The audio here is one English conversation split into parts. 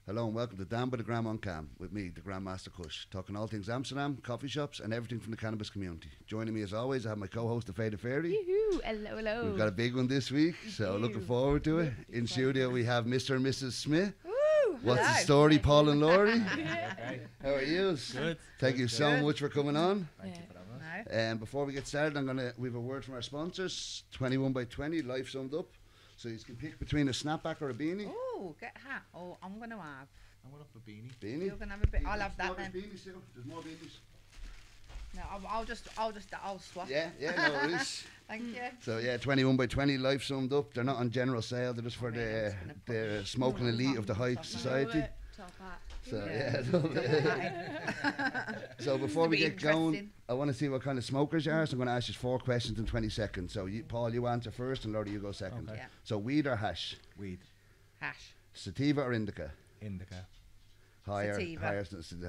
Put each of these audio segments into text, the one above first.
Hello and welcome to Down by the Gram on Cam with me, the Grandmaster Kush, talking all things Amsterdam, coffee shops and everything from the cannabis community. Joining me as always, I have my co-host, the Fada Fairy. Yoo-hoo. Hello, hello. We've got a big one this week, so looking forward to it. In studio we have Mr. and Mrs. Smith. Woo, What's the hello. story, Paul and Laurie? Okay. How are you? Good. Thank you so much for coming on. Thank you for having us. No. Before we get started, we have a word from our sponsors. 21 by 20, life summed up. So you can pick between a snapback or a beanie. Oh, get a hat. Oh, I'm going to have. I'm going up for beanie. Beanie? You're going to have a bit. I'll have that then. Beanies still. There's more beanies. No, I'll swap. Yeah, no worries. Thank you. So yeah, 21 by 20, life summed up. They're not on general sale. They're just for the smoking elite of the high society. Top hat. So Yeah. yeah. So before we get going, I want to see what kind of smokers you are. So I'm going to ask you 4 questions in 20 seconds. So Paul, you answer first, and Laurie, you go second. Okay. Yeah. So weed or hash? Weed. Hash. Sativa or indica? Indica. Higher than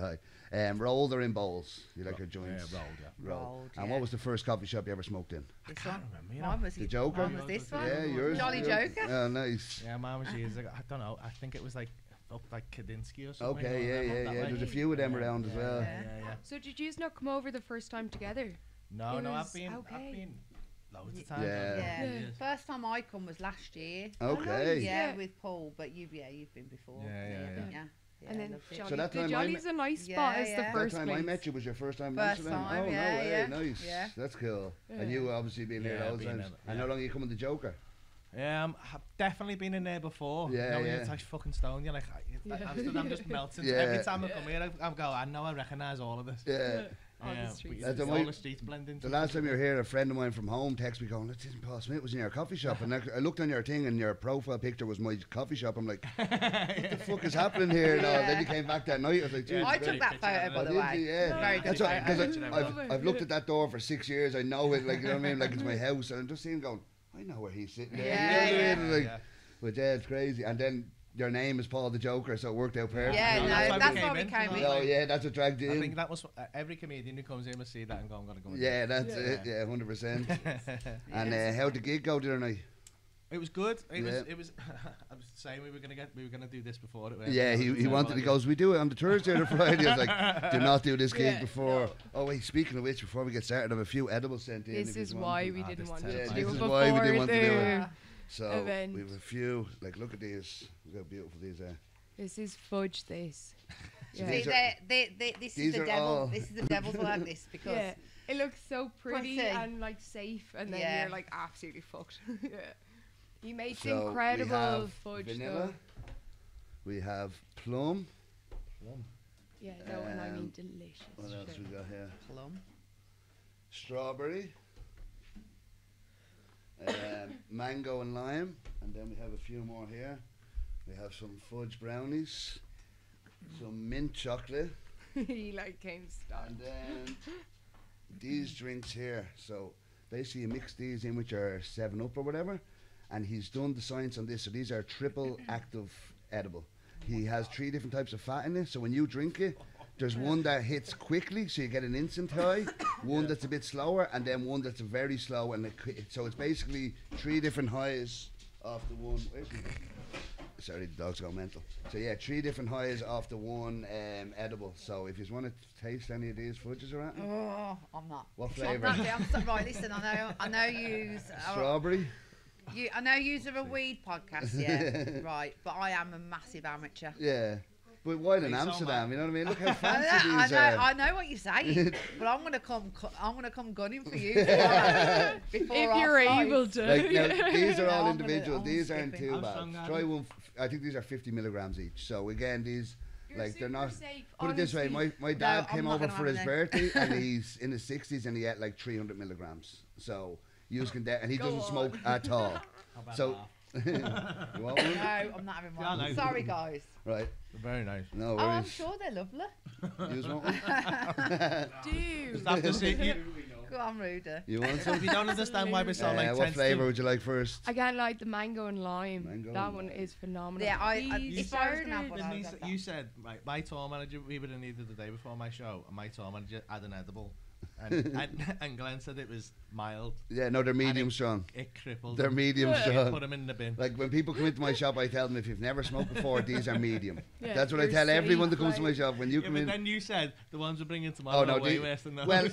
high. Rolled or in bowls? You like your joints? Yeah, rolled, yeah. Rolled. And yeah. what was the first coffee shop you ever smoked in? This can't one. remember, you know. Mine was The Joker? Mine was this one. Yeah, yours. Jolly Joker. Oh, nice. Yeah, mine was years ago. I don't know. I think it was like up like Kadinsky or something. Okay, or yeah. that way. There's a few of them around as well. Yeah. So did you not come over the first time together? No, It no, was I've been loads of times. Yeah. Yeah. Yeah. First time I come was last year. Okay. Yeah, Yeah. with Paul, but you've been before. Yeah. Yeah, And then loved it. Jolly, So that the time I Jolly's a nice spot Yeah, as yeah. the That first That time place. I met you was your first time in First Amsterdam? time, Oh, yeah, no way, yeah. nice. Yeah. That's cool. Yeah. And you obviously been here Yeah, loads of been times. in- And how long you come with the Joker? I've definitely been in there before. Yeah, You know, when yeah. it's like fucking stone. You're like, Amsterdam just melting. Yeah. Every time I come here, I go, I know I recognise all of this. Yeah. All the Yeah, streets. but That's all the the streets blend into The last time you were here, a friend of mine from home texted me going, "That isn't Paul Smith was in your coffee shop." And I looked on your thing and your profile picture was my coffee shop. I'm like, what the fuck is happening here? And all. Then you came back that night. I was like, Yeah, "Geez, I great." took that photo, by Oh, the did you? way. Yeah. Very good That's what, photo. because I've looked at that door for 6 years. I know it, like, you know what I mean? Like, it's my house. And I'm just seeing going, I know where he's sitting there. Yeah, you know what I mean? Like, yeah. but yeah, it's crazy. And then your name is Paul the Joker, so it worked out perfect. Yeah, No, no, that's why we that's came why we in, came you in. know. Oh yeah, that's what dragged you I in. think that was every comedian who comes in must see that and go, I'm gonna go. in Yeah, that's Yeah. it. Yeah, 100%. there. And how'd the gig go the other night? It was good. It Yeah. was. I was saying we were gonna do this before it went. Yeah, he wanted. He goes, "We do it on the Thursday or the Friday." I was like, "Do not do this gig Yeah, before." no. Oh wait, speaking of which, before we get started, I have a few edibles sent in. This if is you why want. we Ah, didn't this want is to Yeah, do this it is before why we didn't want to do it. the- So event. we have a few. Like, look at these. Look how beautiful these are. This is Fudge This. So Yeah. these See, are- this these is the are devil. all- This is the devil's work. This because Yeah, it looks so pretty Pretty. and like safe, and then Yeah. you're like absolutely fucked. Yeah. He makes So we incredible have fudge vanilla. We have plum. though. Yeah, no, and I mean Um, delicious. What else shit. we got here? plum. Strawberry. Mango and lime, and then we have a few more here. We have some fudge brownies, some mint chocolate, He like came stuck. and then these drinks here. So basically, you mix these in with your 7-Up or whatever, and he's done the science on this. So these are triple active edible. He has 3 different types of fat in it. So when you drink it, there's one that hits quickly, so you get an instant high. One that's a bit slower, and then one that's very slow. And so it's basically 3 different highs off the one. Sorry, the dog's gone mental. So yeah, 3 different highs off the one edible. So if you want to taste any of these fudges around, Oh, I'm not. What I'm flavour? not. Right, listen. I know you. strawberry. I know you're a weed podcast, yeah. Right, but I am a massive amateur. Yeah. But why in Thanks so Amsterdam? much. You know what I mean? Look how I fancy know, these are. I know what you're saying, but I'm gonna come gunning for you before If our you're fight. able to. Like, now, these are No, all I'm individual. gonna These skip aren't it. too I'm bad. strong, Try Adam. one. I think these are 50 milligrams each. So again, these You're like they're super not. safe, Put it this way, honestly. my dad I'm came not over gonna for have his any. birthday and he's in his 60s and he ate like 300 milligrams. So you can and he Go doesn't smoke on. at all. How about So you want one? No, I'm not having Yeah, one. no. Sorry, guys. Right. Very nice. No Oh, I'm worries. sure they're lovely. You want one? Dude. Just have to see. Go on, Ruda. You want If some? you don't understand why we're so like what tense flavour to- would you like first? I can't like the mango and lime. Mango that and one lime. is phenomenal. Yeah, These if I was gonna have started- one, I would have You that. said my tour manager, we were in either the day before my show, and my tour manager had an edible. And Glenn said it was mild. Yeah, no, they're medium strong. It crippled. They're him. medium Put strong. him in the bin. Like when people come into my shop, I tell them if you've never smoked before, these are medium. Yeah, That's what I they're tell everyone that safe, comes to my like- shop. When you Yeah, come but in, then you said the ones we're bringing tomorrow are way worse than those. well,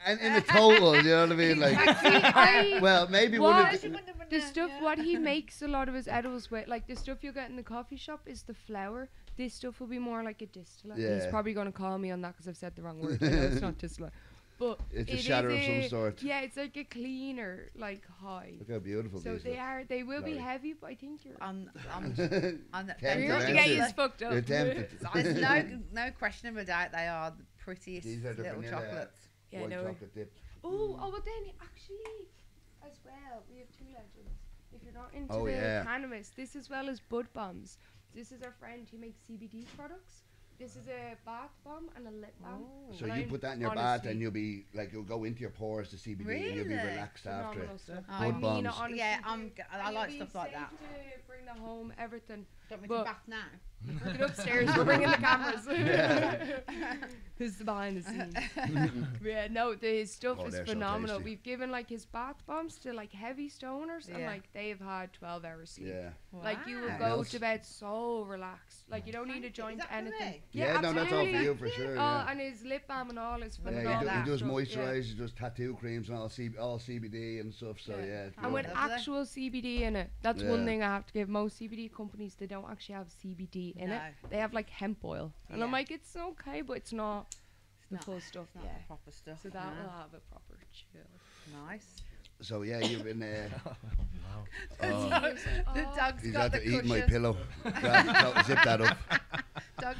and in the total, you know what I mean? Like, well, maybe one What? of the, The stuff what he makes a lot of his edibles with, like the stuff you get in the coffee shop, is the flour. This stuff will be more like a distillate. He's Yeah. probably going to call me on that because I've said the wrong word. I know it's not distillate, but it's a it shatter is of some sort. Yeah, it's like a cleaner, like high. Look how beautiful So these they look. are. They will be Sorry. heavy, but I think you're. I'm Tempted, You're aren't to get you? you fucked up. You're tempted. There's no question of a doubt they are the prettiest These are the little vanilla chocolates. Yeah, white no. chocolate dipped. Oh, but then actually, as well, we have two legends. If you're not into Oh, the yeah. cannabis, this as well as bud bombs. This is our friend who makes CBD products. This is a bath bomb and a lip balm. Oh. So And you I'm put that in your bath honestly and you'll be like, it'll go into your pores, the CBD, and you'll be Really? relaxed after phenomenal it. stuff. Oh. I Bud mean, bombs. honestly, Yeah, dude, I and like you'll stuff be like safe that. to bring the home, everything. Don't make But- a bath now. Put it upstairs. We're bringing the cameras. This is the behind the scenes. Yeah, no, the stuff Oh, is they're so phenomenal. tasty. We've given like his bath bombs to like heavy stoners, and Yeah. like they've had 12 hours sleep. Yeah. Like you will Wow. go Else? to bed so relaxed. Like you don't need a Thank you. joint Is that for anything. me? Yeah, no, that's all for absolutely. you for sure. Oh, Yeah. and his lip balm and all is Yeah, phenomenal. he, that does stuff, moisturize, he does tattoo creams and all CBD and stuff. So Yeah. yeah, it's And with good. Lovely. actual CBD in it, that's Yeah. one thing I have to give. Most CBD companies, they don't actually have CBD in it. No. They have like hemp oil, and I'm Yeah. like, it's okay, but it's not the not- full stuff. It's not Yeah. the proper stuff. So that no. will have a proper chill. Nice. So yeah, you've been. Wow. Oh, The dog's he's got had the to eat my cushion. pillow. Zip that up. Dog.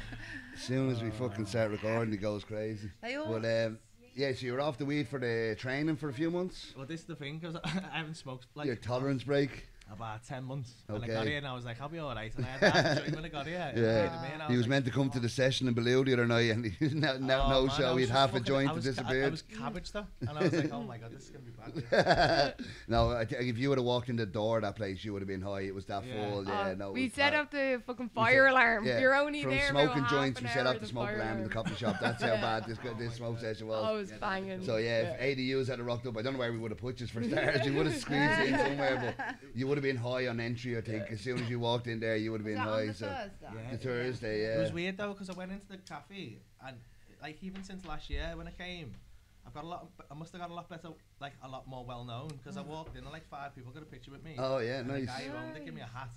As soon as we fucking start recording, he goes crazy. They all. But yeah, so you're off the weed for the training for a few months. Well, this is the thing, because I haven't smoked like Your tolerance break. about 10 months. And I Okay. got here and I was like, I'll be alright. And I had that joint when I got here. Yeah. He was meant to come to the session in Baloo the other night, and he no show. He had half a joint and I disappeared. was cabbage though, and I was like, oh my god, this is gonna be bad. No, if you would have walked in the door of that place, you would have been high. It was that Yeah. full. Yeah, no. it We was set bad. up the fucking fire alarm. Yeah, You're only from there smoking about half joints. an We set hour up the to smoke fire alarm in the alarm. coffee shop. That's how bad this smoke session was. Oh, it was banging. So yeah, if ADUs had rocked up, I don't know where we would have put you for starters. You would have squeezed in somewhere, but you would have been high on entry. I think as soon as you walked in there, you would have Was been that on high. the So Thursday? Yeah. the Thursday, yeah. It was weird though, because I went into the cafe and like even since last year when I came, I've got a lot. I must have got a lot better, like a lot more well known, because I walked in and like 5 people got a picture with me. Oh yeah, and nice. the guy who owned it gave me a hat,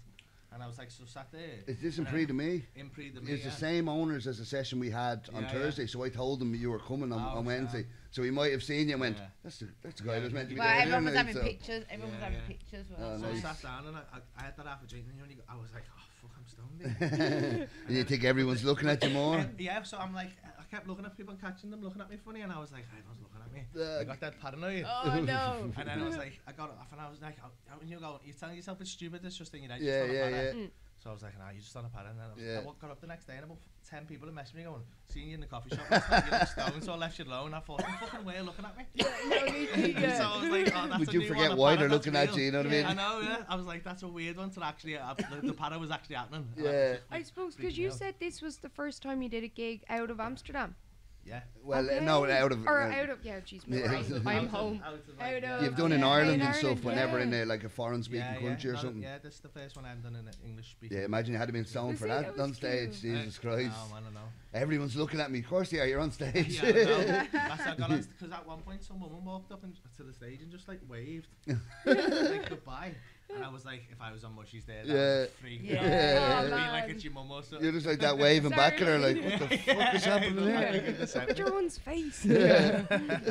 and I was like, so sat there. Is this in and pre to me? In pre to me. It's yeah. the same owners as the session we had on Yeah, Thursday, so I told him you were coming on, Oh, on Wednesday. sad. So he might have seen you and went, Yeah. that's the guy Yeah. that's meant to be Well, there. everyone was isn't having he?" So- pictures. Everyone was Yeah, having yeah. pictures. Oh, Well, So nice. I sat down and I had that half a drink, and I was like, oh fuck, I'm stoned. And you think everyone's looking at you more? Yeah, so I'm like, I kept looking at people and catching them looking at me funny, and I was like, everyone's looking at me. I got that paranoid. Oh no. And then I was like, I got it off, and I was like, when you go, you're telling yourself it's stupid, it's just in your head. Yeah, you're just on a yeah, pattern. yeah. So I was like, nah, you're just on a pattern. And then Yeah. I got up the next day, and about 10 people had messaged me going, seeing you in the coffee shop last night, you look stoned, so I left you alone. I thought, you fucking way looking at me. So I was like, oh, that's Would a you new forget one, a why pattern, they're that's looking at real. you, you know what I I mean? know, yeah. I was like, that's a weird one to actually, the pattern was actually happening. And Yeah. I suppose freaked because me you out. said this was the first time you did a gig out of Amsterdam. Yeah. Well, Okay. no, out of... Or out of, yeah, jeez, Yeah. I'm home. Out of, Out of- You've done in Yeah, Ireland in and stuff, Ireland, whenever in yeah. like a foreign-speaking country or no, something. Yeah, this is the first one I've done in English speaking. Yeah, imagine you had been stoned Was for it? that That was on stage. cute. Jesus Christ. No, I don't know. Everyone's looking at me. Of course they are. You're on stage. Yeah, I know. That's how I got on, because at one point some woman walked up to the stage and just like waved, like goodbye. And I was like, if I was on Mushy's there, that Yeah. would freak me Yeah. out. Oh, It'd be man. like it's your mum or something. You're just like that waving back at her, like, Sorry. what the fuck is happening Yeah. here? Look at your one's face. Yeah.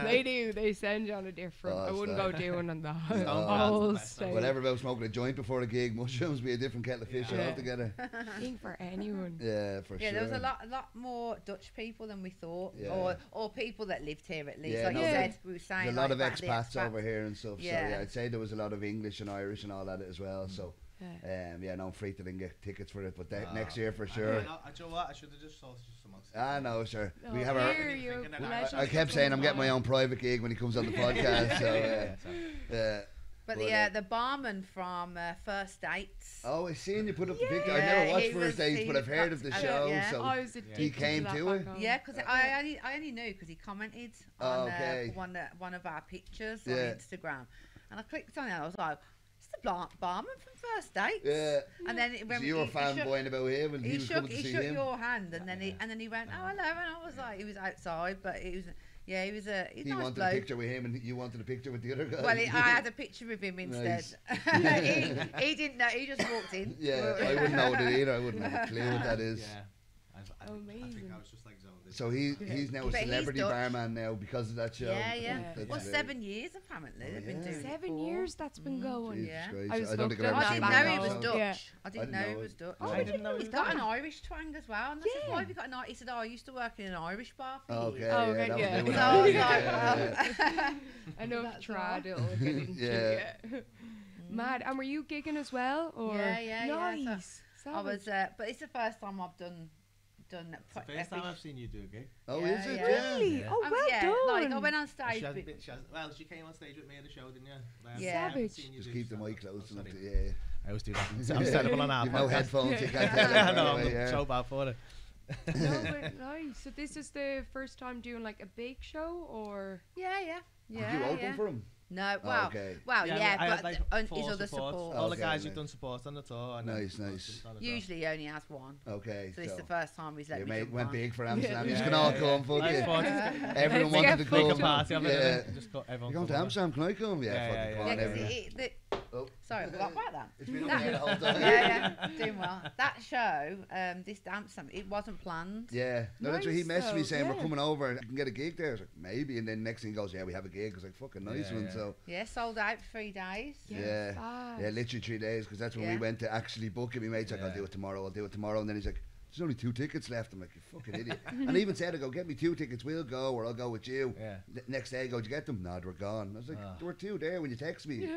They do. They send you on a different. Oh, I wouldn't sorry. go doing on the Stone whole Man's the best, stage. Whatever about smoking a joint before a gig, mushrooms be a different kettle of fish Yeah. altogether. I think for anyone. Yeah, for Yeah, sure. there was a lot more Dutch people than we thought, Yeah. or people that lived here at least. Yeah, Like no, you there- said, we were saying There's a lot of like, about the expats expats. over here and stuff. So Yeah. yeah, I'd say there was a lot of English and Irish and all that as well. So Yeah. yeah, no, I'm free to then get tickets for it, but Ah. next year for I sure. know what? I should have just sold some else. Ah, no, sure. Oh, We have here our. you Thinking that legend. I kept saying I'm getting my own private gig when he comes on the podcast. So Yeah, so- yeah. But the barman from First Dates. Oh, I seen you put up the picture. I Yeah, never he watched was- First Dates, he but I've heard of the got- show. yeah. So I was he addicted came that to back it. home. Yeah, because I only knew because he commented on Okay. one of our pictures Yeah. on Instagram, and I clicked on it. And I was like, "It's the barman from First Dates." Yeah. And then So you were fanboying about him, and he was coming to he see shook him. your hand, and then he went, "Oh, hello," and I was like, he was outside, but he was he's He nice wanted bloke. a picture with him, and you wanted a picture with the other guy. Well, I had a picture with him instead. Nice. he didn't know. He just walked in. Yeah, I wouldn't know it either. I wouldn't have a clue what that is. Yeah. I think Amazing. I was just like zoned in. So he's now a But he's celebrity Dutch. barman now because of that show. Yeah, yeah. That's Well, it. 7 years apparently they've been yeah. doing it 7 for. years that's been going. Jesus Yeah. Christ. I was don't think I've hooked ever on I seen didn't that know one he was of back those. home. Dutch. I didn't didn't know he know was it. Dutch. Oh, I didn't know he He's was got Dutch. an Irish twang as well. And I said, why have you got an Irish? He said, oh, I used to work in an Irish bar for Okay, years. Oh, yeah, okay, that yeah. would do So it. I was Yeah. like, well. Enough That's trad, it'll get into Yeah. it. Mad. And were you gigging as well? Or? Yeah. Nice. I was, but it's the first time I've done. It's the first time I've seen you do a gig. Oh, Yeah, is it? yeah. Really? Yeah. Oh, well yeah, done. like I went on She stage. hasn't been, well, she came on stage with me at the show, didn't you? But Yeah. I haven't Savage. seen you Just do keep the stand-up. mic close Oh, enough sorry. to, yeah. I always do that. I'm terrible on our You've no podcast. headphones, you can't tell Yeah, it no, right I'm away, yeah. so bad for it. No, but nice. So this is the first time doing like a big show, or? Yeah. Did you open for him? No, Oh, well, okay. well, yeah, I had, but like, his 4 other supports. support. All the Okay, guys nice. who've done support on the tour. And then Nice, most nice. of them on the Usually he only has one. Okay. So this is the first time he's let Your me mate jump went on. big for Amsterdam. Yeah. You just Yeah, can all yeah, come, fuck I it. thought just Everyone Let's wanted get to make a come. party of it. Yeah. And then just got everyone. You going to come on. Amsterdam? Can I come? Yeah, Yeah, fucking yeah, come Yeah, on, 'cause everyone. oh, sorry, I forgot about that. It's been on there the whole time. yeah, doing well. That show, this dance, it wasn't planned. Yeah, no, that's what he Nice, messaged me though, saying we're yeah. coming over. You can get a gig there. I was like, maybe, and then next thing he goes, yeah, we have a gig. I was like, fucking nice Yeah, one. yeah. So Yeah, sold out for 3 days. yeah, fast. yeah, literally 3 days because that's when we Yeah. went to actually book it. My mate's like, I'll Yeah. do it tomorrow. And then he's like, there's only 2 tickets left. I'm like, you fucking idiot. And I even said, I go, get me 2 tickets. We'll go, or I'll go with you. Yeah. Next day, I go, did you get them? No, they were gone. I was like, Ah. there were 2 there when you text me.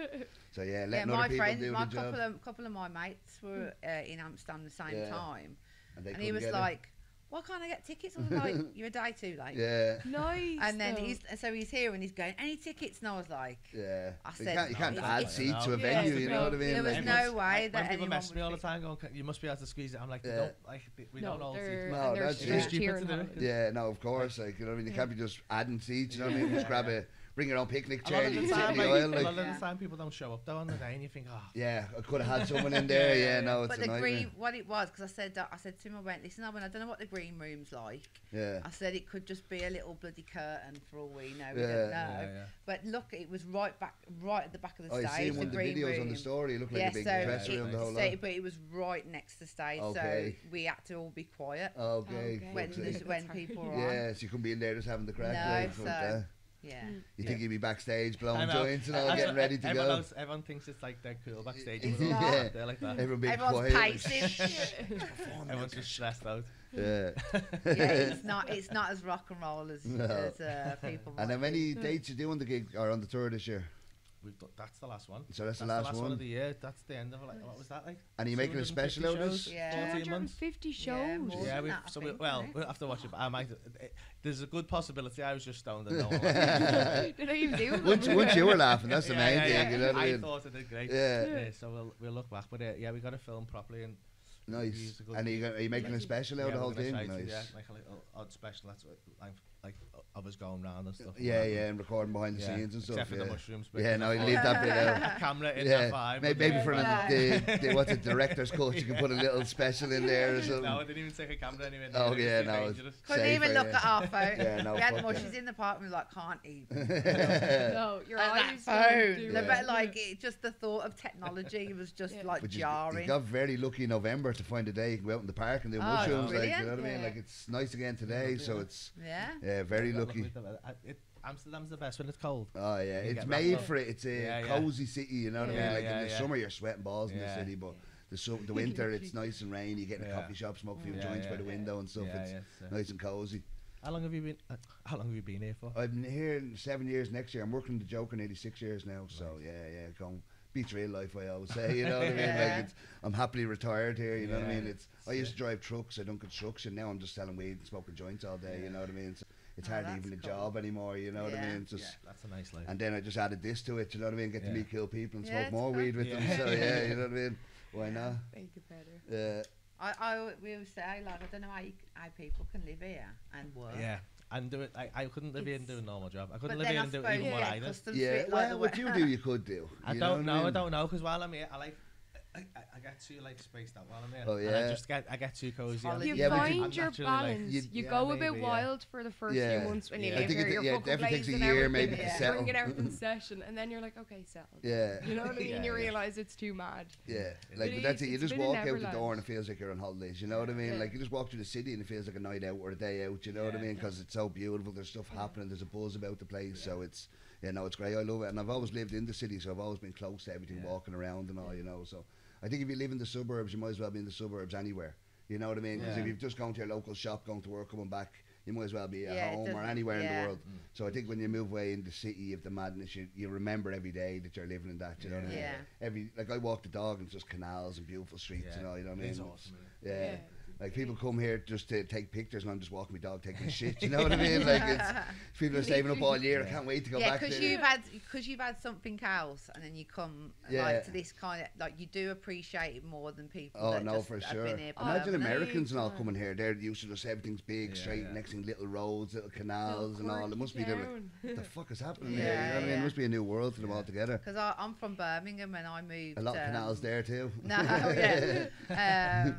So yeah, Yeah, letting my other people friend, do my the job. couple of my mates were in Amsterdam the same Yeah. time, And, they and he couldn't was get it. like, "Why can't I get tickets?" I was like, "You're a day too late." Yeah. Nice. And then though. he's here and he's going, "Any tickets?" And I was like, Yeah. I You said, can't, you can't no, add it's- seats to a Yeah, venue, it's you a know what I bit- mean? there was Like, no way When that people anyone message me all the would time going, you must be able to squeeze it. I'm like, they Yeah. don't, like, we no, don't all they're, seats. No, and they're that's cheering it. Stupid cheering to do. holidays. Yeah, no, of course. Like, you know what I mean? You can't be just adding seats, you know what I mean? Just grab bring your own picnic A chair lot and of you the can sit time, in the like, oil. a Like, lot of Yeah. the time people don't show up though on the day and you think, oh, yeah, I could have had someone in there. Yeah, no, it's But a the nightmare. green, what it was, because I said to him, I went, listen, I don't know what the green room's like. Yeah. I said it could just be a little bloody curtain for all we know. We Yeah. don't know. Yeah. But look, it was right at the back of the Oh, you stage. seen one of the green videos room. on the story? It looked like Yeah, a big so dresser room, the whole lot. but it was right next to the stage, Okay. so we had to all be quiet Okay. Okay. when fuck's this, sake. when That's people were on. Yeah, so you couldn't be in there just having the crack. No, like, fuck so- that. Yeah. You think Yeah. you'd be backstage blowing I'm out. joints and all, That's getting what ready to everyone go. else- everyone thinks it's like they're cool backstage. It's Everyone's not. out there like that. Everyone being Everyone's quiet. pacing. Everyone's just stressed out. Yeah. Yeah, it's not as rock and roll as, No. as people. And might how many think. dates you do on the gig or on the tour this year? That's the last one. So that's the last one one. of the year. That's the end of it. Like, what was that like? And are you making a 250 special out of this? shows? Yeah. 14 months. 250 shows. Yeah, more. Yeah, than we've, that, I so think, well, isn't it? we'll have to watch it. But I might. There's a good possibility I was just stoned and no one. Did I even do it? Once you were laughing, that's the main yeah, thing, yeah. you know what I I mean? thought it did great. Yeah. So we'll look back, but yeah, we got to film properly and Nice. use a good- And are you making a special out of the we're whole gonna thing? try to, Nice. yeah, like a little odd special. That's what like of us going round and stuff. Yeah, yeah, and recording behind the Yeah, scenes and stuff. except for yeah. the mushrooms. But Yeah, no, you leave that bit out. a camera in Yeah, that vibe. maybe for Yeah. the what's it, director's cut, you can put a little special in there or something. No, I didn't even take a camera anywhere. Oh, near it. yeah, It's too no, it's- dangerous. Couldn't Safer, even look yeah. at our phone. Yeah, no, we had fuck mushes that. in the park. We were like, can't even. No, your And eyes that don't phone. do No, it. but like just the thought of technology was just Yeah. like But you jarring. got very lucky in November to find a day you can go out in the park and do Oh, mushrooms, like, you brilliant. know what I mean? Yeah. Like, it's nice again today, so it's, Yeah. very Got lucky. with them. Amsterdam's the best when it's cold. Oh yeah, You it's get made wrapped up. for it. It's a Yeah, yeah. cozy city, you know what I Yeah, mean? Like yeah, in the yeah. summer, you're sweating balls in the Yeah. city, but the winter, it's nice and rainy. You get in a Yeah. coffee shop, smoke a few Yeah, joints yeah. by the window and stuff. Yeah, it's yeah, nice and cozy. How long have you been? How long have you been here for? I've been here in 7 years next year. I'm working the Joker nearly 6 years now. So yeah, going beats real life. I always say, you know what I mean? Yeah. Like I'm happily retired here. You know what I Yeah. mean? I used to drive trucks. I done construction. Now I'm just selling weed and smoking joints all day. You know what I mean? So it's Oh, hardly that's even a cool. job anymore, you know what I Yeah. mean? It's just, Yeah, that's a nice life. and then I just added this to it, you know what I mean? Get to Yeah. meet cool people and Yeah, smoke it's more good. weed with them, Yeah. so yeah, you know what I mean? Why not? Make it better. Yeah. We always say, like, I don't know how people can live here and work. Yeah, and do it. I couldn't live here and do a normal job. I But couldn't live then here I and do suppose even you what get I did. customs Yeah, fit, like, well, what you do, you could do. I you don't know what know. I mean? don't know because while I'm here, I get too like spaced out while I'm here. Oh, And yeah. I get too cozy. Holiday. You Yeah, but you- find I'm your naturally, like, balance. you- You yeah, go a bit maybe, yeah. wild for the first Yeah. few months when you Yeah. I live think here. it- You're yeah, it fucking definitely takes a blazing year everything, maybe to yeah. settle. Bringing everything session, and then you're like, okay, settled. Yeah. You know what I mean? Yeah, You yeah. realise it's too mad. Yeah, But like it but that's is, it. You it's just a bit of walk out the door Neverland. and it feels like you're on holidays. You know what I mean? Yeah. Like you just walk through the city and it feels like a night out or a day out. You know what I Yeah. mean? Because it's so beautiful. There's stuff happening. There's a buzz about the place. So it's it's great. I love it. And I've always lived in the city, so I've always been close to everything, Yeah. walking around and all. You know, so I think if you live in the suburbs, you might as well be in the suburbs anywhere. You know what I mean? Because Yeah. if you've just gone to your local shop, going to work, coming back, you might as well be at Yeah, it home or doesn't- anywhere in yeah. the world. So I think when you move away in the city of the madness, you remember every day that you're living in that. You know what I mean? Yeah. Like I walk the dog and it's just canals and beautiful streets and all. You know what I mean? It's awesome. Isn't it? Yeah. Yeah. Like people come here just to take pictures and I'm just walking my dog taking a shit. You know what I mean? Like it's people are saving up all year. I can't wait to go Yeah, back because there. you've had something else, and then you come Yeah. like to this kind of like you do appreciate it more than people. Oh that no, just for have sure. been here Imagine permanently. Americans and all Yeah. coming here. They're used to just everything's big, Yeah, straight, yeah. next thing little roads, little canals and all. It must be down. what the fuck is happening Yeah, here? You know what I mean? yeah. It must be a new world to them all together. Because I'm from Birmingham and I moved. A lot of canals there too. No, yeah.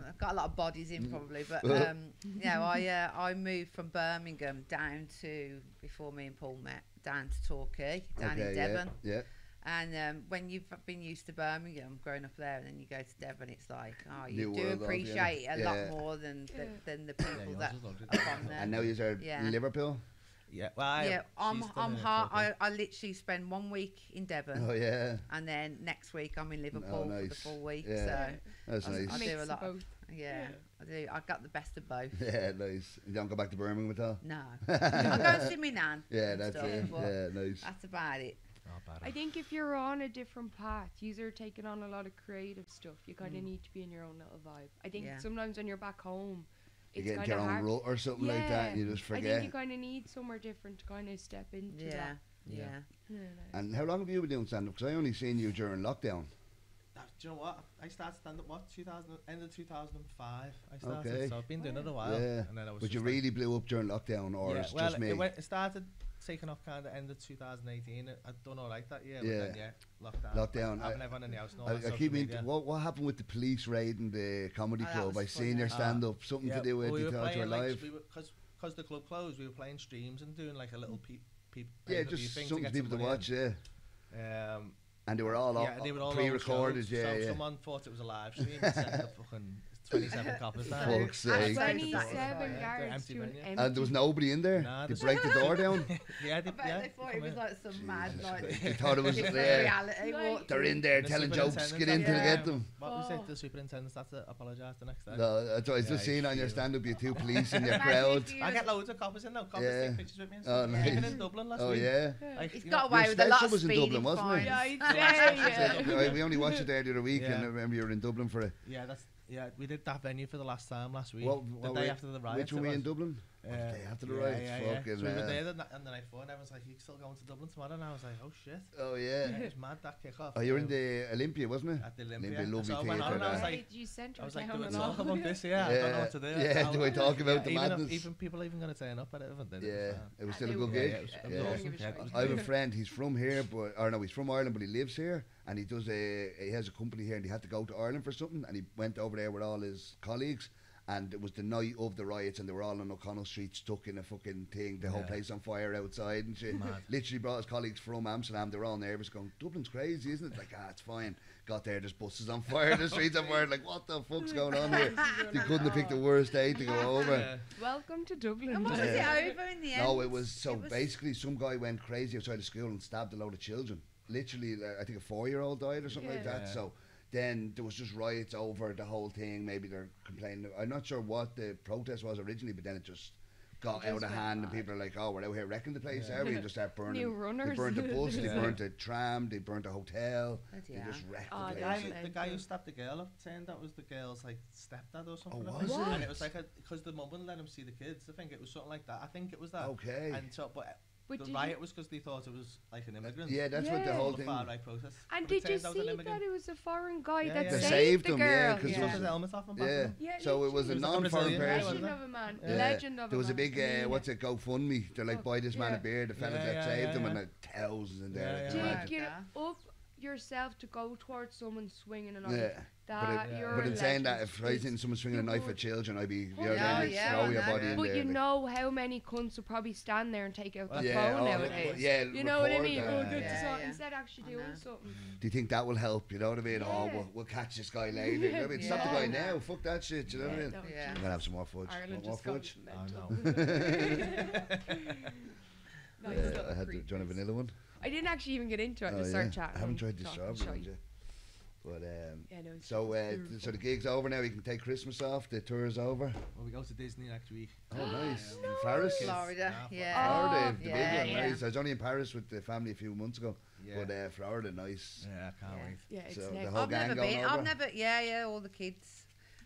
I've got a lot of bodies in probably, but I moved from Birmingham down to before me and Paul met down to Torquay, down in Devon. Yeah. And when you've been used to Birmingham, growing up there, and then you go to Devon, it's like, oh, you New do world, appreciate it a yeah. lot more than the people yours that is lovely. are from there. And now you're in Yeah. Liverpool. Yeah. Well, Yeah, I'm she's done it, hard. okay. I literally spend 1 week in Devon, Oh yeah. and then next week I'm in Liverpool for the nice. full week. Yeah. So That's I nice. do Mix a of lot. both. Yeah, I do. I got the best of both. Yeah, nice. You don't go back to Birmingham at all? No, I go and see my nan. Yeah, and that's stuff, it. but Yeah, nice. That's about it. Not bad. I think if you're on a different path, you're taking on a lot of creative stuff. You kind of need to be in your own little vibe. I think Yeah. sometimes when you're back home, You it's get into kind your of own hard. rut or something like that, and you just I forget. think you kind of need somewhere different to kind of step into Yeah, that. yeah. Yeah. And how long have you been doing stand up? Because I only seen you during lockdown. Do you know what? I started stand up end of 2005. I started, Okay. so I've been doing it a while. Yeah. And then I was But you just like- really blew up during lockdown, or yeah, it's well, just me? it started taking off kind of end of 2018. I'd done all right that year. Yeah. But then, lockdown. Lockdown, Having everyone in the house and all I that social keep media. what happened with the police raiding the comedy Oh, that club? was I seen your funny. stand up, something to do with we you were thought you were playing, live. because the club closed, we were playing streams and doing like a little Yeah, just something for people to watch, yeah. Um, And they were all they were all pre-recorded, old shows, yeah, so yeah. someone thought it was a live stream and sent the fucking 27 copies down. Fuck's sake. That's 27 Yeah, guards empty to an venue. empty. And there was nobody in there. Nah, They there's- break the door down. Yeah, I bet they thought it was like some mad, Jesus like, Christ. They thought it was different yeah. reality. Like- What? They're in there And the telling jokes. Get in to Yeah. get them. What we said Oh. to the superintendent, that's to apologise the next day. No, that's what I was just Yeah, seeing on your you- stand up. You two police in your Imagine crowd. if you I was- get loads of coppers in now. Coppers Yeah. take pictures with me and Oh, stuff. Even nice. in Dublin last Oh week. yeah. Like, He's you got know, away your with a lot special of was in speeding Dublin, wasn't it? fines. Yeah, I'd say, yeah. We only watched it there the other week, and Yeah. I remember you were in Dublin for it. Yeah, we did that venue for the last time last week. What the day after the riots. Which one it were you in was. Dublin? The day after the yeah, riots, yeah. fucking So we were hell. there and the night before, and everyone's like, "You still going to Dublin tomorrow?" And I was like, "Oh shit!" Oh Yeah, yeah. it was mad that kick off. Oh, you were in the Olympia, wasn't it? at the Olympia. lovely So I went on theatre and I was there. like, You sent I her was like, down do we and talk all. about this? Yeah, I don't know what to do. Yeah, do we talk about the even madness? Even people even going to turn up at it, haven't they? Yeah, it was still a they good were. gig. Yeah, it was Yeah. awesome. Yeah. Yeah. I have a friend. He's from here, he's from Ireland, but he lives here, and he has a company here, and he had to go to Ireland for something, and he went over there with all his colleagues, and it was the night of the riots, and they were all on O'Connell Street stuck in a fucking thing, the whole Yeah. place on fire outside and shit. Mad. Literally brought his colleagues from Amsterdam. They were all nervous, going, "Dublin's crazy, isn't it?" Like, it's fine. Got there, there's buses on fire, the streets on fire. Like, what the fuck's going on here? You couldn't have picked the worst day to go over. Yeah. Welcome to Dublin. And what was Yeah. it over in the end? No, it was basically some guy went crazy outside of school and stabbed a load of children. Literally, I think a 4-year-old died or something like Yeah. that. Yeah. So then there was just riots over the whole thing. Maybe they're complaining. I'm not sure what the protest was originally, but then it just got It out just of went hand, and mad. people are like, "Oh, we're out here wrecking the place, are we?" And just start burning. New They runners. burnt the bus, they Yeah. burnt a tram, they burnt a hotel. Bloody They hell. just wrecked Oh, the The place. yeah. guy, the guy who stabbed the girl up, saying that was the girl's like stepdad or something. Oh, I think. was And it? it was like because the mum wouldn't let him see the kids. I think it was something like that. I think it was that. Okay. And so, but But the did riot you, was because they thought it was like an immigrant. Yeah, that's what the Yeah. whole The thing. far right process. and But it did you turns out an see that immigrant. it was a foreign guy Yeah, that yeah. They saved saved the him, girl? yeah, He 'cause took it was- his helmet off and back Yeah. him. Yeah, So it was a He was like a non-foreign Brazilian guy, person. wasn't Legend of a man. Yeah. Legend of a There was a man. big, I mean what's it. it, GoFundMe. They're like, Oh, buy this man a yeah. beer, the fellas Yeah, that yeah, saved him, yeah. and thousands in there. Yeah, I yeah. can Do you imagine. get up yourself to go towards someone swinging a knife? Yeah. That it- you're But in a saying that, legend. if I seen someone swinging a you knife would. at children, I'd be, Oh, you're yeah, there, yeah, throw I your know. body in But there. you like. know how many cunts will probably stand there and take out the Yeah, phone oh, nowadays. yeah, You know what I record mean? that. Oh, good Yeah, to saw- yeah. Instead actually I doing know. something. Do you think that will help? You know what I mean? Oh, Yeah. we'll catch this guy later. You know what I mean? Stop the Yeah. guy now. Fuck that shit. You know what I mean? no, Yeah. I'm gonna have some more fudge. Ireland Want more just fudge? goes mental. Nice Yeah, little I had the, do you want a creatures. vanilla one? I didn't actually even get into it. I Oh, just yeah. started chatting. I haven't and tried the talking strawberry shite. ones yet. But Yeah, no, it's so beautiful. so the gig's over now. You can take Christmas off. The tour's over. Well, we go to Disney next week. Oh, nice. No. Paris. Florida, Yeah, yeah. Florida, the yeah, big one, yeah. nice. I was only in Paris with the family a few months ago. Yeah. But Florida, nice. Yeah, I can't Yeah. wait. Yeah, it's So the next. whole I've gang never going been. over? I've never. Yeah, all the kids.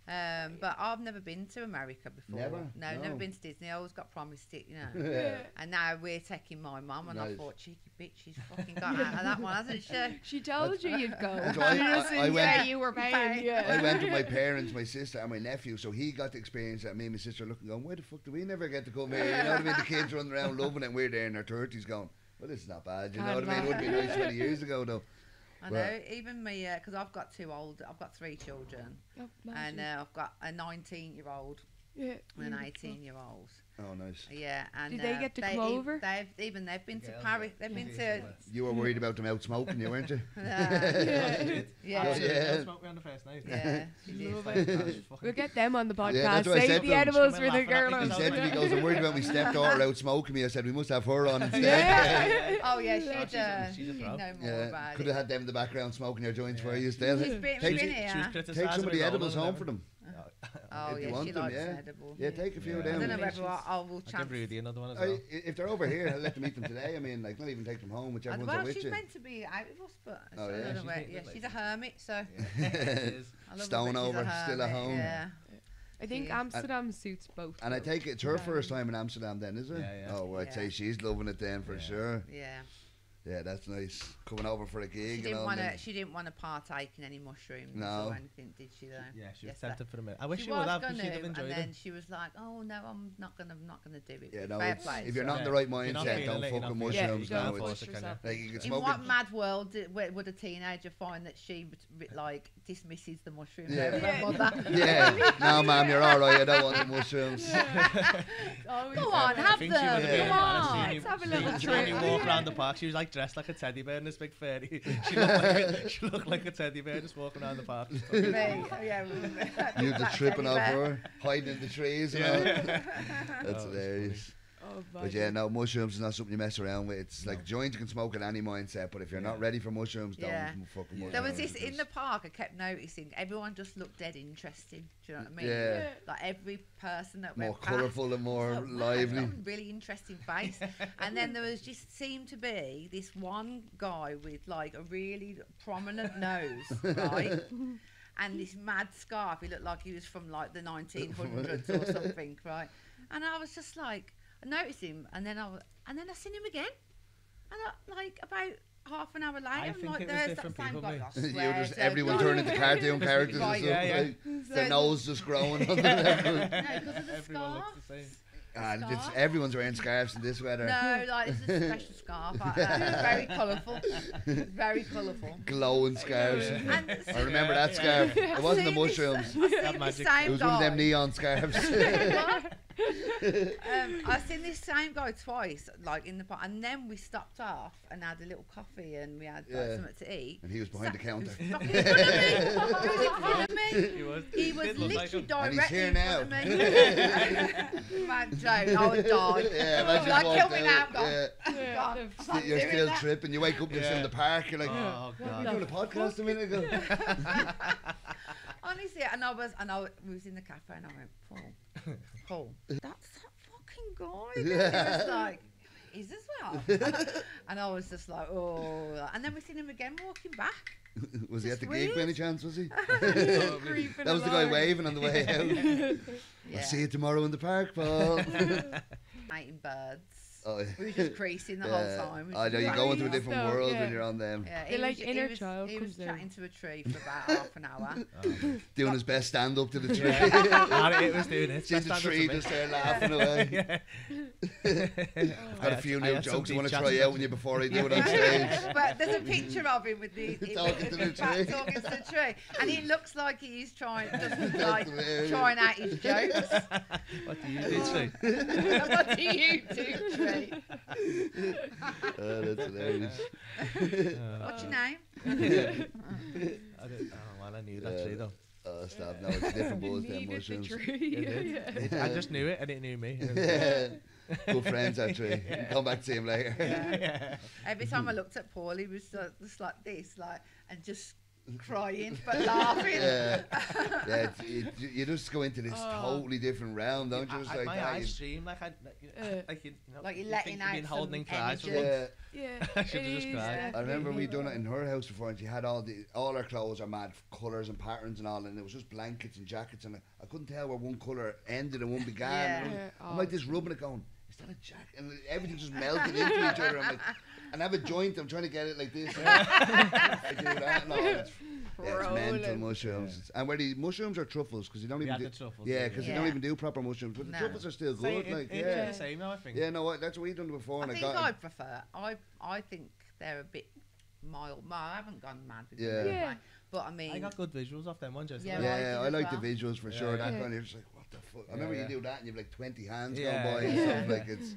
But I've never been to America before. Never? No, No. never been to Disney. I always got promised it, you know. Yeah. And now we're taking my mum, and I Nice. thought, cheeky bitch, she's fucking got out of that one, hasn't she? She told you you'd go. That's why You I- just I didn't went- say you were paying. Paying. Yeah. I went with my parents, my sister, and my nephew, so he got to experience that. Me and my sister looking, going, why the fuck do we never get to come here? You know what I mean? The kids running around loving it, and we're there in our 30s going, well, this is not bad. You know what I mean? It would be nice 20 years ago, though. I Well- know, even me, because I've got I've got 3 children, Oh, and imagine. I've got a 19-year-old Yeah, and an beautiful. 18-year-old. Oh, nice. Yeah, and Did they get to come over? They've been The to girls, Paris. yeah. They've been Yeah. to. You were worried about them out smoking, you weren't you? Yeah. Yeah. Yeah. Smoked me on the first night. Yeah, she did. Love Like, it. I was fucking- We'll get them on the podcast. that's what I Save said the to him. edibles She's for the coming laughing at He me girls. said to me, he goes, I'm worried about my stepdaughter out smoking me. I said, we must have her on instead. Yeah. Oh yeah, she's a she'd pro. know more Yeah, about could it. have had them in the background smoking their joints for Yeah. you still. She's been, Take- she's been She was here. criticising Take some of me the rolling edibles home and for them. Oh if you yeah, want she them, likes yeah. edible. Yeah, take a few of Yeah. I them. don't know whether I will I'll give chance. Rudy another one as well. If they're over here, I'll let them eat them today. I mean, like, not even take them home, whichever ones are Well, with she's you. meant to be out with us, but Oh, I yeah? don't know She's where. meant Yeah, to be, she's a hermit, so Yeah. It is. I love her, Stone but she's a over, still at hermit, home. Yeah. I think Yeah. Amsterdam suits both. And I though. take it, it's her Yeah. first time in Amsterdam then, is it? Yeah, yeah. Oh, well, I'd say Yeah. she's loving it then for Yeah. sure. Yeah. Yeah, that's nice. Coming over for a She gig and didn't all want to. that. She didn't want to partake in any mushrooms No. or anything, did she? Though. Yeah, she was Yes, that- tempted for a minute. I wish she she would was have, going because to, she'd have and enjoyed then it. she was like, "Oh no, I'm not gonna do it." Yeah, no, Fair it's, play. if you're so. not in the Yeah. right If you're not mindset, feeling don't it, fuck you're with not Yeah, mushrooms don't now. push It's, yourself. like, you can In smoke what it. mad world would a teenager find that she like dismisses the mushrooms Yeah. over her mother? Yeah, no, ma'am, you're all right. I don't want the mushrooms. Always Go on, I have think them. she would have been Come embarrassed on. seeing Let's have a little seeing you trip. walk around the park. She was like dressed like a teddy bear in this big fairy. She looked like a teddy bear just walking around the park. Me, yeah, You just that tripping teddy over bear. her, hiding in the trees and all. That's Oh, hilarious. Oh, But yeah, no, mushrooms is not something you mess around with. It's like joints you can smoke at any mindset, but if you're not Yeah. ready for mushrooms, don't Yeah. fucking mushrooms. There was this in because- the park. I kept noticing everyone just looked dead interesting. Do you know what I mean? Yeah. Like every person that more went past, colourful and more was like, wow, lively. that's got a really interesting face. And then there was just seemed to be this one guy with like a really prominent nose, right? And this mad scarf. He looked like he was from like the 1900s or something, right? And I was just like, I noticed him, and then I seen him again, and like about half an hour later, I'm think like, it was there's that different same people, guy. mate. I You swear just to everyone God. turning into cartoon characters Right, and stuff. yeah, yeah. Like, So their nose just growing on them. No, because of the Everyone scarf. looks the same. And it's, Scarf? everyone's wearing scarves in this weather. No, like it's a special scarf. Very colourful. Very colourful. Glowing scarves. Yeah. And I remember that scarf. It wasn't the I've seen mushrooms. That magic. It was one of them neon scarves. I seen this same guy twice, like in the park, and then we stopped off and had a little coffee and we had like, Yeah. something to eat. And he was behind the counter. Fucking in front of me. He was in front of me. He He was did look like literally him. And he's directly here in front of me. Man, Joe, I would die. Yeah, imagine Like, walked kill me now, out, God. yeah. God, I'm not You're doing still that. tripping. You wake up, you're still in the park. You're like, Oh, we God. doing a podcast a minute ago. Honestly, we was in the cafe and I went, Paul, that's that fucking guy. And he was like, is as well. And I was just like, oh. And then we seen him again walking back. Was he at Just the gig by any weird. chance, was he? Creeping That was the guy along. waving on the way out. Yeah. I'll see you tomorrow in the park, Paul. Eating birds. Oh, yeah. We were just creasing the whole time. I know, you go into a Right. different So, world yeah. when you're on them. Yeah, They're like inner child He was comes out. chatting to a tree for about half an hour. Doing his best stand up to the tree. It was doing it. See the tree just there laughing away. Got a few new jokes I want to try out with you before I do it on stage. But there's a picture of him with the Talking to the back tree. talking to the tree, and he looks like he's trying, just That's like hilarious. trying out his jokes. What do you do, Tree? What do you do, tree? Oh, that's hilarious. What's your name? I knew that tree though. Oh, stop. No, it's a different You buzz than needed the mushrooms. tree. I just knew it and it knew me. Yeah. Good friends, that tree. Come back to see him later. Yeah. Every time I looked at Paul, he was just like this, like, and just crying but laughing. Yeah, yeah. You just go into this totally different realm, don't you? Just like my that, eyes you- stream like Like you're you letting think you've been out holding in some cries for energy. months. Yeah. Yeah, I should've it just is, cried. I remember we done it definitely. in her house before, and she had all her clothes are mad colours and patterns and all, and it was just blankets and jackets, and I couldn't tell where one colour ended and one began. Yeah. And Yeah, I'm like this rubbing it, going, is that a jacket? And everything just melted into each other. I'm like, and I have a joint. I'm trying to get it like this. I do that. And all. It's mental Rolling. mushrooms. And were the mushrooms or truffles? Because you don't We even had do. the truffles, Yeah, yeah. because you Yeah. don't even do proper mushrooms. But the No. truffles are still So good. Like, it's yeah. the same now, I think. Yeah, no, what? That's what we done before, I and I think got. I prefer. I think they're a bit mild. Well, I haven't gone mad with Yeah. them, Yeah. like, but I mean, I got good visuals off them ones. Just Yeah, like- I Yeah, did I as like the well. visuals for Yeah, sure. yeah. That kind of just like, what the fuck? I remember Yeah, you yeah. do that and you've like 20 hands Yeah, going by and yeah. stuff. Like it's.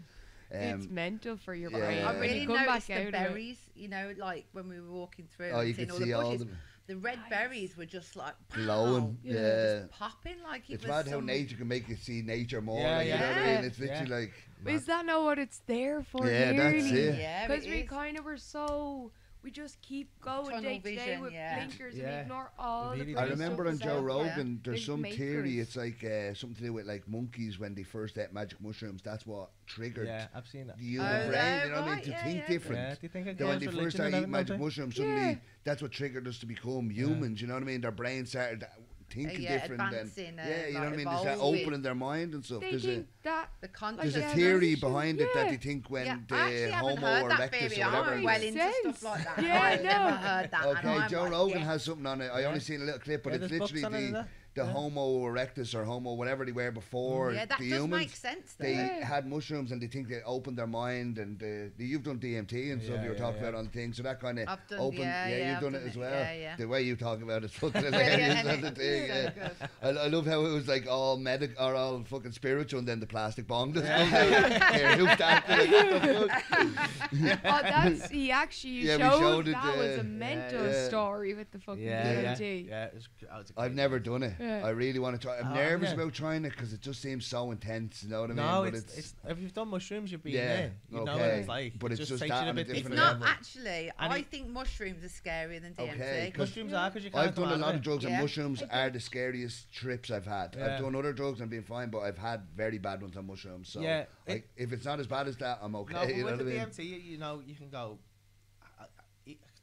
It's mental for your yeah, brain. yeah. I When really you come noticed back the out of it. berries. You know, like when we were walking through. Oh, and you seeing could see the all bushes, the the red berries were just like glowing. pow, Yeah. just popping like it It's was. mad how some- nature can make you see nature more. Yeah, like, you know what I yeah. mean? It's literally like. Is that not what it's there for? Yeah, that's nearly? it. Yeah, Because it we is. kind of were so. We just keep going Tunnel day to day vision, with yeah. blinkers and Yeah. we ignore all Really the do. I Pretty remember stuff on Joe out there. Rogan, there's Big some theory. makers. It's like something to do with like monkeys when they first ate magic mushrooms. That's what triggered Yeah, I've seen that. the human Oh, brain. You know what I mean? right, To yeah, think yeah. different. Yeah, do you think it Then when goes they religion first started and eating magic everything? mushrooms, suddenly Yeah. that's what triggered us to become humans. You know what I mean? Their brain started thinking Yeah, different. And advancing, yeah, you know like what I mean? They start evolving. opening their mind and stuff. They There's think that. The a conscious. there's a yeah, theory that's true. behind it that Yeah. they think when Yeah, I the actually haven't Homo heard that erectus theory. or I'm whatever. not well Makes into stuff sense. like that. Yeah, I've no. never heard that. and Okay, I'm Joe like, Rogan yeah. has something on it. I Yeah. only seen a little clip, but Yeah, it's there's books literally on it, the yeah. Homo erectus or Homo whatever they were before Yeah, that the does humans. make sense. Though. They Yeah. had mushrooms and they think they opened their mind and you've done DMT and stuff Yeah, you were yeah, talking yeah. about on things, so that kind of I've done- opened. yeah, you've I've done done it as it, well. yeah, yeah. The way you talk about it's fucking Brilliant, hilarious. isn't That's the it? thing. So Yeah. good. I love how it was like all medic or all fucking spiritual and then the plastic bong just comes out. Here, who's that? Like, what the fuck? Oh, that's he actually Yeah, we showed, showed it, that was yeah. a mental Yeah. story with the fucking Yeah, DMT. yeah. It was, I was a I've kid. never done it. Yeah. I really want to try. I'm Oh, nervous yeah. about trying it because it just seems so intense. You know what I mean? No, But it's if you've done mushrooms, you've been Yeah, there. You know what okay. it's like. But It it's just takes that you on a bit It's different not level. actually. And I it- think mushrooms are scarier than DMT. Okay, 'cause Mushrooms are because you can't I've done come a out lot of of it. drugs, and Yeah. mushrooms are the scariest trips I've had. Yeah. I've done other drugs and been fine, but I've had very bad ones on mushrooms. So, Yeah, like, if it's not as bad as that, I'm okay. No, but you know with what I the mean? DMT, you know, you can go.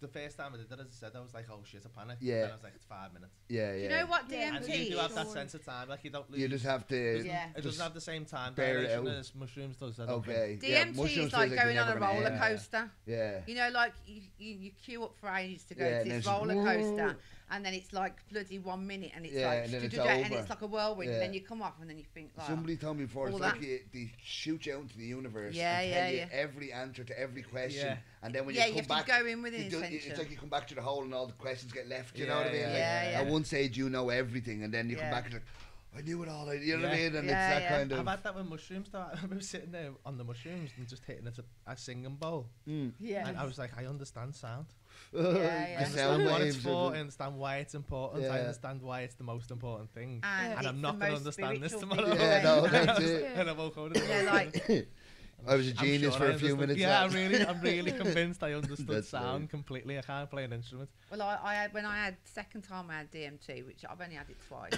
The first time I did that, as I said, I was like, "Oh shit, a panic." Yeah. Then I was like, "It's 5 minutes." Yeah, yeah. Do you know what Yeah. And DMT you do have that Short. sense of time, like you don't lose. You just have to. Yeah. It doesn't have the same time bear it dilation out. as mushrooms does. I don't Okay. think. yeah, DMT mushrooms is like feels going they're on a never gonna roller end. coaster. Yeah. You know, like you queue up for ages to go Yeah, to and this then roller it's- coaster, and then it's like bloody 1 minute, and it's Yeah, like and then it's and over. it's like a whirlwind, Yeah. and then you come off, and then you think like, Somebody told me before, it's all like that. they shoot you out into the universe Yeah, and yeah, tell you yeah. every answer to every question. Yeah. And then when yeah, you you come have back, to go in with an it's intention. like you come back to the hole and all the questions get left, you know what I mean? Yeah, Like, yeah, yeah. At one stage you know everything and then you come Yeah. back and like, I knew it all, you know what I Yeah. mean? And Yeah, it's that yeah. kind I've of... had that with mushrooms. Though. I remember sitting there on the mushrooms and just hitting a singing bowl, yeah, and I was like, I understand sound. yeah. The I sound understand what it's waves for. of I it. understand why it's important. I Yeah. understand why it's the most important thing. and I'm it's not the gonna most understand this spiritual tomorrow. thing Yeah, no, going on. that's it. And I woke up. Yeah, like I was a genius for I a few understood. minutes. Yeah, there. I'm really convinced I understood That's sound brilliant. completely. I can't play an instrument. Well, I had when I had second time I had DMT, which I've only had it twice.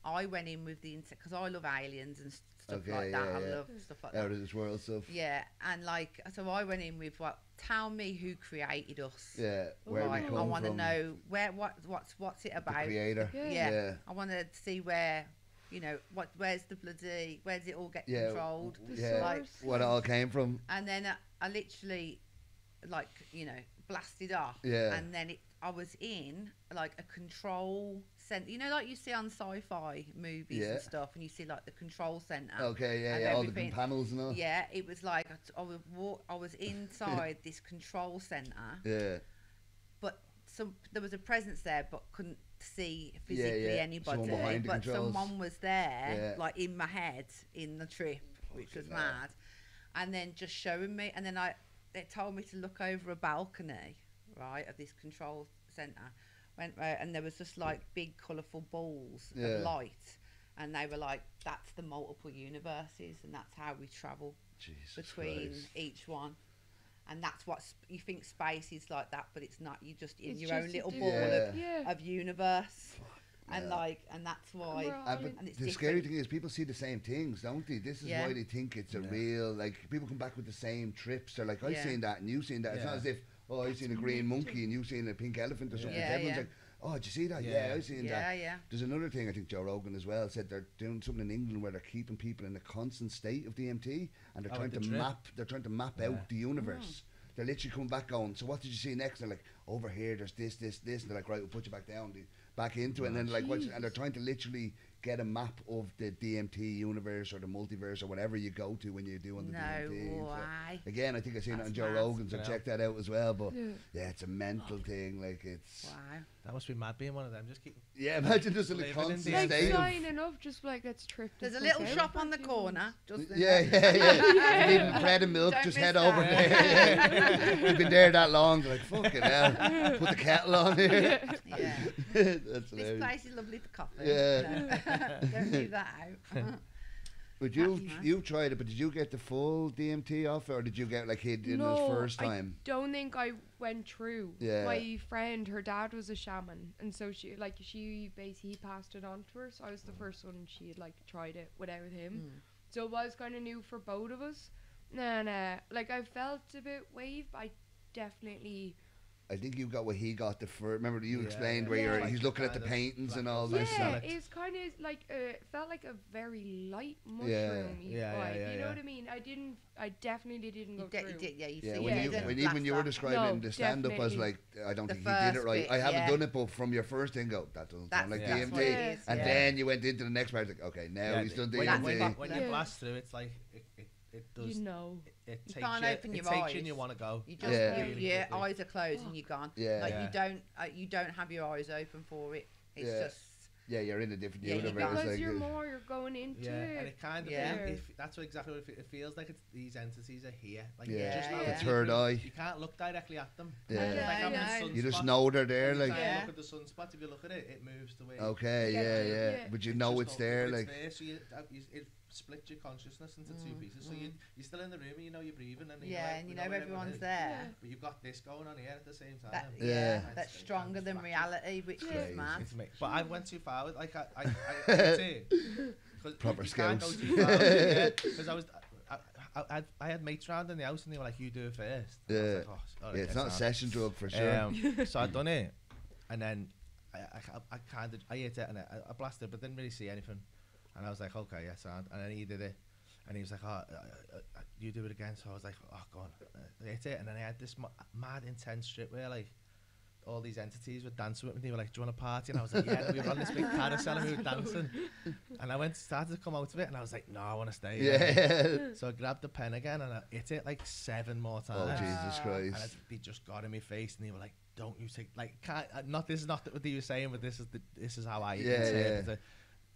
I went in with the because I love aliens and stuff Okay, like that. yeah, I yeah. love stuff like Out that. of this world stuff. Yeah, and like so I went in with what? Tell me who created us. Yeah, where Right, we come I want to from. know what's it The about. creator. Yeah. Yeah. I want to see where, where's it all get Yeah. controlled. The Yeah. Like, source. What it all came from. And then I literally, blasted off. Yeah. And then I was in like a control center. Like you see on sci-fi movies Yeah. and stuff, and you see like the control center. Okay, yeah, and yeah, all the everything. panels and all. Yeah, it was like I was inside this control center, Yeah. but there was a presence there, but couldn't see Yeah, physically yeah. anybody. Someone behind the But controls. someone was there, Yeah. like in my head, in the trip, which was Fucking hell. mad. And then just showing me, and then they told me to look over a balcony, right, of this control center. Went and there was just like big colourful balls Yeah. of light, and they were like, "That's the multiple universes, and that's how we travel Jesus between Christ. each one." And that's what you think space is like that, but it's not. You're just in It's your just own a little different- ball Yeah. of universe, and Yeah. and that's why. we're all But in- And it's the scary different. thing is people see the same things, don't they? This is Yeah. why they think it's a Yeah. real, like, people come back with the same trips. They're like, I've Yeah. seen that and you've seen that. It's not Yeah. as if, oh, I've seen a green monkey and you've seen a pink elephant or something. Yeah, Everyone's yeah. like, oh, did you see that? Yeah. Yeah, I've seen Yeah, that. yeah. There's another thing, I think Joe Rogan as well said they're doing something in England where they're keeping people in a constant state of DMT and they're Oh, trying with to the trip? map Yeah. out the universe. They're literally coming back going, so what did you see next? They're like, over here, there's this, this, this. And they're like, right, we'll put you back down, back into it. And then like, and they're trying to literally get a map of the DMT universe or the multiverse or whatever you go to when you're doing the No DMT. So, way. again, I think I've seen it on That's Joe mad. Rogan, so Yeah. check that out as well. But Yeah. yeah, it's a mental thing. Like it's, Wow. That must be mad being one of them. Just keep. yeah, imagine just in a Living in constant the Like state of. signing up, just like let's trip. the There's a fuck little out shop for on the 2 corner. months. Just in Yeah, there. yeah, yeah. You need bread and milk, Don't just miss head that. over there. You've been there that long, they're like, fucking hell. Put the kettle on here. Yeah. That's This hilarious. place is lovely for coffee. Yeah. No. Don't leave that out. But That's nice. you tried it, but did you get the full DMT off it, or did you get like hit in No, his first time? I don't think I went through. Yeah. My friend, her dad was a shaman, and so she basically passed it on to her. So I was the first one, and she had like tried it without him. Mm. So it was kind of new for both of us. And like I felt a bit wave, but I definitely. I think you got what he got the first. Remember you Yeah, explained yeah. where Yeah. he's looking at the Kind of paintings and black all and this. white. Yeah, Salad. it's kind of like it felt like a very light Yeah. mushroom Yeah, vibe. yeah, You know yeah. what I mean? I definitely didn't go You did, through. yeah, you Yeah, see. when yeah, you it when didn't even you were blast describing No, the stand up, I was definitely. like, I don't The think he did it first right. bit, I haven't yeah. done it, but from your first thing, go that doesn't That's, sound like yeah. that's DMT. what it is. And yeah. then you went into the next part, like, okay, now Yeah, he's done when, that's when, DMT. when Yeah. you blast through, it's like it does. You know. It You takes can't you. open It your takes you eyes. and you want to go. You just Yeah. your quickly. eyes are closed and you're gone. Yeah. Like Yeah. you don't have your eyes open for it. It's Yeah. just Yeah, you're in a different Yeah, you universe. can't- Because like, you're going into Yeah, and it. it kind of Yeah. that's what exactly what it feels like. It's these entities are here. Like Yeah. you just know Yeah. it's The third eye. You can't look directly at them. Yeah. It's like I having a know. sunspot. you just know they're there, Every like. time you Yeah. look at the sunspot, if you look at it, it moves the way. Okay, Yeah. yeah, yeah, Yeah. but you It's know just it's not- there, it's like. there, so it splits your consciousness into two pieces. So you're still in the room and you know you're breathing and yeah, and you know where everyone everyone's is. there. But you've got this going on here at the same time. That, Yeah. yeah, that's It's stronger than distracting. reality, which Crazy. is mad. It's but I went too far. Like I did. Proper you can't go scouts. too far. Yeah, because I had mates round in the house and they were like, "You do it first." And I was Yeah. like, oh, alright, Yeah, it's that's not a sound. session drug for sure. So I done it, and then I kind of I ate it and I blasted, but didn't really see anything. And I was like, okay, yeah, sound. And then he did it, and he was like, oh, you do it again. So I was like, oh, go on. I ate it, and then I had this mad intense trip where like all these entities were dancing with me. They were like, do you want a party? And I was like, yeah. And we were on this big carousel and we were dancing. And I started to come out of it, and I was like, no, I want to stay. Yeah. So I grabbed the pen again and I hit it like 7 more times. Oh, Jesus And Christ. they just got in my face and they were like, don't you take, like, can't, not, this is not what you were saying, but this is how I Yeah, interpret it.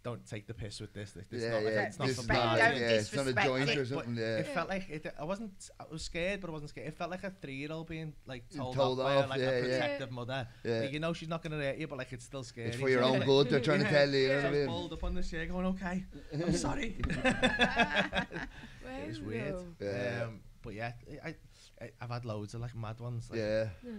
don't take the piss with this. This Yeah, not like, yeah. it's not This for is Disrespect, not, partying. don't it's not a disrespect joint it. or something. But Yeah. it felt like I was scared, but I wasn't scared. It felt like a 3-year-old being like told Told off by off, like yeah, a yeah. protective mother. Yeah. Like, you know she's not going to hurt you, but like it's still scary. It's for your So, own like, good. They're trying to tell you. You know so what I I was mean? pulled up on the chair going, okay, I'm sorry. It was weird. Yeah. But yeah, I've had loads of like mad ones. Like, Yeah. yeah.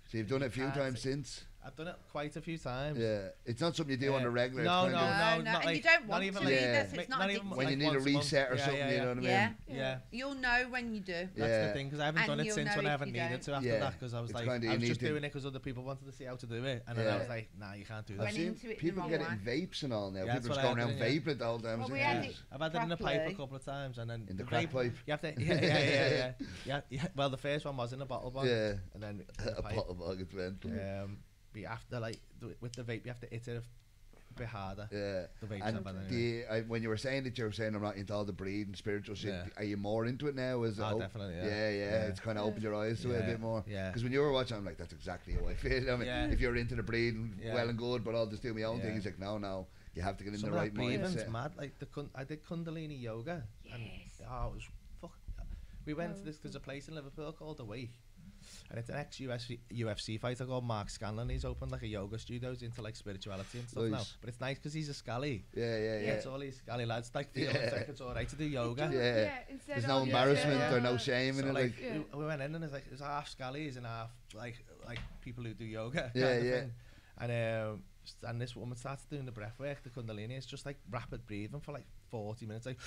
So you've done it a few Can't times say- since. I've done it quite a few times. Yeah. It's not something you do on Yeah. the regular. No, it's no, kind No, not and like, you don't not want even to like, either, Yeah. so it's not not even addictive. when you like need a once month. reset or Yeah, something, yeah, you know yeah. what I mean? Yeah. Yeah. You'll know when you do. That's Yeah. the thing, because I haven't And done it you'll since know when I if haven't you needed don't. to after Yeah. that, because I was It's like, kinda I you was just need to- doing it because other people wanted to see how to do it, and then Yeah. I was like, nah, you can't do Went that. See, into it in the people wrong get it in way. vapes and all now. Yeah, that's People just what going I around had, vaping the whole time. Well, It's we like, had Jesus. it I've had it in a pipe a properly. couple of times, and then In the vape- crack pipe. You have to, yeah. Well, the first one was in a bottle bug, Yeah. and then in the A pipe. bottle bug, it's mental. But you have to with the vape, you have to hit it a bit harder. Yeah. The vapes And have it anyway. when you were saying I'm not into all the breed and spiritual shit, Yeah. are you more into it now? Is it Oh, definitely, yeah. Yeah. Yeah. It's kind of opened your eyes to it a Yeah, bit more. yeah. Because when you were watching, I'm like, that's exactly how I feel. I mean, Yeah. if you're into the breed, and Yeah. well and good, but I'll just do my own thing. Yeah. He's like, no, you have to get in Some the of right that breathing's mindset. mad. Like I did Kundalini yoga. And, Yes. oh, it was fuck. We went to this. There's a place in Liverpool called The Wake, and it's an ex-UFC fighter called Mark Scanlon. He's opened like a yoga studio. He's into like spirituality and stuff now. Nice. But it's nice because he's a scally. Yeah. It's all these scally lads like feel Yeah. like it's all right to do yoga. Yeah. Instead There's of no all embarrassment this, or no shame in So it. like Like, Yeah. we went in and it's half scallies and half like people who do yoga. Yeah, kind of yeah. thing. And this woman starts doing the breath work, the Kundalini. It's just like rapid breathing for like 40 minutes, like.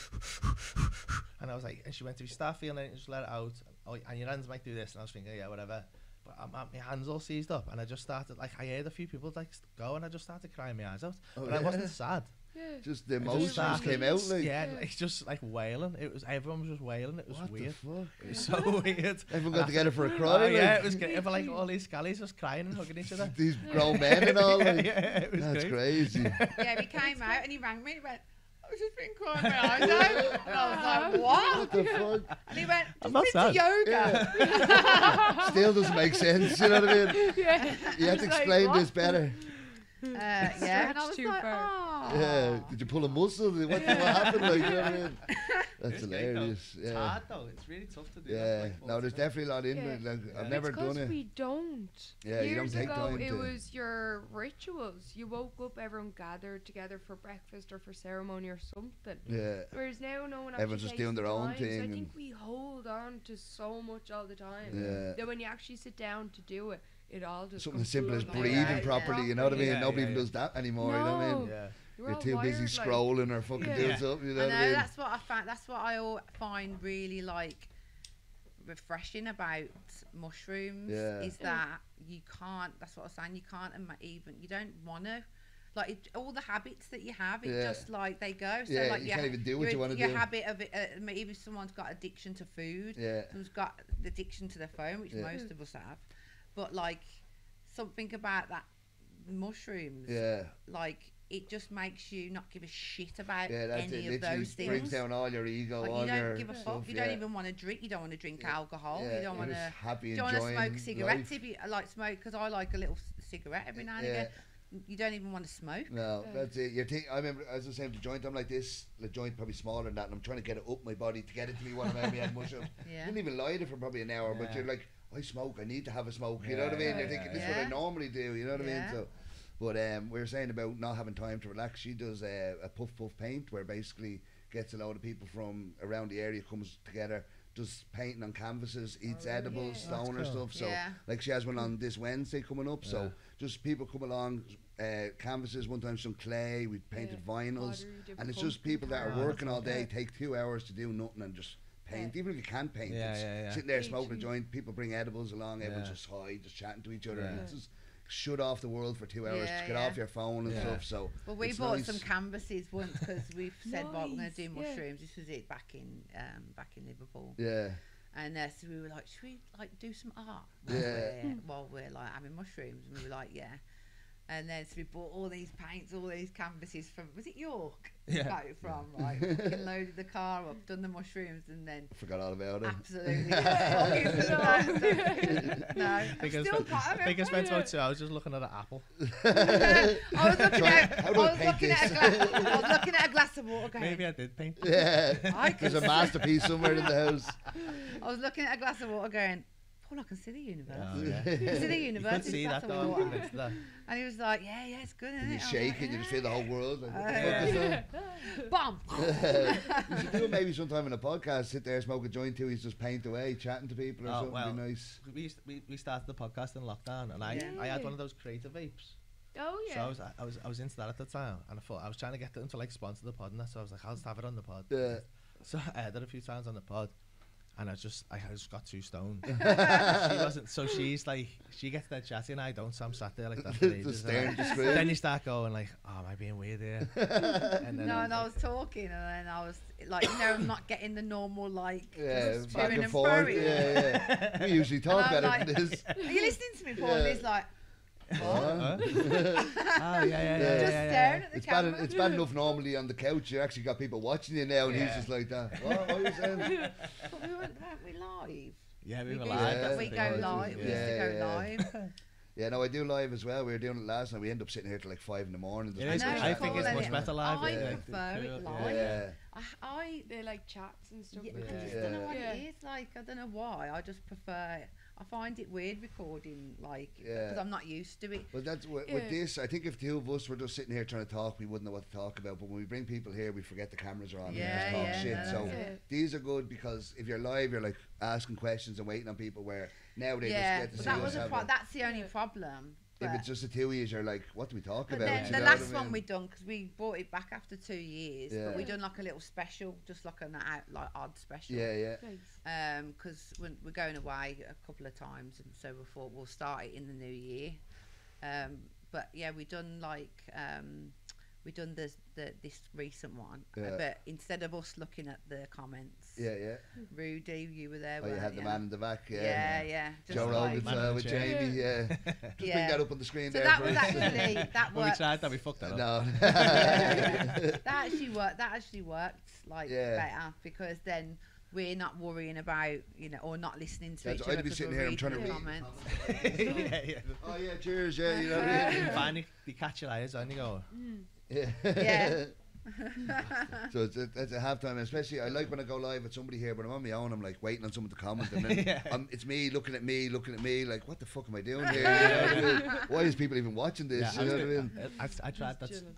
And I was like, and she went, if you start feeling it, just let it out. Oh, and your hands might do this. And I was thinking, yeah, whatever. But my hands all seized up, and I just started like I heard a few people like go, and I just started crying my eyes out. Oh, But I yeah? wasn't sad. Yeah. just the I just emotions started- came out. Like, Yeah, it's just like wailing. Everyone was just wailing. It was what weird. the fuck? It was so weird. Everyone got together for a cry. Oh like, yeah, it was great. But like all these scallies just crying and hugging each other. These grown men and all. Like, yeah, it was that's great. crazy. Yeah, he came out and he rang me. He went, I was just been crying my eyes out. And I was like, what? What the fuck? And he went, I'm just not been to sad. yoga. Still doesn't make sense. You know what I mean? Yeah. You have to It's like, explain what? this better. Yeah, and I was Stretched too like, far. oh. Yeah. Did you pull a muscle? What happened? Like, you know what I mean? That's It's great, though. hilarious. It's Yeah. hard though. It's really tough to do. Yeah. that, like, No, there's full-time. definitely a lot in Yeah. it. Like, Yeah. I've never It's done 'cause it. we don't. Yeah, you don't Years take ago, time it to. was your rituals. You woke up, everyone gathered together for breakfast or for ceremony or something. Yeah. Whereas now, no one actually Everyone's just takes doing the their own time. So thing I and- think we hold on to so much all the time. Yeah. That when you actually sit down to do it, it all just Something as comes simple as flooding breathing out. Yeah, properly, you know what I mean? Yeah, Nobody yeah, even yeah. does that anymore, you know what I mean? No. Yeah. We're You're all too busy wired, like- scrolling or fucking Yeah. doing Yeah. something, you know I what know, I mean? that's what I found. That's what I find really like refreshing about mushrooms Yeah. is that you can't. That's what I was saying. You can't even. You don't want to. Like all the habits that you have, it Yeah. just like they go. So Yeah, like you can't even do what you wanna Your do. habit of it. Maybe if someone's got addiction to food, Yeah. someone's got the addiction to their phone, which Yeah. most of us have. But like something about that mushrooms, Yeah. like it just makes you not give a shit about Yeah, that's any it. of Literally those things. brings down all your ego, Like all you don't your give a stuff, fuck. You yeah. don't even want to drink. You don't want to drink Yeah. alcohol. Yeah, You don't want you're to. just happy You don't want to enjoying smoke cigarettes life. if you like smoke, because I like a little cigarette every now and Yeah. again. You don't even want to smoke. No, Yeah. that's it. I remember, as I was saying, the joint, I'm like this. The joint probably smaller than that, and I'm trying to get it up my body to get it to me when I'm having mushrooms. Yeah. Didn't even light it for probably an hour, but Yeah. you're like, I smoke. I need to have a smoke. You know what I mean? Yeah, You're thinking this is what yeah. I normally do. You know what I mean? Yeah. So, but we were saying about not having time to relax. She does a puff paint, where basically gets a load of people from around the area, comes together, does painting on canvases, eats edibles, yeah. stoner That's cool. stuff. So Yeah. like she has one on this Wednesday coming up. Yeah. So just people come along, canvases. One time some clay, we painted Yeah. vinyls, Pottery, different and it's just pumpkin people that are carving. working all day, Yeah. take 2 hours to do nothing and just paint. Yeah. Even if you can't paint, Yeah, it's yeah, yeah. sitting there Each smoking a and- joint. People bring edibles along. Everyone's Yeah. just high, just chatting to each other. Yeah. And it's just shut off the world for 2 hours Yeah, to get yeah. off your phone and Yeah. stuff. So Well, we it's bought nice. some canvases once because we've said, right, we're going to do Nice, yeah. mushrooms. This was it back in Liverpool. Yeah, And so we were like, should we like do some art Yeah. while we're like having mushrooms? And we were like, yeah. And then so we bought all these paints, all these canvases from, was it York? Yeah. Got it from, right? Fucking loaded the car up, done the mushrooms, and then Forgot all about it. absolutely. No, I've Because still got them. I spent about 2 hours just looking at an apple. I was looking at, How do I paint I was looking at a glass of water going, Maybe I did paint. Yeah. I can There's a see- masterpiece somewhere in the house. I was looking at a glass of water going, Paul, I can see the universe. Oh, yeah. I can see the You universe. could in see this that glass though. of I'm water. convinced of that. And he was like, yeah, it's good, isn't And it? you I was shake like, it, you just feel the whole world. Like, what the Yeah. fuck is that? Bomb. You should do it maybe sometime in a podcast. Sit there, smoke a joint till he's just paint away, chatting to people or Oh, something. well. Be nice. We started the podcast in lockdown, and I had one of those creative vapes. Oh So I was into that at the time, and I thought I was trying to get them to like sponsor the pod, and that. So I was like, I'll just have it on the pod. Yeah. So I had it a few times on the pod, and I just got too stoned. She wasn't. So she's like, she gets that chatty, and I don't. So I'm sat there like that for ages. Just staring at the screen. Then you start going like, oh, am I being weird here? And then No, I and I was talking, and then I was like, I'm not getting the normal like. Yeah, just back chewing and and forth. throwing. Yeah. We usually talk And I'm better than this. Are you listening to me, Paul? Yeah. And he's like, Huh? Oh, yeah. just staring at the It's bad, camera. it's bad enough normally on the couch. You actually got people watching you now, and he's Yeah. just like that. What are you saying? But weren't we live? Yeah, we were used live. Yeah. that's we the go thing. live. We used to Yeah, go yeah. live. Yeah, no, I do live as well. We were doing it last night. We end up sitting here till like 5 in the morning. It Just is. I know, chatting. I think it's Paul, much and better live. I yeah. prefer it Yeah. live. Yeah. I They like chats and stuff. Yeah, like I that. just don't know what Yeah. it is. Like, I don't know why. I just prefer. I find it weird recording, like, Yeah. because I'm not used to it. But that's with Yeah. this. I think if the two of us were just sitting here trying to talk, we wouldn't know what to talk about. But when we bring people here, we forget the cameras are on Yeah, and just talk yeah, shit. no, So that's it. these are good because if you're live, you're like asking questions and waiting on people. Where now they Yeah, just get to but see that us was have a- that's the only Yeah. problem. If But, it's just the two of you, you're like, what do we talk but about? then You the know last what I one mean? we done, because we brought it back after 2 years, Yeah. but we done like a little special, just like an like odd special. Yeah, yeah. Nice. Because we're going away a couple of times, and so we thought we'll start it in the new year. But yeah, we done like we done this recent one, Yeah. but instead of us looking at the comments, Yeah, yeah. Rudy, you were there. Oh, you weren't had the you? man in the back. Yeah, yeah. Just Joe like- Rogan Man in the with chair. Jamie. Yeah. Just bring Yeah. that up on the screen So there. that for was us. actually that When we worked. tried that, we fucked that up. No. That actually worked. That actually worked like Yeah. better, because then we're not worrying about, or not listening to That's- each other. I'd be 'cause sitting we're here, I'm trying to reading read the the comments. Yeah. Oh yeah, cheers. Yeah, you know what I mean? Finally, they catch your eyes and you go, Yeah. Yeah. So it's a halftime, especially I like when I go live with somebody here, but I'm on my own. I'm like waiting on someone to comment, and then Yeah. it's me looking at me, like what the fuck am I doing here? You know what I mean? Why is people even watching this? Yeah, You know what I mean? I tried that. chilling.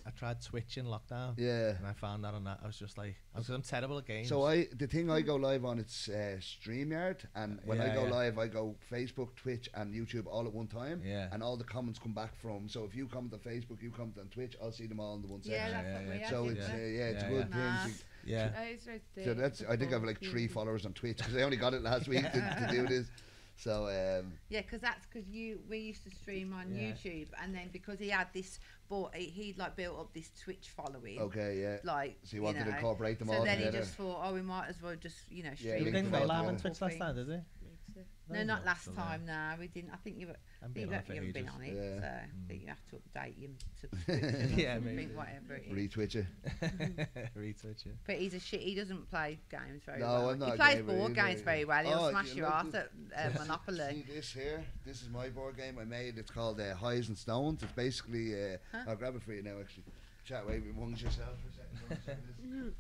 I tried Twitch in lockdown, Yeah. and I found that on that. I was just like, I'm terrible at games. So the thing I go live on, it's StreamYard, and when I Yeah, go yeah. live, I go Facebook, Twitch, and YouTube all at one time. Yeah. And all the comments come back from. So if you comment on Facebook, you comment on Twitch, I'll see them all in the one Yeah, section. that's Yeah, what we yeah. had. So didn't it's we? it's a Yeah, good yeah. thing. yeah, So that's I think I have like 3 followers on Twitch because I only got it last week to do this. So Yeah, because we used to stream on Yeah. YouTube, and then because he had this, he'd like built up this Twitch following. okay, yeah. Like, So you wanted to know. incorporate them So all then together. he just thought, oh, we might as well just, Yeah, stream. he link didn't them go all live on together. Twitch last time, did he? No, not last time. No, we didn't. I think you I've been on it for haven't been ages. on it, Yeah. so I think you have to update your subscription. Yeah, or something, maybe. whatever it is. Retwitch it. Retwitch it. But he's a shit. He doesn't play games very No, well. I'm not He a plays gamer board either. games very well. He'll Oh, smash you your know, ass at Monopoly. See this here? This is my board game I made. It's called Highs and Stones. It's basically I'll grab it for you now actually. Chat away amongst yourself for a second.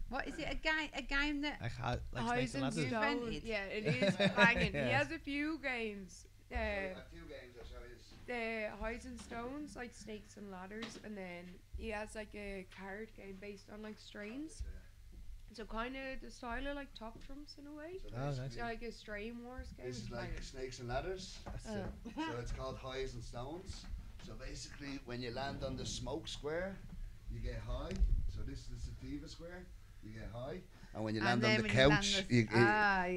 What is it? A game that? Like, like Highs Snakes and and Ladders. Stones. Stones. Yeah, it is banging. He Yeah. has a few games. I have 2 games I'll show you. The Highs and Stones, like Snakes and Ladders, and then he has like a card game based on like strains. So kind of the style of like Top Trumps in a way. So Oh, nice. basically, It's like a strain wars game. this is like Snakes and Ladders. That's Oh. it. So it's called Highs and Stones. So basically, when you land on the smoke square, you get high. So this is the sativa square, you get high. And when you land on then the when you land couch, the-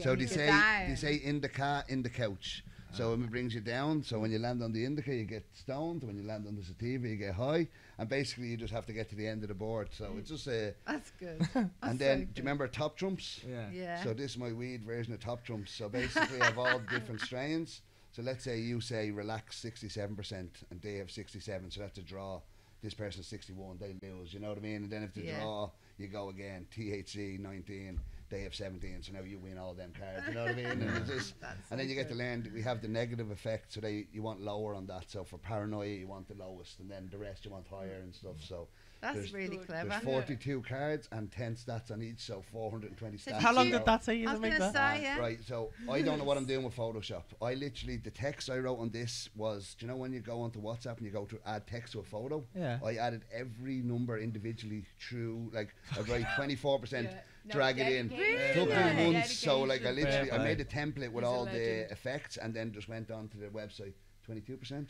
so you they get say down. in the car, in the couch. So it brings you down. So when you land on the indica, you get stoned. When you land on the sativa, you get high. And basically, you just have to get to the end of the board. So it's just That's good. and then, do you remember Top Trumps? Yeah. Yeah. So this is my weed version of Top Trumps. So basically, I have all the different strains. So let's say you say relax 67% and they have 67, so that's a draw. This person's 61, they lose, you know what I mean? And then if they draw, you go again. THC 19, they have 17, so now you win all them cards, you know what I mean? And, it's just, and then you get to learn that we have the negative effect, so you want lower on that. So for paranoia, you want the lowest, and then the rest you want higher and stuff. So that's really clever. There's 42 cards and 10 stats on each, so 420 stats. How long did that take you I to was make gonna that? say, yeah. Right, so I don't know what I'm doing with Photoshop. I literally, the text I wrote on this was, do you know when you go onto WhatsApp and you go to add text to a photo? Yeah. I added every number individually through, like, I write 24%, drag it in. Took me months, so like I literally, I made a template with all the effects and then just went on to the website. 22%,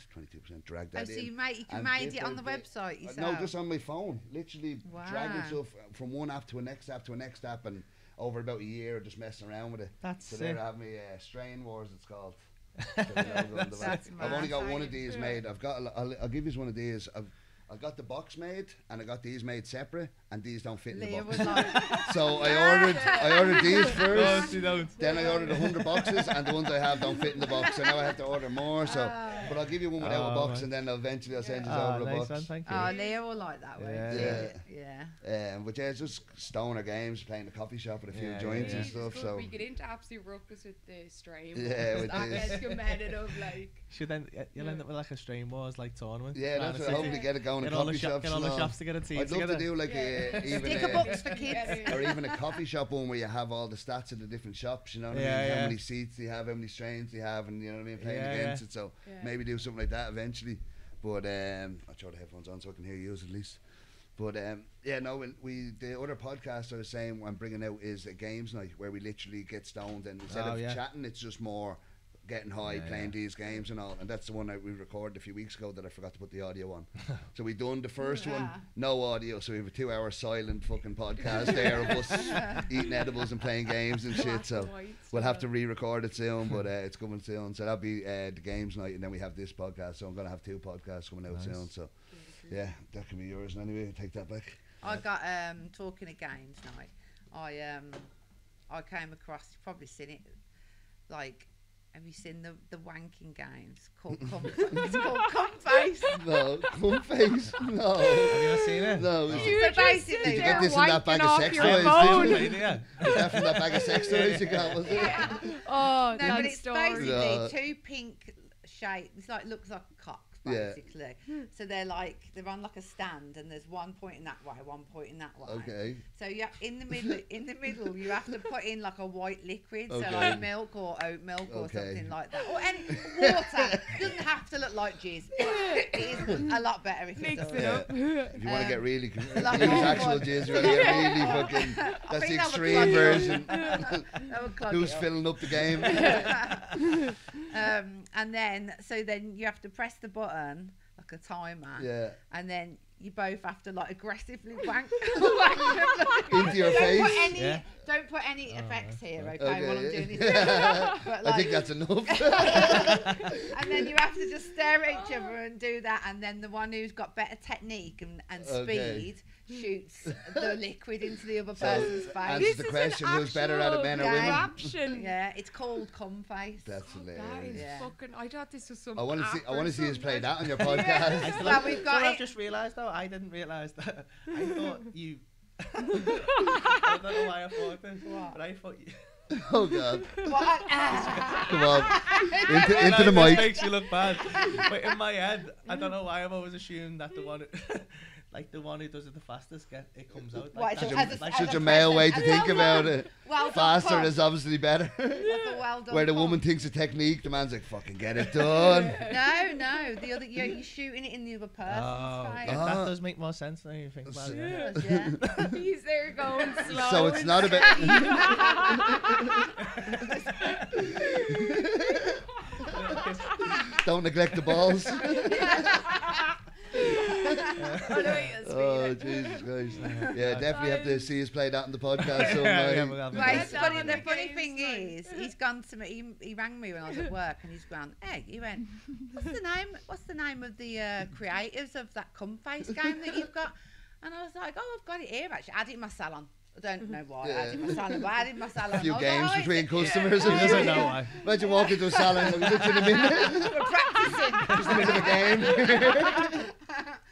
drag that in. So you made it on the website yourself? No, just on my phone. Literally dragging stuff from one app to a next app to a next app, and over about a year just messing around with it. That's so sick. there I have me Strain Wars, it's called. I've only got one of these made. I'll give you one of these. I got the box made and I got these made separate, and these don't fit in the box. So I ordered these first. Then I ordered 100 boxes, and the ones I have don't fit in the box. So now I have to order more. So, but I'll give you one without a box, and then eventually I'll send you over a box. Thank you. Oh, Leo will like that one. Yeah. But yeah, it's just stoner games, playing the coffee shop with a few joints and stuff. So we get into absolute ruckus with the strain. Yeah, with that gets competitive, like. Should then you'll end up with like a Strain Wars like tournament. Yeah, that's what I hope to get it going in coffee shops. Get all the shops to get a team I'd love to do like sticker books for kids, or even a coffee shop one where you have all the stats of the different shops. You know what I mean? How many seats they have, how many strains they have, and you know what I mean, playing against it. So maybe do something like that eventually. But I'll throw the headphones on so I can hear you at least. But the other podcast I was saying I'm bringing out is a games night where we literally get stoned, and instead of chatting, it's just more getting high, playing these games and all. And that's the one that we recorded a few weeks ago that I forgot to put the audio on. So we done the first one, no audio, so we have a 2-hour silent fucking podcast there of us eating edibles and playing games and shit. So we'll have to re-record it soon, but it's coming soon. So that'll be the games night, and then we have this podcast. So I'm gonna have 2 podcasts coming out soon. So yeah, that can be yours. And anyway, take that back. I got talking of games night. I came across, you've probably seen it, like. Have you seen the wanking games called It's called Cumface? No, Cumface? No. Have you not seen it? No. So basically, did you get this in that bag of sex toys? Yeah. Was that from that bag of sex toys you got, was it? Oh, no, but it's basically 2 pink shapes. It looks like cocks, basically. So they're on like a stand, and there's one pointing that way, one pointing that way. Okay. So in the middle, you have to put in like a white liquid, so like milk or oat milk or something like that, or any water. It doesn't have to look like jizz, but it is a lot better if it does. If you want to get really use actual jizz, you want to get really fucking. That's the extreme version. Who's filling up the game? And then you have to press the button like a timer, and then you both have to aggressively wank into your face. Don't put any effects here, okay? While I'm doing this. But, I think that's enough. And then you have to just stare at each other and do that, and then the one who's got better technique and speed shoots the liquid into the other person's face. Answers the question: who's better at it, men or women? Option. Yeah, it's called Cumface. That's hilarious. That is fucking. I thought this was some. I want to see us play that on your podcast. Well, we've got I've just realised though, I didn't realise that. I thought you. I don't know why I thought this, but I thought you. Oh God! What? Come on, into the mic. This makes you look bad. But in my head, I don't know why I've always assumed that the one who does it the fastest it comes out. Such a male way to think about it. Well faster is obviously better. Well done. Where the woman thinks a technique, the man's like, "Fucking get it done." No, the other you're shooting it in the other person's face. That does make more sense than you think about it. Yeah. He's there going slow. So it's not about. Don't neglect the balls. Oh Jesus Christ! Yeah, definitely have to see us play that on the podcast. The funny thing is, he's gone to me. He rang me when I was at work, and he's gone, "Hey," he went, "What's the name of the creators of that Cumface game that you've got?" And I was like, "Oh, I've got it here. Actually, I had it in my salon I don't know why. Yeah. I did my salon. But I did my salon. A few I was games like, between customers. He doesn't know why. Imagine walk into a salon and look in a minute. We're practicing. Just in the middle of a game.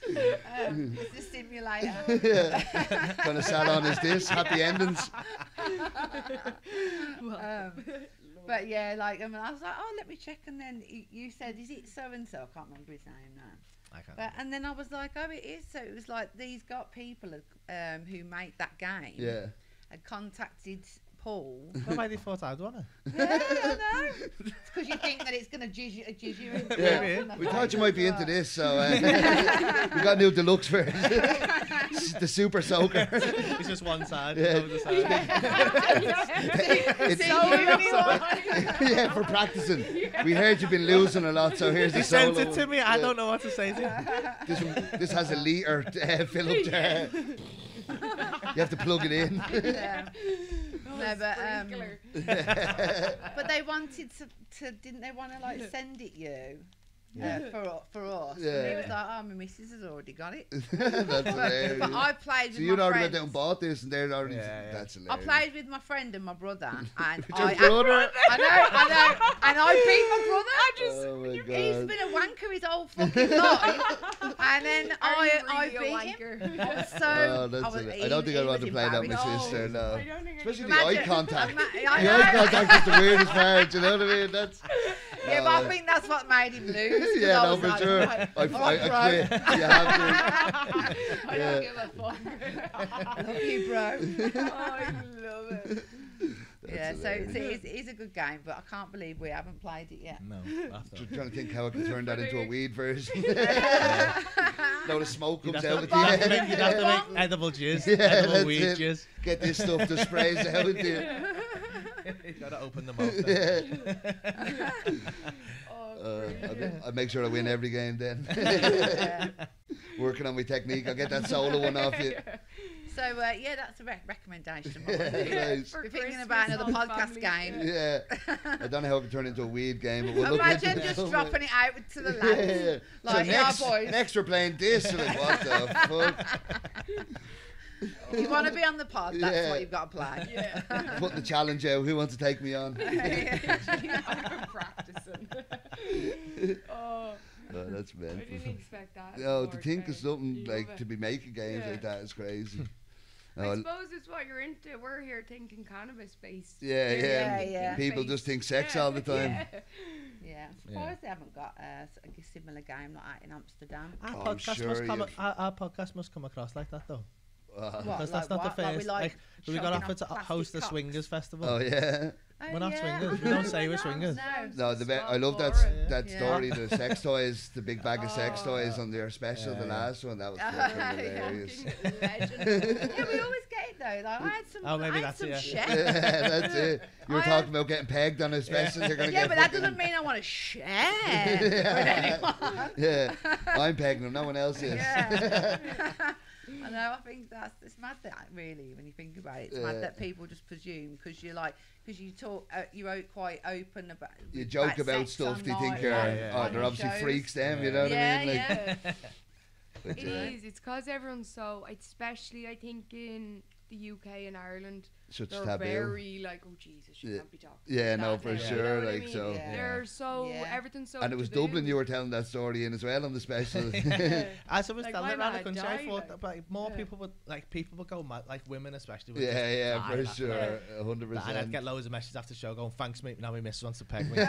It's a simulator. Yeah. Kind of salon is this? Happy endings. But yeah, like, I was like, oh, let me check. And then you said, is it so and so? I can't remember his name now. I can't. But, and then I was like, oh, it is. So it was like these got people who make that game Yeah. had contacted Paul. Well, why they thought I'd won it? Yeah, I know. It's because you think that it's going to jizz you in the Yeah. mouth and the We face thought you might be as into well. this, so we got new deluxe version. The super soaker. It's just one side. Yeah. Over the side. It's So anyone. yeah, for practicing. We heard you've been losing a lot, so here's the He sent solo. it to me. I don't know what to say to him. This has a litre fill-up jar. You have to plug it in. Yeah. No, but they wanted to didn't they want to like send it you? For us. Yeah. And he was like, oh, my missus has already got it. That's hilarious. But I played So with you'd my already friends. went down and bought this, and they're already. Yeah. That's I hilarious. played with my friend and my brother, and With your brother? I know, and I beat my brother. Oh my He's god. been a wanker his whole fucking life, and then Are you I really a beat wanker? him. I was so. Oh, that's I, was, I don't think I'd want to play that with my embarrassed. sister. No. I don't think I Especially can the eye Imagine- contact. I The know. eye contact is the weirdest part. You know what I mean? That's. Yeah, No, but I think that's what made him lose. 'cause Yeah, I no, was for like, sure. right, I bro. quit. You have to. I Yeah. don't give a fuck. Love you, bro. I love it. Yeah, so hilarious. it is a good game, but I can't believe we haven't played it yet. No. After. Trying to think how I can turn that into a weed version. No, the smoke You'd comes have out to, at you'd have to the make, end. you'd have to make edible jizz. Yeah, Edible that's weed it. jizz. Get this stuff that sprays out. You've got to open them up. Yeah. Oh, I make sure I win every game then. Working on my technique. I'll get that solo one off you. So yeah, that's a recommendation. Nice. We're thinking about another podcast game. Yeah. I don't know how it can turn into a weed game, but we'll look Imagine into just it. dropping it out to the Yeah, lads. yeah. Like, so yeah, next, boys. next we're playing this. You're like, what the fuck? If you want to be on the pod, that's Yeah. what you've got to play. Yeah. Putting the challenge out. Who wants to take me on? I'm practicing. Oh, Oh, that's I mental. didn't expect that. No, to Lord, think of man. something You like love to it. be making games Yeah. like that is crazy. I No, suppose it's what you're into. We're here thinking cannabis based. yeah, yeah. Yeah. People just think sex all the time. Yeah. Yeah, I'm surprised they haven't got a similar game like that in Amsterdam. Our Oh, I'm podcast sure must come. you've- our podcast must come across like that though, What, because that's not what? the Like we first. like we got shoving offered to off plastic host a cocks? swingers festival. Oh yeah. We're not swingers. Oh, We don't say we're swingers. No, I love that boring. that Yeah. story. The sex toys, the big bag of sex Oh. toys on their special, Yeah, the yeah. last one. That was Yeah. fucking hilarious. Fucking legend. Yeah, we always get it though. Like, I had some. Oh, maybe I had that's some it, chef. Yeah, that's it. You were I talking about getting pegged on a special. You're gonna Yeah, get but that fucking- doesn't mean I want to share with anyone. Yeah, I'm pegging them. No one else is. Yeah. I know. I think it's mad that really, when you think about it, it's Yeah. mad that people just presume because you talk, you're quite open about. You joke about sex stuff. They online, think you're. Yeah, yeah. Oh, they're on obviously shows. freaks. Them, you know what Yeah, I mean? Like, yeah. but, It is. It's because everyone's so, especially I think in the UK and Ireland, such they're taboo. very like, oh Jesus, you Yeah. can't be talking. Yeah, no, like for that now. sure. You know what I Like mean? so. Yeah. They're so Yeah. everything's so. And it was taboo. Dublin you were telling that story in as well on the special. Yeah. As I was Like, telling why around the not country, die, I thought like? that like, more Yeah. people would go mad, like women especially. Would Yeah, just yeah, die for laughing. sure, Yeah. 100%. And I'd get loads of messages after the show going, "Thanks, mate. Now my missus wants to peg me." Going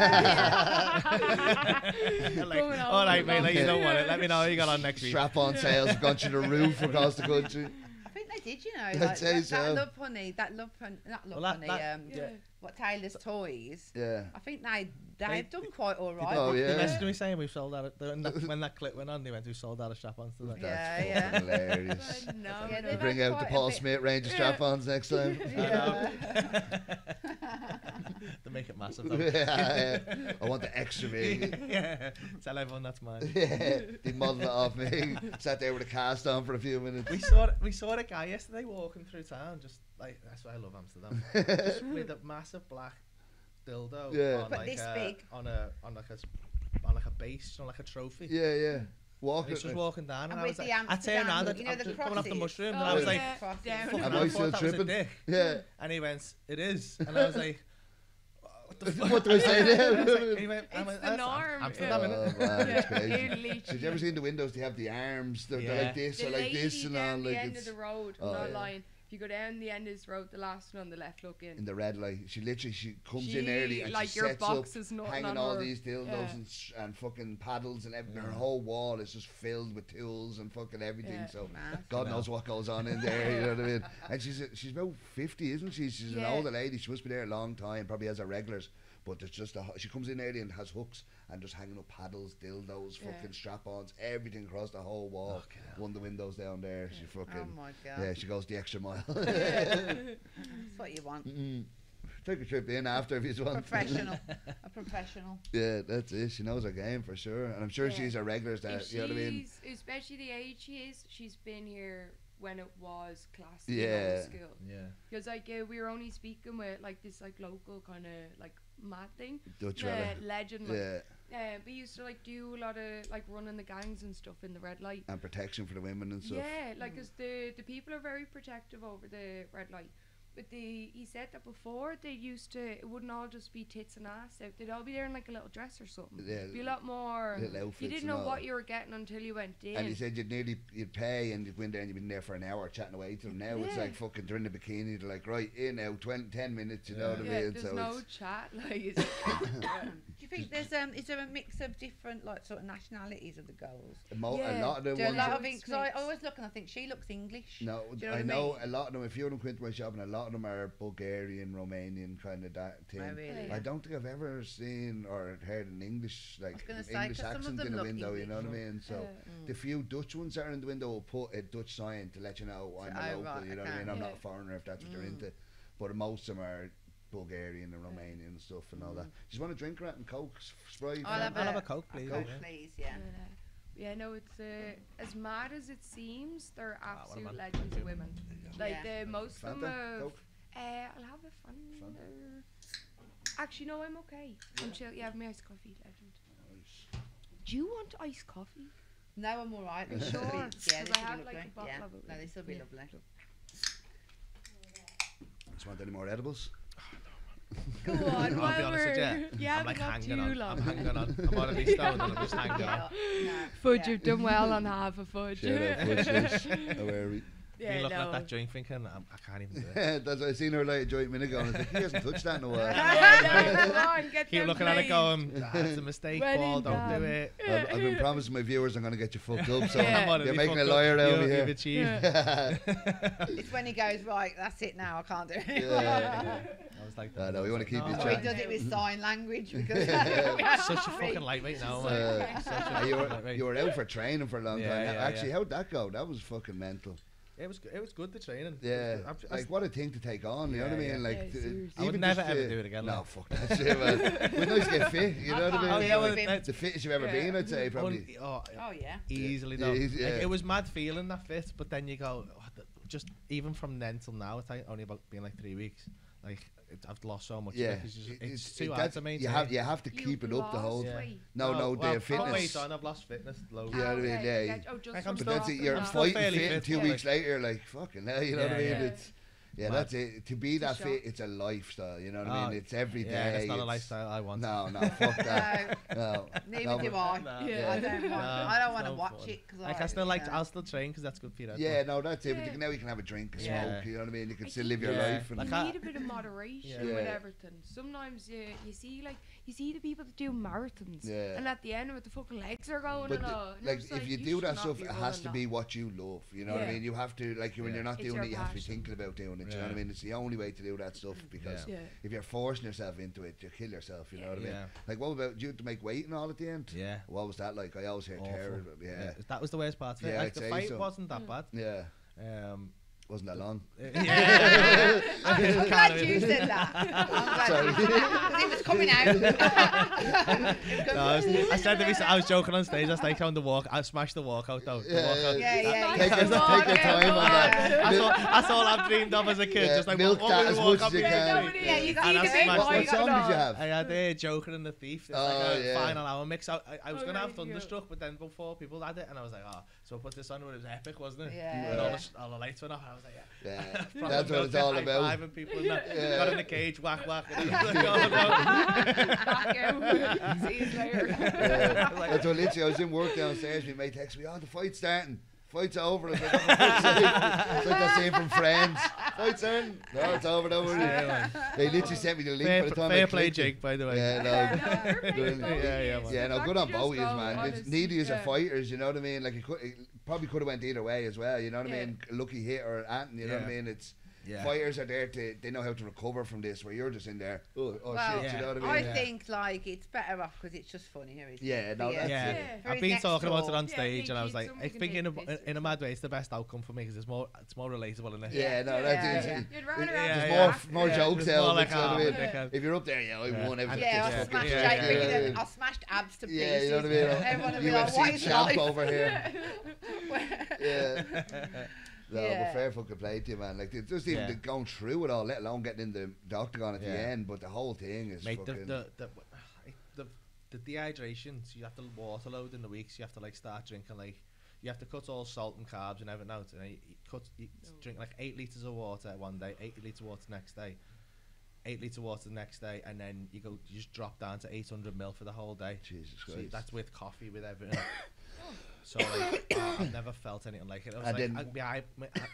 All on right, and mate. on. Like, you don't want it. Let me know how you got on next week. Strap-on sales have gone through the roof across the country. I think they did, you know. I'd Like, say that so. Love Honey, not Love Well, that- Honey, that- Yeah. what Taylor's Toys. Yeah. I think they've done quite all right. Oh, They yeah. messaged me saying we've sold out. When that clip went on, they went, "We sold out of strap-ons to that." Yeah, That's yeah. fucking hilarious. No, Yeah, no. they've Bring had out the quite a Paul bit- Smith range of strap-ons next time. Yeah. They make it massive though. Yeah, yeah. I want the extra big. Yeah. Tell everyone that's mine. Yeah, they modelled it off me. Sat there with a cast on for a few minutes. We saw a guy yesterday walking through town, just like that's why I love Amsterdam. Just with a massive black dildo Yeah. on But like this big. on like a base, on like a trophy. Yeah, yeah. walking. He's just walking down, and And I was with like, the I turned around, Amsterdam, you know, I'm the just coming off the crosses. mushroom, and Oh, I was like, yeah. Crosses. Down. fucking Am hell, I I still thought that was a tripping? dick. Yeah. And he went, it is. And I was like, what the fuck? What do I say there? I was like, he went, I It's went, the "That's norm, Amsterdam, yeah. innit?" Oh, man, it's Yeah, crazy. it literally- Did you ever see in the windows? They have the arms. They're Yeah. like this The or like lady this and all. down the Like end of it's the road. Oh, I'm not yeah. lying. If you go down the end of this road, the last one on the left, look in. in the red light. She comes in She, early and like, she your sets box up is nothing hanging on all her. these dildos Yeah. and fucking paddles and everything. Her whole wall is just filled with tools and fucking everything. Yeah. So Mad. God knows what goes on in there. You know what I mean? And she's about 50, isn't she? She's an Yeah. older lady. She must be there a long time. Probably has her regulars. But there's just she comes in early and has hooks and just hanging up paddles, dildos, Yeah. fucking strap-ons, everything across the whole wall. Okay. One of the windows down there. She fucking Oh my god. yeah. She goes the extra mile. That's what you want. Take a trip in after if you want. Professional. A professional. Yeah, that's it. She knows her game for sure, and I'm sure Yeah. she's a regular. If That you know what I mean? she's, especially the age she is, she's been here when it was classy Yeah. school. Yeah. Because like we were only speaking with like this like local kind of like mad thing, Dutch fella. legend. Like, Yeah, we used to like do a lot of like running the gangs and stuff in the red light. and protection for the women and stuff. Yeah, like 'cause the people are very protective over the red light. But he said that before they used to, it wouldn't all just be tits and ass out. They'd all be there in like a little dress or something. Yeah, It'd be a lot more. little You outfits didn't and know all. what you were getting until you went in. And he said you'd pay and you'd go in there and you'd been there for an hour chatting away to them. Now it's Yeah. like fucking they're in the bikini. They're like right in out 10 minutes. You know what I yeah, mean? there's So no it's, chat. Like, it's, Do you think there's is there a mix of different like sort of nationalities of the girls? a Yeah. lot of the Do a ones. lot that- of it? Because I always look and I think she looks English. No, Do you know I what know mean? a lot of them. If you don't come into my shop, and a lot of them are Bulgarian, Romanian kind of that thing. Oh, really? I don't think I've ever seen or heard an English like gonna say, English 'cause some of accent them in the look window. You know what I English. mean? So Yeah. the few Dutch ones that are in the window will put a Dutch sign to let you know I'm a Oh, local. right, You know what I okay. mean? I'm not Yeah. a foreigner if that's what you're into. But most of them are Bulgarian and Romanian and stuff and all that. Just want a drink or and Coke, Sprite. I'll have I'll have a Coke, please. Coke, yeah. please, yeah. yeah, no, it's as mad as it seems. They're what absolute about legends of women. Like Yeah. the most of them Fanta, have. Coke. I'll have a Fanta. Actually, no, I'm okay. I'm chill. Yeah, have my iced coffee, legend. Do you want iced coffee? No, I'm all right. You This will sure? be- 'Cause Yeah, this I will have, be like, lovely. a bottle Yeah. of it No, with this will me. be Yeah. lovely. Just want any more edibles? Go on, I'll be while honest with we're. you. You I'm haven't like got hanging too on. long. I'm hanging on. I'm on a big stone and I'm just hanging on. Fudge, Yeah. you've done well on half a fudge. Shout out Fudge This. How are we? You're looking at that joint thinking, I can't even do it. That's what I seen her like a joint minute ago. And I was like, he hasn't touched that in a while. Yeah, go on, get Keep them looking at it plates. going, that's a mistake, When Paul, in don't doubt. do it. I've been promising my viewers I'm going to get you fucked up, so Yeah. Come on, you're you making a fucked up. liar out of You've here. achieved. It's when he goes, right, that's it now, I can't do it. Yeah. I was like, I know, we wanna keep you Or he chatting. does it with sign language because such a fucking lightweight now, man. Such a you, fucking were, lightweight. you were out for training for a long Yeah, time. yeah, Actually, yeah. how'd that go? That was fucking mental. It was good, the training. Yeah, I like what a thing to take on. You know what I Yeah, mean? yeah. Like, Yeah, seriously. I would even never just ever to- do it again. No, like. fuck that shit, man. We're nice to get fit. You know what I mean? Oh, yeah, well, we've been- The fittest you've ever Yeah. been, I'd say, probably. Oh, Oh, yeah. easily Yeah, though. yeah. Like, it was mad feeling that fit, but then you go, just even from then till now, it's like only about been like 3 weeks. Like I've lost so much. Yeah, Like, it's too hard that's- to maintain. You have to keep it up the whole. Yeah. No, well, the I've fitness. put weight on, I've lost fitness loads. Yeah, I mean, yeah. Like, I'm But still- that's it. You're I'm still fighting fairly fit, and fit, 2 yeah. weeks later, you're like, fucking hell, you know what I mean? Yeah. It's, yeah, Mad. that's it. To be that a fit, shock. it's a lifestyle. You know what I Oh, mean? It's every day. Yeah, it's not a it's- lifestyle I want. No, fuck that. No, Neither no, do but- I. Nah. Yeah. I don't want. No, I don't want to no watch fun. it because Like I still like, I'll still train because that's good for you. Yeah, no, that's it. But Yeah. now you can have a drink, a smoke. Yeah. You know what I mean? You can I still think live your Yeah. life. And Like You I- need a bit of moderation Yeah. with Yeah. everything. Sometimes you see the people that do marathons, Yeah. and at the end of it, the fucking legs are going But and all. and like it's if you you do should that not stuff, be it has running to be that. what you love. You know what I Yeah. mean? You have to when Yeah. you're not It's doing your it, you have to be passion. thinking about doing it. You know what I Yeah. mean? It's the only way to do that stuff because Yeah. if you're forcing yourself into it, you kill yourself. You know what I mean? Yeah. Like what about you? To make weight and all at the end? Yeah. What was that like? I always hear Awful. terror. Yeah. That was the worst part of it. Yeah, Like I'd the say fight so. wasn't that bad. Yeah. Wasn't that long? Yeah. I'm glad you said that. I'm glad Sorry. you said that. 'Cause it was coming out. I said to myself, I was joking on stage. I was like, on the walk, I smashed the walkout though. Yeah. Take your time on that. That's all I've dreamed of as a kid. Just like milk that as much as you can. Yeah, you got And I smashed What song did you have? I had Joker and the Thief. It's like a final hour mix. I was going to have Thunderstruck, but then before people had it, and I was like, so I put this on, it was epic, wasn't it? Yeah. And all the lights went off, and I was like, Yeah, that's what it's all about. And people in got in the cage, whack. Back out. See you later. That's what literally, I was in work downstairs, my mate texted me, the fight's starting. Fight's over. I was like, it's like that scene from Friends. Fight's starting. No, it's over now. They literally sent me the link by the time fair play, Jake, by the way. Yeah, no, good on Bowies, man. Neither is a fighters, you know what I mean? Like, it probably could have went either way as well, you know what I mean? Lucky hit or Anton, you know what I mean? It's fighters are there they know how to recover from this, where you're just in there. Shit, you know what I mean? I think like it's better off because it's just funnier. I've been talking about it on stage, and I was like, I think in a mad way, it's the best outcome for me because it's more relatable, isn't it? There's more jokes out. Like, if you're up there, I won everything. I smashed abs to pieces. You know what I mean? Everyone will be like, what is champ life? over here. No, but fair fucking play to you, man. Like, it's just even going through it all, let alone getting in the octagon at the end. But the whole thing is fucking... The dehydration, so you have to water load in the weeks. You have to like start drinking like you have to cut all salt and carbs and everything out. And you drink like 8 litres of water one day, 8 litres of water next day, 8 litres of water the next day, and then you just drop down to 800 ml for the whole day. Jesus Christ. So that's with coffee, with everything. So like, I've never felt anything like it. I was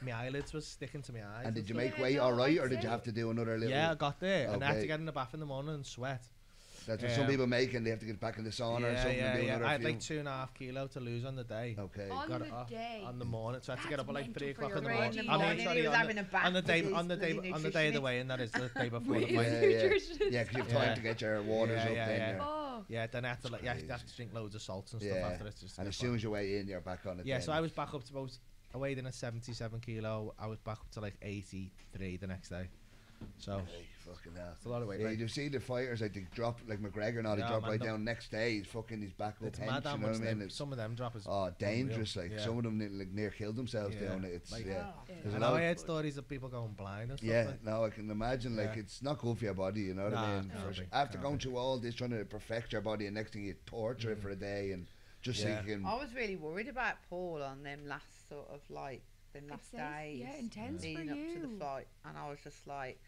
my eyelids was sticking to my eyes. And did you make weight all right, or did you have to do another little? Yeah, I got there, and I had to get in the bath in the morning and sweat. That's what some people make, and they have to get back in the sauna or something. I had like 2.5 kilo to lose on the day. Okay. On the morning, so I had to get up at like 3 o'clock in the morning. morning. On the day of the weigh-in, that is the day before the fight. Yeah, because you have time to get your waters up then. Yeah, then I have to drink loads of salts and stuff after it. And as soon as you weigh in, you're back on it. Yeah, so I was back up to about, I weighed in at 77 kilo. I was back up to like 83 the next day. So fucking hell. It's a lot of weight. Yeah, you see the fighters like they drop, like McGregor and all, they drop right down next day. He's back up. It's mad how much some of them drop is dangerous. Like some of them like near killed themselves down it. It's And I heard stories of people going blind and stuff. Yeah, no, I can imagine. Like it's not good for your body. You know what I mean? After going through all this, trying to perfect your body, and next thing you torture it for a day and just so you can. I was really worried about Paul on them last sort of like them last days. Yeah, intense leading for up you. to the fight, and I was just like.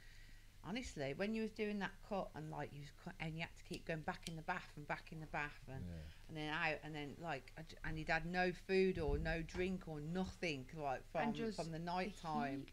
Honestly, when you was doing that cut and like you had to keep going back in the bath and and then out and then like and he'd had no food or no drink or nothing like from the night time,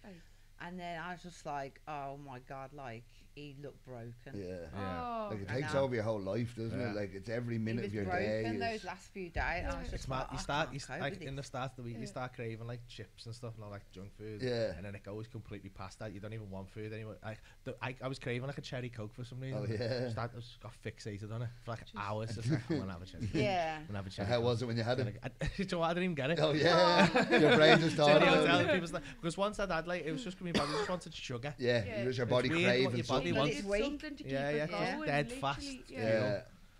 and then I was just like, oh my god, like he looked broken. Like it takes over your whole life, doesn't it? Like it's every minute of your day. Those last few days, I was just like, you start like in the start of the week, you start craving like chips and stuff and all like junk food. And then it goes completely past that. You don't even want food anymore. I was craving like a cherry Coke for some reason. I got fixated on it for like hours. Just like, I'm gonna have a cherry. I'm gonna have a cherry. How was it when you had it? You know what? I didn't even get it. Oh yeah, your brain just thought. Because once I had like, it was just gonna be bad. I just wanted sugar. It was your body craving something. It's something to keep it going, just dead fast.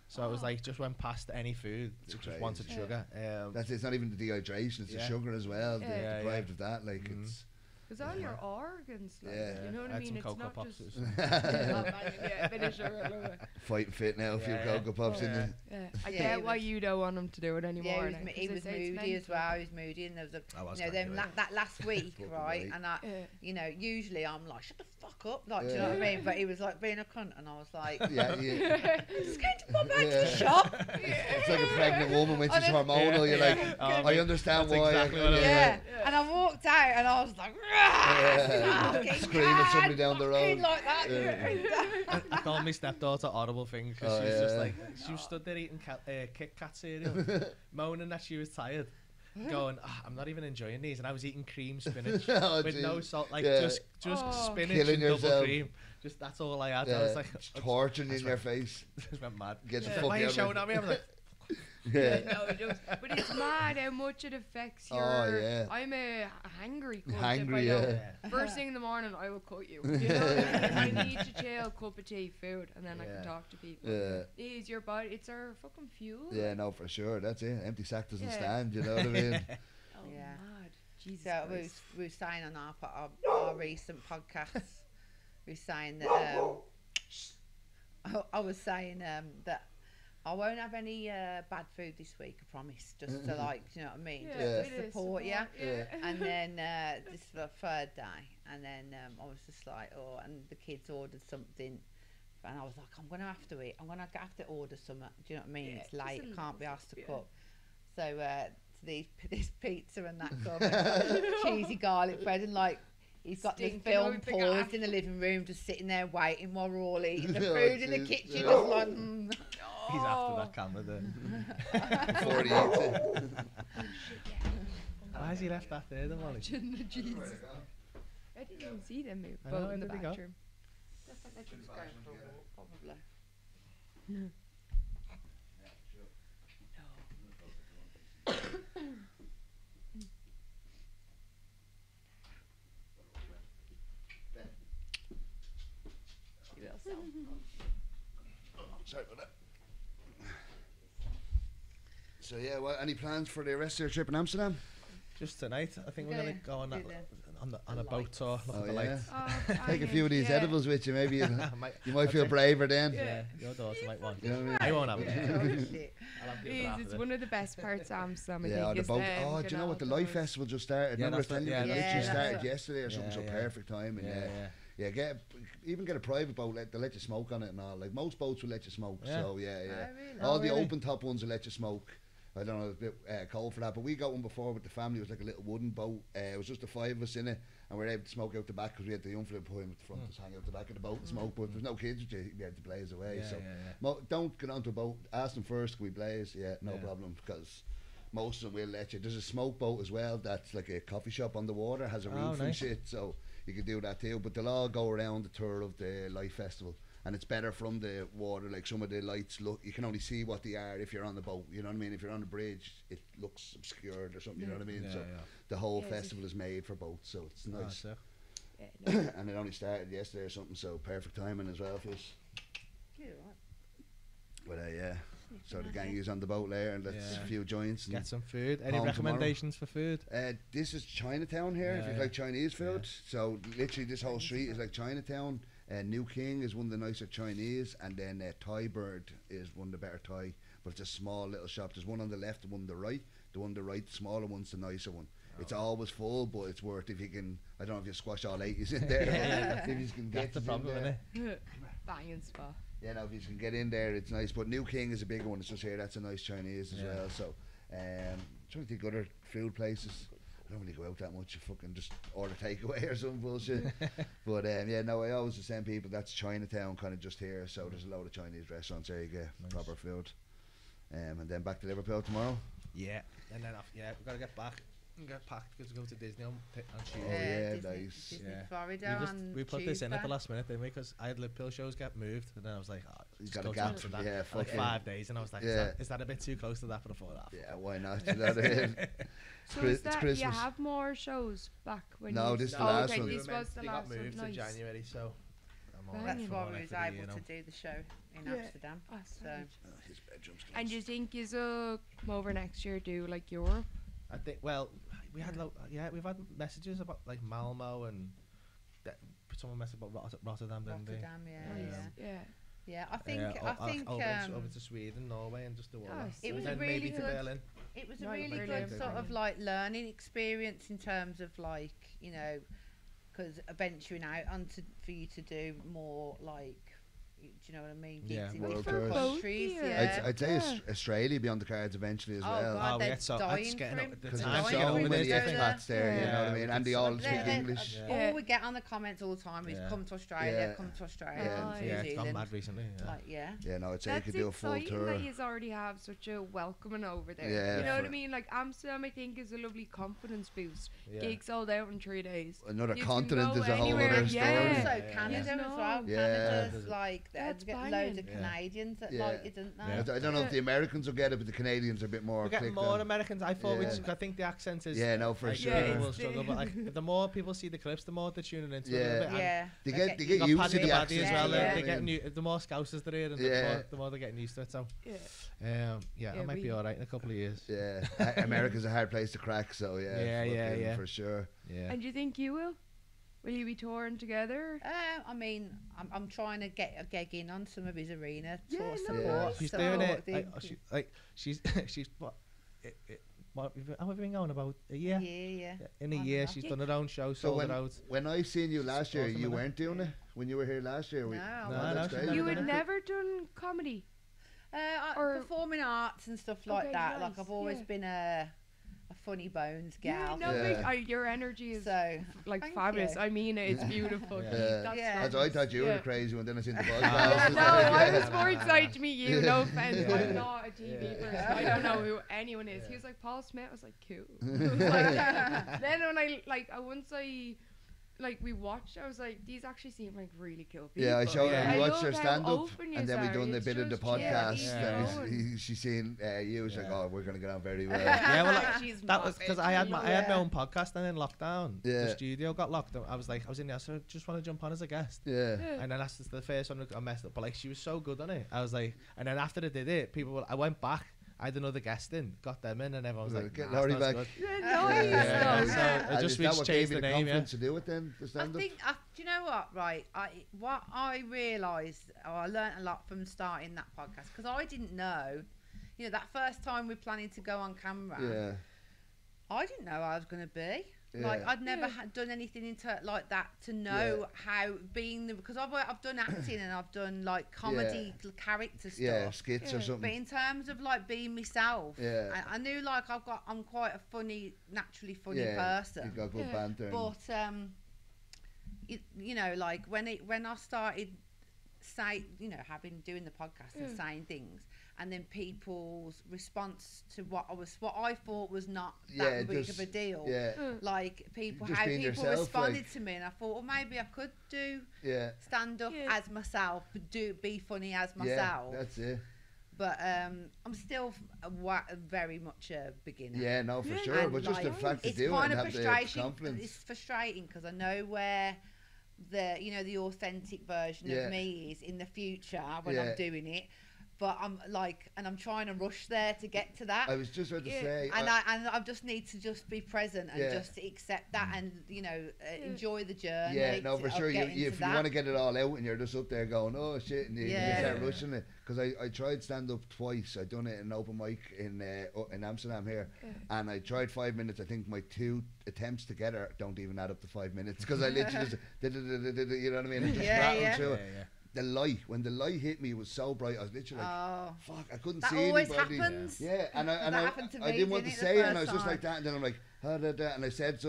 So it was like just went past any food. Just wanted sugar. It's not even the dehydration; it's the sugar as well. Deprived of that, like it's. Because all your organs, like, you know what I mean? It's not Pops. just... finish it. Fighting fit now, a few Cocoa Pops in there. I get why you don't want him to do it anymore. Yeah, he was moody as well. He was moody, and there was that last week, right? And usually I'm like, shut the fuck up, like, do you know what I mean? But he was like being a cunt, and I was like, just going to pop back to the shop. It's like a pregnant woman when she's hormonal. You're like, I understand why. And I walked out, and I was like. Screaming at somebody down the road like that. I called my stepdaughter horrible things because she was just like, she was stood there eating Kit Kat cereal, moaning that she was tired, going, I'm not even enjoying these, and I was eating cream spinach with no salt, like just spinach and double cream. Just that's all I had. I was like torching in your face. Just went mad. Get the fuck Why are you shouting out at me? I was like, Yeah. No, it does. But it's mad how much it affects your. Oh, yeah. I'm a hangry cunt. Hangry, if I yeah. don't. First thing in the morning, I will cut you. You know what I mean? I need to chill, cup of tea, food, and then I Yeah. can talk to people. Yeah. It is your body. It's our fucking fuel. Yeah, no, for sure. That's it. Empty sack doesn't Yeah. stand. You know what I mean? Oh, Yeah. mad. Jesus So Christ. we were saying on our recent podcasts, we were saying that I was saying that I won't have any bad food this week. I promise. Just to like, you know what I mean? Yeah, Just it to is support you. Yeah. And then this is the third day, and then I was just like, oh, and the kids ordered something, and I was like, I'm gonna have to eat. I'm gonna have to order something. Do you know what I mean? Yeah, It's late. just I can't be a asked to little cook. So this pizza and that come, and it's got cheesy garlic bread, and like he's got the Stinking film over paused in the living room, just sitting there waiting while we're all eating the Oh, food in the jeez, kitchen, yeah. just like. He's after that camera there. Before he eats it. Why has he left that there, then, Molly? Imagine the Jesus. I didn't even see them move. I know, Both in the where did they go? bathroom. Probably. Sorry about that. So yeah, well, any plans for the rest of your trip in Amsterdam? Just tonight, I think we're gonna go on that do on a boat tour. Look Oh, at the yeah. lights. Take a few of these yeah. edibles with you. Maybe you Might- might feel okay. braver then. Yeah, your daughter might want. You know what I mean? I won't have it. Oh, shit. I'll have It it is. after It's this. one of the best parts of Amsterdam. I Yeah, think, on the is boat. them Oh, do you know what? The Life outdoors. Festival just started. Yeah, Remember I was that's telling you right. the Yeah, literally that's started right. yesterday or something, so Yeah. perfect timing. Yeah, even get a private boat. They'll let you smoke on it and all. Like most boats will let you smoke. Yeah. So yeah. Oh, really? All Oh, the really? open top ones will let you smoke. I don't know, it's a bit cold for that, but we got one before with the family. It was like a little wooden boat. It was just the five of us in it, and we were able to smoke out the back because we had the young fella put him at the front, just hang out the back of the boat and smoke. But there's no kids, we had to blaze away. Yeah, so yeah, don't get onto a boat. Ask them first, can we blaze? Yeah, no Yeah. problem, because most of them will let you. There's a smoke boat as well that's like a coffee shop on the water, has a Oh, roof and nice. shit, so you can do that too. But they'll all go around the tour of the Life Festival. And it's better from the water, like some of the lights look, you can only see what they are if you're on the boat, you know what I mean? If you're on the bridge, it looks obscured or something, you know what I mean? Yeah, So yeah. the whole Yeah, it's a- festival is made for boats, so it's Oh, nice. so. Yeah, no. And it only started yesterday or something, so perfect timing as well for us. Yeah, right. But yeah, so the gang is on the boat there, and that's Yeah. a few joints. And Get some food. Any Home recommendations for food? this is Chinatown here, if Yeah, you yeah. like Chinese food. Yeah. So literally this whole street is like Chinatown. New King is one of the nicer Chinese, and then Thai Bird is one of the better Thai, but it's a small little shop. There's one on the left and one on the right. The one on the right, the smaller one's the nicer one. It's always full, but it's worth if you can. I don't know if you squash all 80s in there. Yeah. If you can get That's the us in problem, there. isn't it? Banging spot. Yeah, no, if you can get in there, it's nice. But New King is a big one. It's just here. That's a nice Chinese as Yeah. well. So, trying to think other food places. I don't really go out that much. You fucking just order takeaway or some bullshit. But yeah, no, I always send people. That's Chinatown, kind of just here. So there's a load of Chinese restaurants there. You get Nice. proper food. And then back to Liverpool tomorrow. Yeah. And then we've got to get back and get packed because we go to Disney on Tuesday. Oh, yeah, Disney, nice. Disney Yeah. Florida on We put this in at the Tuesday. last minute, didn't we? Because I had Liverpool shows get moved, and then I was like, You just got go a to gap. Amsterdam Yeah, for like fucking- 5 days, and I was like, Yeah. is that a bit too close to that? But I thought, Yeah, why not? You know what I mean? So Chri- is it's that you Christmas. have more shows back when No, you this is the oh, last okay, one. this was the they last got moved one. to Nice. January, so I'm all Right. That's I'm why all we right was for the able year now. to do the show in Yeah. Amsterdam. Oh, So savage. His bedroom's And closed. you think you'll come over next year do like Europe? I think. Well, we had we've had messages about like Malmo and someone messaged about Rotterdam, didn't they? Rotterdam, yeah, Nice. yeah, Yeah. yeah. I think over to Sweden, Norway, and just do all Oh, that. it was And a then really maybe to good- Berlin. it was a No, really brilliant. good sort of like learning experience in terms of like, you know, because venturing out onto for you to do more like, do you know what I mean? Yeah. Gigs in World different tours. countries. Both, Yeah. I'd say Yeah. Australia be on the cards eventually as Oh, well. God, we they're get so dying that's for getting him. up. Because Dying there's for so him many to go expats there, you know what I Yeah. mean? And they all speak They're- English. Yeah. All we get on the comments all the time is Yeah. come to Australia, Yeah. come to Australia, Yeah. come to Yeah, New it's gone Zealand. mad recently. Yeah. Like, yeah. Yeah, no, I'd say you That's could do a full exciting tour. that you already have such a welcoming over there. Yeah, you know what I for- mean? Like Amsterdam, I think, is a lovely confidence boost. Yeah. Gigs sold out in 3 days. Another You can continent go is a whole anywhere, other And story. yeah. also Yeah. Canada Yeah. as well. Yeah. Canada's like That's get loads banging. of Yeah. Canadians that Yeah. like it, don't they? Yeah. I don't know if the Americans will get it, but the Canadians are a bit more. We're getting clicked more on. Americans. I thought Yeah. I think the accent is. Yeah, no, for like, sure. people Yeah, will it's struggle, but like the more people see the clips, the more they're tuning into it. A Yeah. little bit. And Yeah. They I get you used got to Paddy the the Baddy accent. as well. Yeah, They're yeah. getting the more scousers there is, and Yeah. the more they're getting used to it. So Yeah. yeah, Yeah, I might be we- all right in a couple of years. Yeah, America's a hard place to crack. So yeah, Yeah, fucking yeah. for sure. Yeah. And do you think you will? Will you be touring together? I mean, I'm trying to get a gig in on some of his arena Yeah, tour no, support. She's support doing it. thing. She's what? How have you been going about a year? Yeah. In a On year, and off. she's done her own show, So sold it out. when I seen you last year, Awesome, you innit? weren't doing it when you were here last year. No, No, that's she's great. not You doing had it. never done comedy. Or Or- performing arts and stuff like Okay, that. nice, Like I've always yeah. been a funny bones gal. Yeah, no, Yeah. your energy is So like thank fabulous. you. I mean it, it's beautiful. Yeah. That's Yeah. As I thought you were Yeah. the crazy one, then I seen the buzz. Yeah, no, I was more excited to meet you. No offense, Yeah. I'm not a TV Yeah. person. I don't know who anyone is. He was like Paul Smith. I was like, cool. Then when we watched, I was like, these actually seem like really cool people. Yeah, I showed Yeah. her. I We watched love her how stand up, open and then we yous done are. the It's bit of the just, yeah, podcast. easy Yeah. going. She's seen you. Was like, Yeah. oh, we're gonna get on very well. Yeah, well, like, She's that was because I had my Yeah. own podcast, and then lockdown, Yeah. the studio got locked. I was in there, so I just want to jump on as a guest. Yeah. Yeah. And then that's the first one I messed up, but like she was so good on it. I was like, and then after I did it, I went back. I had another guest in, got them in, and everyone was like, Get nah, Laurie that's not back. good. Yeah, nice. Yeah, though. so I And just is that what changed gave the you the name, yeah. confidence to do it then? The I stand up. think, do you know what? Right, what I realised, or I learnt a lot from starting that podcast, because I didn't know, that first time we're planning to go on camera, Yeah. I didn't know I was going to be. Yeah. Like I'd never Yeah. done anything like that to know how being because I've done acting and I've done like comedy character stuff. Yeah, skits or Yeah. something. But in terms of like being myself, Yeah. I knew like I'm quite a naturally funny yeah, person. you got good Yeah. banter. and- But like when I started doing the podcast and saying things, and then people's response to what I thought was not Yeah, that big just- of a deal. yeah, Like people, Just how being people yourself, responded like- to me, and I thought, well, maybe I could do yeah, stand up Yeah. as myself, but be funny as yeah. myself. That's it. But I'm still very much a beginner. Yeah, no, for Yeah, sure. and But just the like, fact to it's do it kind and of have the frustration. confidence. It's frustrating because I know where the authentic version Yeah. of me is in the future when Yeah. I'm doing it. But I'm trying to rush there to get to that. I was just about to Yeah. say. And I just need to just be present and Yeah. just accept that and enjoy the journey. yeah, no, for of sure. getting to If you that. want to get it all out and you're just up there going, oh shit, and you Yeah. start Yeah. rushing it. Because I tried stand up twice. I done it in an open mic in Amsterdam here, and I tried 5 minutes. I think my 2 attempts together don't even add up to 5 minutes because I literally just you know what I mean? I just Yeah, rattled yeah. through Yeah, it. yeah. The light, when the light hit me, was so bright. I was literally like, Oh, fuck, I couldn't that see always anybody. happens. Yeah, and That happened to I me, didn't want to didn't it, say the it, and I was first just like time? that, and then I'm like, and I said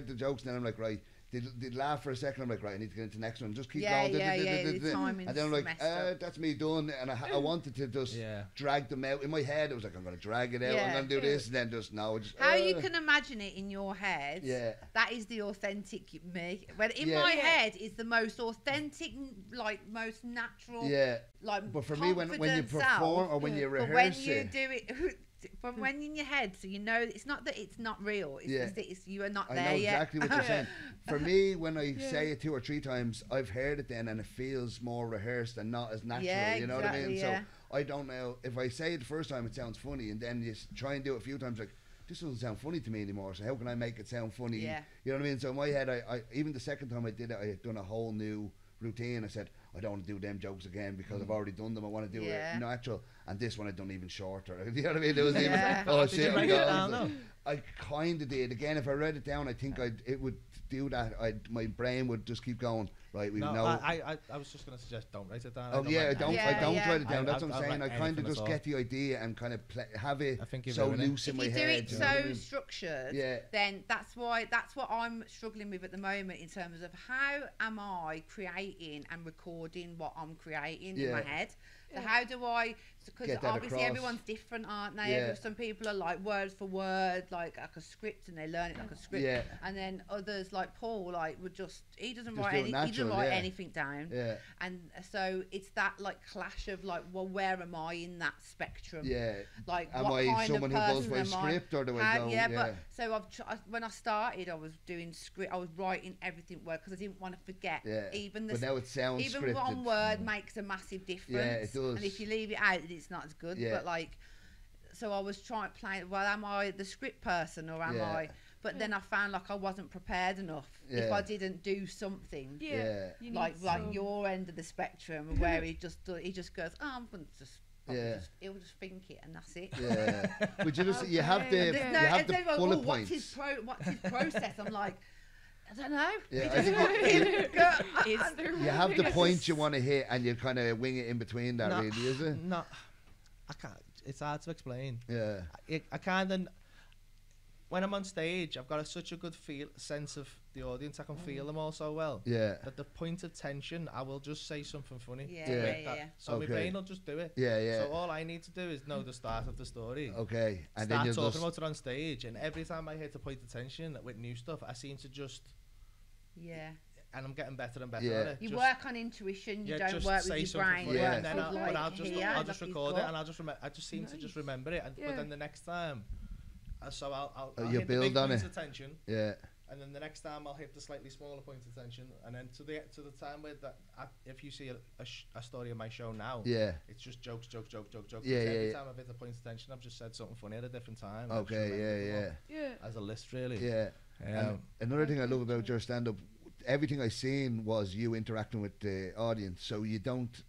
the jokes, and then I'm like, right, they'd laugh for a second. I'm like, right, I need to get into the next one. Just keep Yeah, going. yeah, the timing's And then I'm like, messed up. that's me done, and I wanted to just Yeah. drag them out in my head. It was like, I'm gonna drag it out. I'm Yeah. gonna do this, and then just no, just How you can imagine it in your head, Yeah. that is the authentic me. When in Yeah. my Yeah. head is the most authentic, like most natural, yeah. like. But for me, when you confident perform self, or when you but when rehearse you it, do it, from when in your head, so you know it's not that it's not real. It's Yeah. just that you are not I there know yet. exactly what you're saying. For me, when I Yeah. say it 2 or 3 times, I've heard it then, and it feels more rehearsed and not as natural. Yeah, you know what I mean? exactly, yeah. So I don't know if I say it the first time, it sounds funny, and then you try and do it a few times, like this doesn't sound funny to me anymore. So how can I make it sound funny? Yeah. You know what I mean? So in my head, I even the second time I did it, I had done a whole new routine. I said, I don't want to do them jokes again because I've already done them. I want to do Yeah. it natural. And this one I'd done even shorter. You know what I mean? It was Yeah. even, oh Did you shit. write I'm it gone. down, though? I kind of did. Again, if I read it down, I think it would do that. My brain would just keep going. Right, we No, know. I was just going to suggest don't write it down. Oh yeah, I write don't. anything. I Yeah, don't yeah. write it down. I- That's what I I'm saying. write I kind of anything just at get the idea and kind of have it I think you're so doing it. loose in If my you do head. it you know what I so mean? structured, Yeah. then that's what I'm struggling with at the moment in terms of how am I creating and recording what I'm creating in my Yeah. head. So how do I? because get that obviously across. everyone's different, aren't they? Yeah. Some people are like word for word, like a script, and they learn it like a script. Yeah. And then others, like Paul, like would he doesn't Just write do it he natural, doesn't write yeah. anything down. Yeah. And so it's that like clash of like, well, where am I in that spectrum? Yeah. Like, Am what I kind someone of who goes person by am I? script, or do I go? Yeah, but so when I started, I was doing script. I was writing everything word because I didn't want to forget. Yeah. Even But now it sounds even scripted. one word makes a massive difference. Yeah, it does. And if you leave it out, it's not as good. Yeah. But like, so I was trying to play. Well, am I the script person or am Yeah. I? But then I found like I wasn't prepared enough if Yeah. I didn't do something. Yeah. You need Like some- your end of the spectrum where he just goes, oh, I'm going to just. Yeah. He'll just think it and that's it. Yeah. But you have the Okay. you have the They go, bullet "Oh, points. what's his process? I'm like, I don't know. Yeah, He I think just- Is there You have the one? points you want to hit, and you kind of wing it in between that. No. Really, is it? No, I can't. It's hard to explain. Yeah. I kind of, when I'm on stage, I've got such a good sense of the audience. I can feel them all so well. Yeah. That the point of tension, I will just say something funny. Yeah, Yeah. yeah, yeah. So Okay. my brain will just do it. Yeah. Yeah. So all I need to do is know the start of the story. Okay. And Start then you talking just about it on stage, and every time I hit a point of tension with new stuff, I seem to just, Yeah. and I'm getting better and better Yeah. at it. You Just- work on intuition. You yeah, don't just work say with your something brain. funny, You Yeah. work and then with, I'll, like, but I'll just here, I'll like just you've record it, got- and I'll just I just seem to just Nice. remember it, and but Yeah. then the next time, so I'll You hit build the big on points it. of tension, yeah. and then the next time I'll hit the slightly smaller points of tension, and then to the time where that if you see a story of my show now, Yeah. it's just jokes. Yeah, Every yeah, time I've hit the point of tension, I've just said something funny at a different time. I just Okay. remember them all Yeah. Yeah. As a list, really. Yeah. Yeah. Um, Another thing I love about your stand-up, everything I seen was you interacting with the audience. So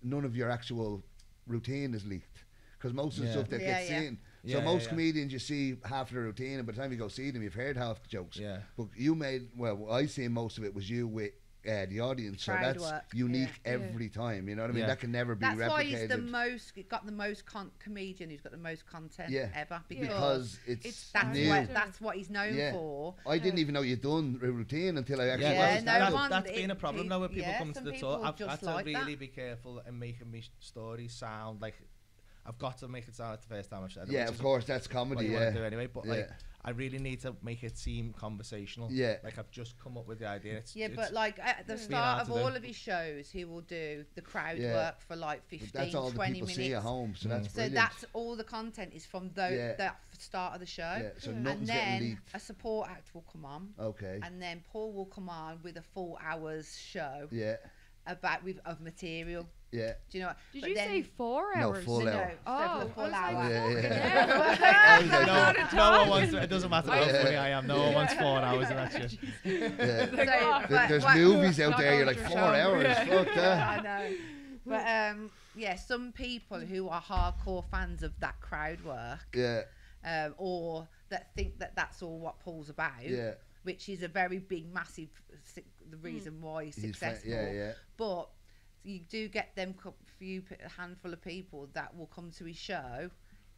none of your actual routine is leaked, because most of the Yeah. stuff that Yeah, gets yeah. seen. Yeah, So most yeah. comedians, you see half of their routine, and by the time you go see them, you've heard half the jokes. yeah. But you made, well, I seen most of it was you with the audience, so Crowd that's work, unique yeah. every time. You know what I mean? Yeah. That can never be That's why he's replicated. got the most comedian who's got the most content Yeah. ever Because It's it's that's new. what he's known Yeah. for. I didn't even know you'd done a routine until I actually Yeah, Yeah, watched that's, no stand-up. one- that's been a problem now when people yeah, come to some the people talk. I've just got to like really that. be careful in making my stories sound like I've got to make it sound like the first time I've said it. Yeah, which of is course, that's what comedy. you Yeah. want to do anyway. But like, Yeah. I really need to make it seem conversational. Yeah. Like I've just come up with the idea. Yeah, but like at the been start hard of to do. all of his shows, he will do the crowd Yeah. work for like But 15, that's all the 20 people minutes. see at home, so that's So brilliant. that's all the content is from Yeah. that start of the show. Yeah, so Yeah. And nothing's then getting leaked. a support act will come on, Okay. and then Paul will come on with a full hours show Yeah. of material. Yeah. Do you know what? Did But you then- say 4 No, hours? full No, hour. so Oh, for the full I was like, hour. Yeah, fucking yeah. hell. I was like, no one wants. It doesn't matter how Yeah. funny I am. No one wants 4 hours of that shit. Yeah. Like, oh, but- There's but- movies out Not there. You're going like to 4 show. hours. Yeah. Fuck that. I know. But yeah, some people who are hardcore fans of that crowd work, Yeah. or that think that that's all what Paul's about, Yeah. which is a very big, massive the reason why he's He's successful. yeah. Yeah. But you do get them a handful of people that will come to his show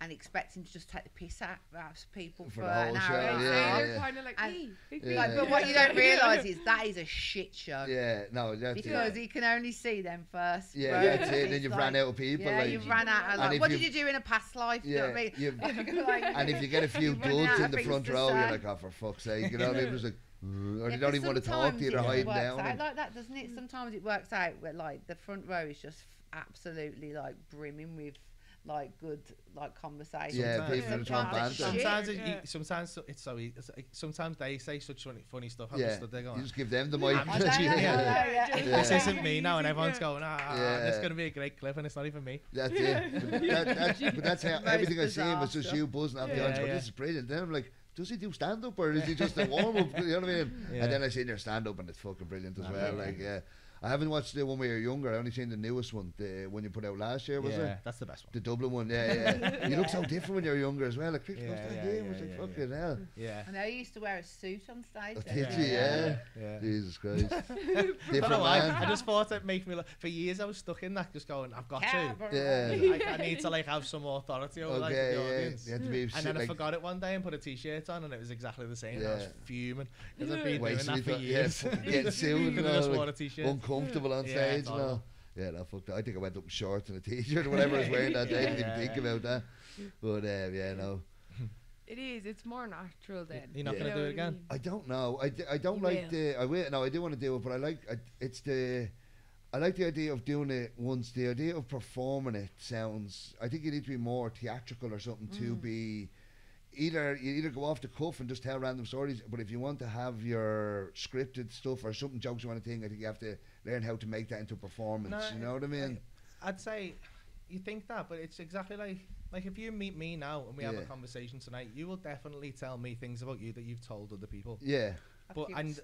and expect him to just take the piss out of people For for, the an whole hour show, and a yeah, half. They're kind of like, And- "Hey." Yeah. Like, but what you don't realise is that is a shit show. Yeah. No, that's Because it. he can only see them first. Yeah, row. that's it. Then It's you've like- ran out of people. Yeah, like, you've ran out of And like, if what did you- you do in a past life? You know what I mean? you've- Like- and if you get a few You've run out dudes of in the things front to row, you're say. like, oh, for fuck's sake. You know, they just like, or Yeah, they don't 'cause even want to talk to you. They're sometimes hiding it works down. out and- like that, doesn't it? Sometimes it works out where like the front row is just absolutely like brimming with like good like conversation. Yeah, Sometimes- people are trying Sometimes banter. it's Sometimes, shit. Yeah. sometimes it's so easy. Sometimes they say such funny stuff. I'm Yeah. just stood there You going, just give them the mic. I'm I just don't know, cheating. yeah. this Yeah. isn't me now, and everyone's Yeah. going, Yeah. this is going to be a great clip, and it's not even me. That's it. But that's how Most everything I seen bizarre was just stuff. you buzzing off the Yeah, audience. Going, yeah. this is brilliant. Then I'm like, does he do stand up or is he just a warm up? You know what I mean? Yeah. And then I seen your stand up and it's fucking brilliant as Oh, well. yeah. Like, yeah. I haven't watched the one where you're younger. I only seen the newest one, the one you put out last year, was Yeah, it? that's the best one. The Dublin one, yeah. You look so different when you're younger as well. Like, Chris, Yeah, what's that yeah, game? I yeah, was like, yeah, fucking hell. Yeah. I know he used to wear a suit on stage. Oh, don't did he? you? Yeah. Yeah. Jesus Christ. I Different don't know why. I man. just thought it'd make me look. For years, I was stuck in that, just going, I've got to. Cabaret. Yeah. I need to like have some authority over like, Okay, the yeah. audience. You had to be And sit, then I like, forgot it one day and put a t-shirt on, and it was exactly the same. And I was Yeah. fuming because I've been doing wasting that for your time. years. Yeah, getting sued and Could have all, just like, worn a t-shirt. uncomfortable on Yeah, stage it's and all. horrible. Yeah, no, fuck that. I think I went up in shorts and a t-shirt or whatever I was wearing that day. I didn't even think about that. But yeah, no. It is. It's more natural then. You're not going to do it again? I don't know. I don't You like will. I will. No, I do want to do it, but I like the idea of doing it once. The idea of performing it sounds. I think you need to be more theatrical or something to be. You either go off the cuff and just tell random stories, but if you want to have your scripted stuff or something jokes you want to think, I think you have to learn how to make that into a performance. No, you know what I mean? I'd say you think that, but it's exactly like if you meet me now and we have a conversation tonight, you will definitely tell me things about you that you've told other people. Yeah. But in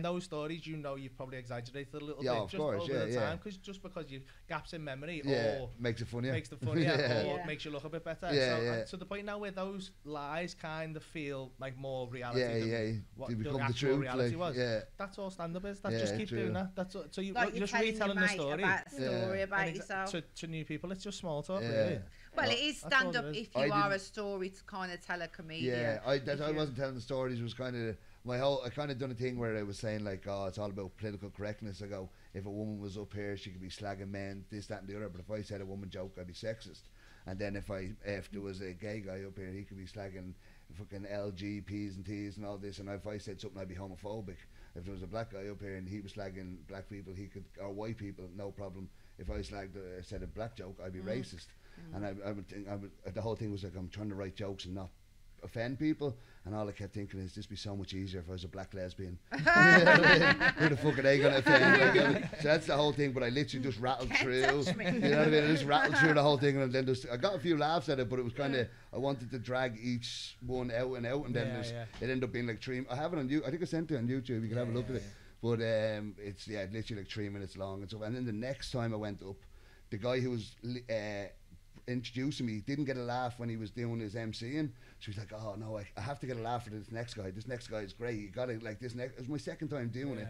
those stories, you know, you've probably exaggerated a little Yeah, bit of just course, over the yeah. time, just because you gaps in memory, or makes it funnier. makes the funnier, or Yeah. makes you look a bit better. Yeah, so, yeah. and to the point now where those lies kind of feel like more reality Yeah, than yeah. what They the become the actual truth. reality Like, was. yeah. That's all stand-up is. That Yeah, just keep true. doing that. That's all, so you're Like just telling retelling your the mate story. about a story Yeah. about And yourself. to new people, it's just small talk, Yeah. really. Well, it is That's all stand up it is. if I you are a didn't- story to kind of tell a comedian. Yeah, I If you- wasn't telling the stories. It was kind of I kind of done a thing where I was saying like, oh, it's all about political correctness. I go, if a woman was up here, she could be slagging men, this, that, and the other. But if I said a woman joke, I'd be sexist. And then if there was a gay guy up here, he could be slagging fucking LG P's and T's and all this. And if I said something, I'd be homophobic. If there was a black guy up here and he was slagging black people, or white people, no problem. If I said a black joke, I'd be racist. And I would think the whole thing was like, I'm trying to write jokes and not offend people, and all I kept thinking is this would be so much easier if I was a black lesbian. Who the fuck are they gonna offend? Like, so that's the whole thing. But I literally just rattled Can't through. touch me. You know what I mean? I just rattled through the whole thing, and then I got a few laughs at it, but it was kind of I wanted to drag each one out, and then it ended up being like 3. I have it on I think I sent it on YouTube. You can have a look at it. But it's literally like 3 minutes long and stuff. And then the next time I went up, the guy who was introducing me didn't get a laugh when he was doing his MCing. So he's like, oh no, I have to get a laugh for this next guy. This next guy is great. You got it. Like this next. It was my second time doing it.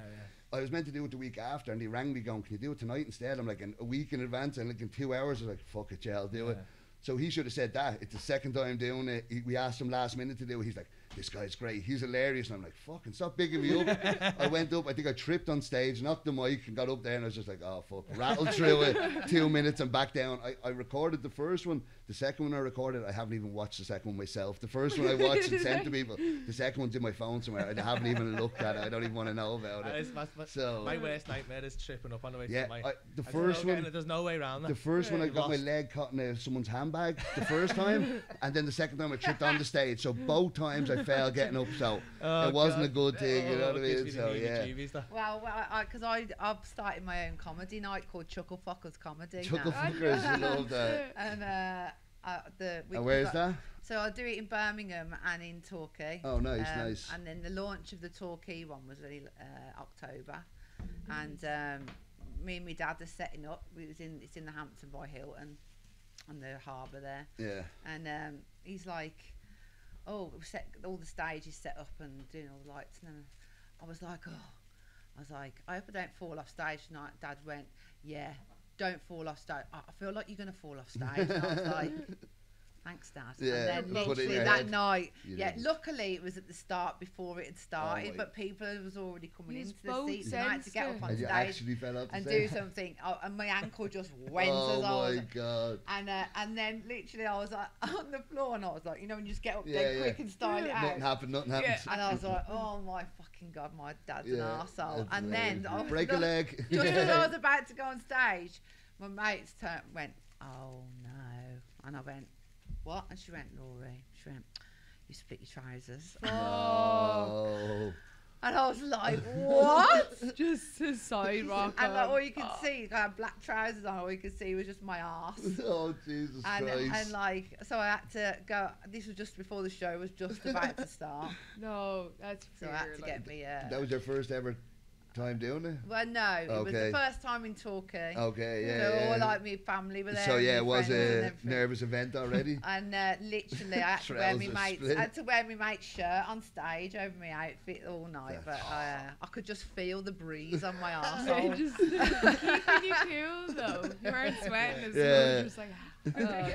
I was meant to do it the week after, and he rang me going, can you do it tonight instead? I'm like, a week in advance, and like in 2 hours, I was like, fuck it, yeah, I'll do it. So he should have said that. It's the second time doing it. We asked him last minute to do it. He's like, this guy's great. He's hilarious. And I'm like, fucking stop bigging me up. I went up. I think I tripped on stage, knocked the mic, and got up there. And I was just like, oh, fuck. Rattled through it. 2 minutes and back down. I recorded the first one. The second one I recorded, I haven't even watched the second one myself. The first one I watched and sent to people. The second one's in my phone somewhere. I haven't even looked at it. I don't even want to know about it. So my worst nightmare is tripping up on the way to the mic. The first one. There's no way around that. The first one I got my leg caught in someone's handbag the first time, and then the second time I tripped on the stage. So both times I fell getting up. So it wasn't a good thing, you know what I mean? So yeah. Well, because I've started my own comedy night called Chuckle Fucker's Comedy. Chuckle now. Fuckers, you love that. And where's that? So I do it in Birmingham and in Torquay. Oh, nice, nice. And then the launch of the Torquay one was really October, and me and my dad are setting up. It's in the Hampton by Hilton, on the harbour there. Yeah. And he's like, oh, all the stage is set up and doing all the lights, and then I was like, I hope I don't fall off stage tonight. Dad went, yeah, don't fall off stage. I feel like you're gonna fall off stage. And I was like, thanks, Dad. Yeah, and then put it in literally your that head. night, You yeah, didn't. luckily it was at the start before it had started, my- but people was already coming Use into the both seats, and I had to get up on And you stage actually fell off the and stage? do something, and my ankle just went Oh as I was. my god. And then literally I was like on the floor, and I was like, you know, when you just get up Yeah, dead yeah. quick and style it Nothing out. happened, nothing happened. And I was like, oh my fucking god, my dad's an Yeah, arsehole. that's And then hilarious. I was Break a leg. just as I was about to go on stage, my mates went, oh no. And I went, what? And she went, Laurie, she went, you split your trousers. Oh. And I was like, what? Just a side rock. And like, all you could see, I had black trousers on, all you could see was just my arse. Oh, Jesus Christ. And like, so I had to go, this was just before the show was just about to start. No, that's So fair. I had to get me That was your first ever time doing it? well, no, it was Okay. the first time in Torquay. Okay, yeah. So yeah. all like my family were there. So and yeah, my it was friends and a everything. nervous event already. And literally, I had to wear Trousers my split. I had to wear my mate's shirt on stage over my outfit all night. That's- But I could just feel the breeze on my They arsehole. just keeping you cool though. You weren't sweating as Yeah. well. Just like, Oh,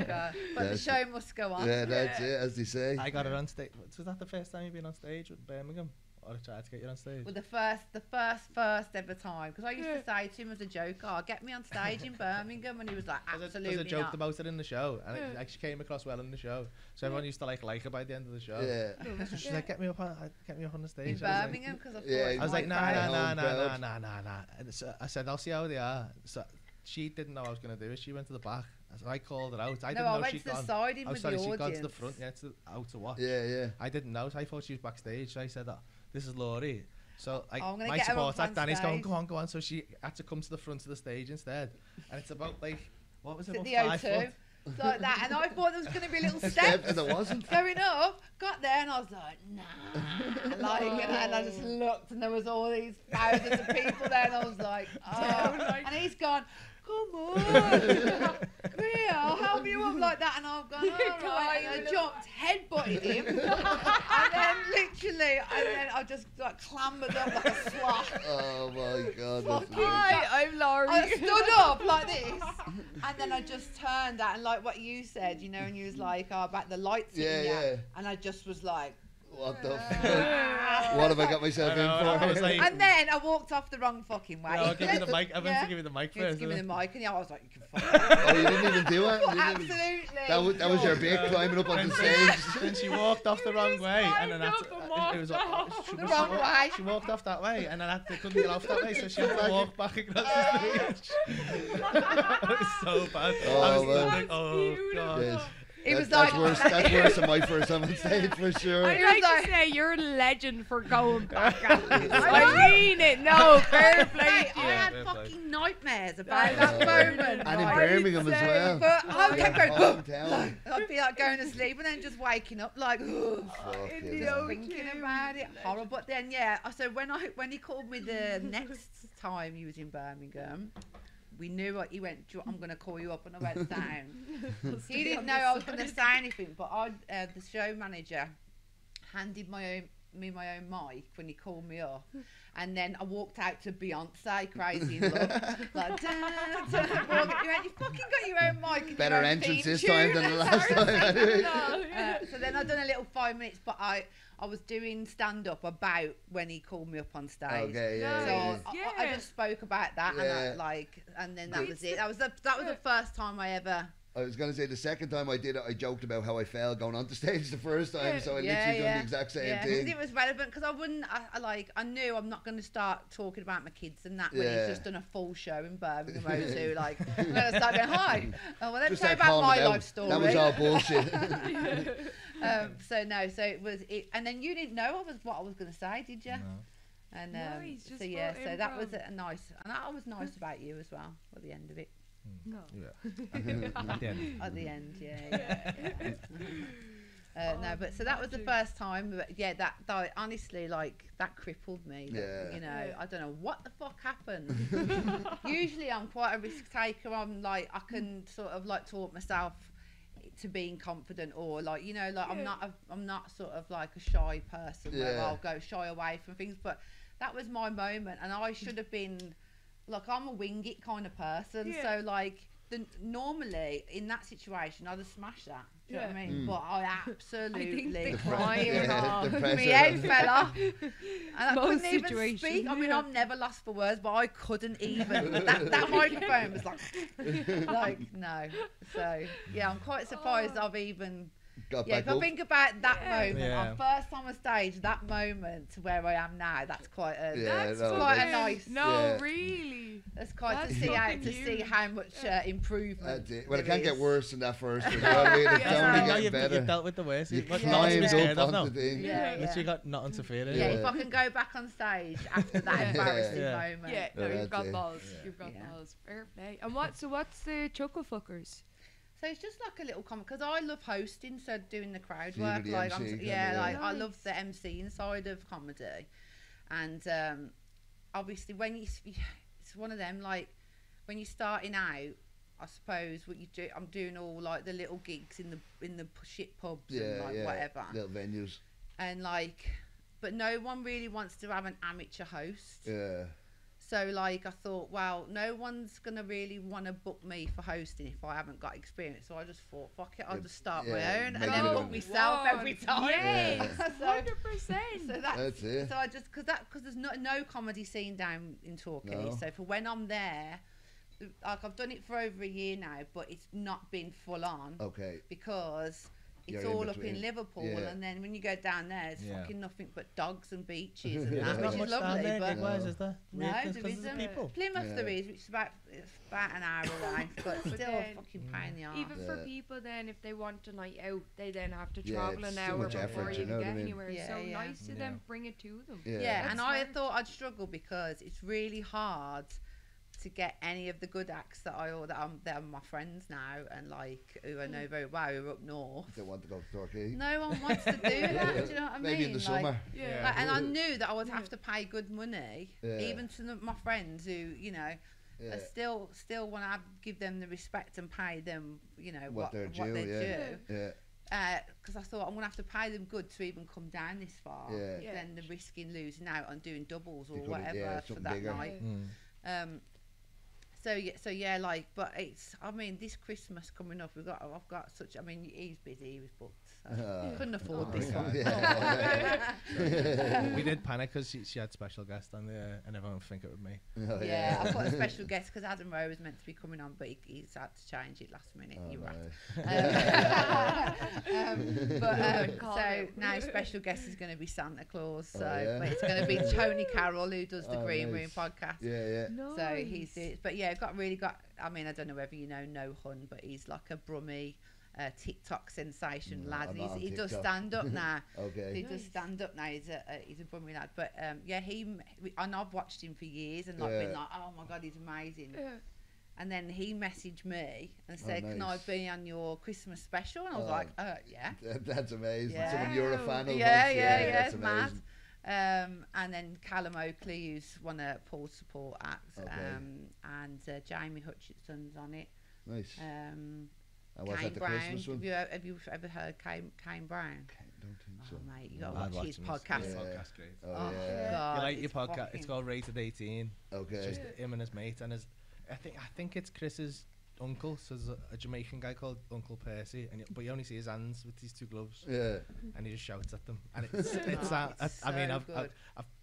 God. But the That's show must go on. Yeah, that's it, as they say. I got it on stage. Was that the first time you've been on stage with Birmingham? Or I tried to get you on stage? Well, the first ever time, because I used to say to him as a joke, "Oh, get me on stage in Birmingham," and he was like, "Absolutely There's a joke not." about it in the show, and it actually came across well in the show. So everyone used to like her by the end of the show. Yeah. So she's like, "Get me up on the stage." In Birmingham, because I thought Yeah, it I was like, my "Nah." crowd. And so I said, "I'll see how they are." So she didn't know I was gonna do it. She went to the back. So I called her out. I didn't know went she'd to the gone. side in Oh, with sorry, the she'd gone to the audience. front, out to watch. Yeah. I didn't know, so I thought she was backstage. So I said, "This is Laurie." So I'm gonna my get her support up act, on Danny's going, stage. go on. So she had to come to the front of the stage instead. And it's about like, what was it, At about the 5 O2. foot? So like that, and I thought there was going to be little Steps, steps and there wasn't. going up. Got there, and I was like, nah. Like, and I just looked, and there was all these thousands of people there, and I was like, oh. And he's gone, come on, come here, I'll help you up like that. And I've gone, all right. And I jumped, headbutted him, and then literally, I just like clambered up like a sloth. Oh my God. Fuck that's you. amazing. Hi, I'm Laurie. I stood up like this, and then I just turned that, and like what you said, you know, and you was like, oh, about the lights hitting you, Yeah. and I just was like, What the fuck? What have I got myself in I was for? like, and then I walked off the wrong fucking way. I'll give you the mic. I meant Yeah. to give you the mic You had to first. give me the didn't mic, and yeah, I was like, you can fuck Oh, you didn't even do it? You didn't even- absolutely. That was your big climbing up on the stage. Then she walked off the wrong way, and then after, climbed it was up and she The was- wrong way. She walked off that way, and then after couldn't get off that way, so she had to walk back across the stage. It was so bad. Oh, I was man. like, oh god. Yes. It was That's like worse. That's worse than my first time on stage for sure. I'd It was like like- to say you're a legend for going back at this. I mean it. No, fair play Mate, to I you. had Fair play. fucking nightmares about Yeah. that moment. And in like, Birmingham as well. But I kept going, Hometown. I'd be like going to sleep and then just waking up like, Fuck In yeah, the man. old- thinking about it. Horrible. But then, yeah, so when he called me the next time he was in Birmingham, we knew what he went, I'm going to call you up, and I went down. He didn't know I was going to say anything, but the show manager handed me my own mic when he called me up, and then I walked out to Beyonce, Crazy in Love, like, he went, you fucking got your own mic. And Better your own entrance theme this time tune." than the last time. Anyway. So then I done a little 5 minutes, but I was doing stand up about when he called me up on stage. Okay, So yeah. I just spoke about that, Yeah. and then that was it. That was the first time I ever. I was gonna say the second time I did it, I joked about how I fell going onto stage the first time, Yeah. so I Yeah, literally done yeah. the exact same Yeah, 'cause thing. it was relevant because I wouldn't. I knew I'm not going to start talking about my kids and that when Yeah. he's just done a full show in Birmingham O2. Like, I'm going to start going, hi. Oh, well, let me Just tell you start about calming my down. life story. That was all bullshit. So it was it, and then you didn't know what I was going to say, did you? No. And Nice, so just yeah, for so that was improv. a nice, and that was nice about you as well at the end of it. No. Yeah. At the end. At the end, yeah. No, but so that was the first time. But yeah, that honestly, like that crippled me. Yeah. You know, I don't know what the fuck happened. Usually, I'm quite a risk taker. I'm like, I can sort of like talk myself to being confident, or like, you know, like I'm not sort of like a shy person where Yeah. I'll go shy away from things. But that was my moment, and I should have been. Like, I'm a wing it kind of person, Yeah. so like normally in that situation I'd have smashed that. Do you know what I Yeah. mean? Mm. But I absolutely the cried. Yeah, the My pressure. head fell off, and I Most couldn't even situations, speak. I mean, yeah. I'm never lost for words, but I couldn't even. that microphone was like no. So yeah, I'm quite surprised I've even. Got Yeah, back if I up. think about that moment, Yeah. our first time on stage, that moment to where I am now, that's quite a. Yeah, that's no, quite a that's- nice. No, Yeah. really. That's quite That's to see fucking huge. how much improvement. That's it. Well, it there can't get is. worse than that first. You know what I mean? It's Yeah. only No, getting you've better. dealt with the worst. You What Yeah. not to be climbed scared up of now. onto the thing. Yeah, Literally got nothing to fear. Yeah, in. if I can go back on stage after that Yeah. embarrassing Yeah. moment. Yeah, no, Yeah, you've got that's it. balls. Yeah. You've got Yeah. balls. Fair play. And what's the Chuckle Fuckers? So it's just like a little comment because I love hosting, so doing the crowd So you were work. the Like MC I'm, kind yeah, of, like yeah. I love the MCing side of comedy, and obviously when it's one of them like when you're starting out. I suppose what you do, I'm doing all like the little gigs in the shit pubs and Yeah, like yeah. whatever, Little venues. and like, but no one really wants to have an amateur host. Yeah. So like I thought, well, no one's gonna really want to book me for hosting if I haven't got experience. So I just thought, fuck it, I'll just start my own make and it then your book own. myself every time. Yes, So- 100%. So That's it. So I just because there's no comedy scene down in Torquay. No. So for when I'm there, like I've done it for over a year now, but it's not been full on Okay. because it's You're in all up between. in Liverpool, Yeah. and then when you go down there, it's Yeah. fucking nothing but dogs and beaches and There's that, not which much is down lovely. there, But gig-wise, is there? no, Really? there 'Cause there's isn't. people. Plymouth Yeah. there is, which is about an hour away, but still then- fucking pain in the arse. Even for Yeah. people then, if they want a night out, they then have to Yeah, travel it's an too hour much before effort, you you know even what I get mean? anywhere. Yeah, So yeah. nice to Yeah. then bring it to them. Yeah. Yeah, That's and I smart. thought I'd struggle because it's really hard to get any of the good acts that that are my friends now and like who I know very well who are up north. Don't want to go to Torquay. No one wants to do that. Do you know what I mean? Maybe in the Like, summer. Yeah. like, and I knew that I would have to pay good money, Yeah. even to my friends who, you know, Yeah. I still want to give them the respect and pay them, you know, What they're due, yeah. due. Yeah. Because I thought I'm gonna have to pay them good to even come down this far. Yeah. Yeah. Then the risking losing out on doing doubles or You could've- whatever yeah, for something that bigger. night. Mm. So yeah, like, but it's. I mean, this Christmas coming up, I've got such. I mean, he's busy. He was booked. So couldn't afford this one. Yeah. We did panic because she had special guest on there, and everyone would think it was me. Oh, Yeah, I've got a special guest because Adam Rowe was meant to be coming on, but he's had to change it last minute. Oh, You're right. nice. Call So it. now special guest is going to be Santa Claus. So Oh, yeah. but it's going to be Tony Carroll who does the Oh, Green Room nice. podcast. Yeah, yeah. Nice. So he's it. But yeah, got. I mean, I don't know whether you know No Hun, but he's like a Brummy TikTok sensation No, lad. I'm And not on he does TikTok. stand up now. Okay. He does Nice. stand up now. He's a Brummy lad. But yeah, and I've watched him for years and like been Yeah. like, oh my god, he's amazing. Yeah. And then he messaged me and said, "Can I nice. be on your Christmas special?" And I was Oh. like, "Yeah." That's amazing. Yeah. Someone you're a fan of. Yeah, once, it's that's mad. amazing. And then Callum Oakley, who's one of Paul's support acts, Okay. and Jamie Hutchinson's on it. Nice. Um, And was Kane that the Brown. Christmas one? Have you ever heard Kane Brown? Don't think so. Oh mate, you got I'd to watch his him. podcast. His Yeah. podcast great. Oh, Oh, yeah. God, You like your it's podcast? fucking- It's called Rated 18. Okay. It's just him and his mate, and I think it's Chris's uncle. So there's a Jamaican guy called Uncle Percy, but you only see his hands with these two gloves, Yeah. and he just shouts at them. And it's It's I mean, so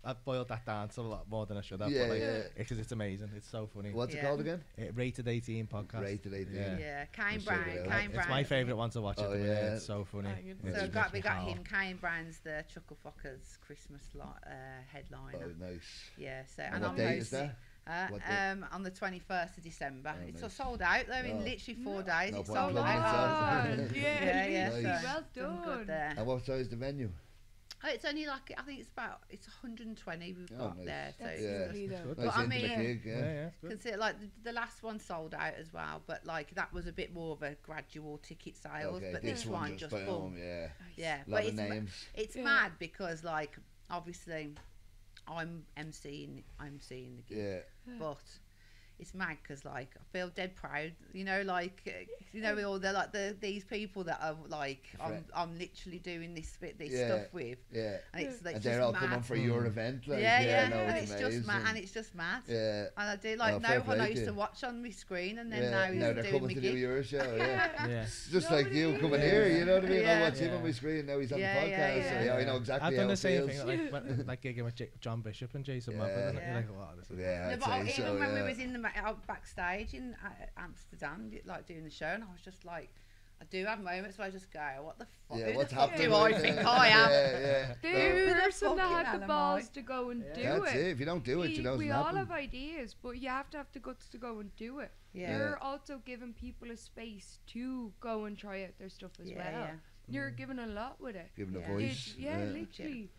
I've good. boiled that down to a lot more than I should have. Yeah, but like, yeah. because it's amazing. It's so funny. What's it Yeah. called again? Rated 18 podcast. Rated 18. Yeah. Yeah, Kane Let's check Brown. it out. Kane Brown. It's my favourite one to watch. Oh, at the minute. yeah. It's so funny. Banging. It's So just we got how- him. Kane Brown's the Chuckle Fuckers Christmas headliner. Oh, nice. Yeah, so And and what I'm date is hosting. that? What date? On the 21st of December. Oh, It's nice. sold out though in Oh. literally 4 No. days. No It's point sold plugging it, out. so. God, Yeah, yeah, yeah, really Nice. well Done done. good there. And what size the venue? Oh, it's only like I think it's 120 we've Oh, got nice. there. So That's it's Yeah. lovely though. Good. But Nice I intimate mean- gig, Yeah, yeah. yeah, it's good. consider like the last one sold out as well, but like that was a bit more of a gradual ticket sales. Okay, But this one just boom, boom. yeah. Yeah, A but lot of it's names. it's Yeah. mad because like obviously I'm emceeing the gig, Yeah. but it's mad because like I feel dead proud, you know, like with all these people that are like I'm literally doing this Yeah. stuff with, Yeah. and it's like And just they're all mad. coming for your event. Like, yeah, no, and it's it's just mad, amazing. and it's just mad. Yeah. And I do like Oh, no fair one play I to used you. to watch on my screen, and then Yeah. now he's they're doing coming my to do gig. your show, yeah. Yeah. It's just like you Nobody- coming Yeah. here, you know what I mean? Yeah. I watch him Yeah. on my screen, now he's on Yeah, the podcast, yeah, so yeah. I know exactly I've how done the it same feels. thing, like gigging with John Bishop and Jason Yeah. Moffat, and Yeah. you're like, wow, this is Yeah, No, I'd but say even so, when we yeah. was in the out backstage in Amsterdam, like doing the show, and I was just like, I do have moments where I just go, what the fuck? Yeah, Who what's the fuck happening? do I right think there? I am? Yeah, yeah. The Who the person that fucking had hell the am balls I? to go and do That's it. it. If you don't do it, you know it We doesn't all happen. have ideas, but you have to have the guts to go and do it. Yeah. You're also giving people a space to go and try out their stuff as Yeah, well. yeah. You're giving a lot with it. Giving a Yeah. voice. Yeah, literally.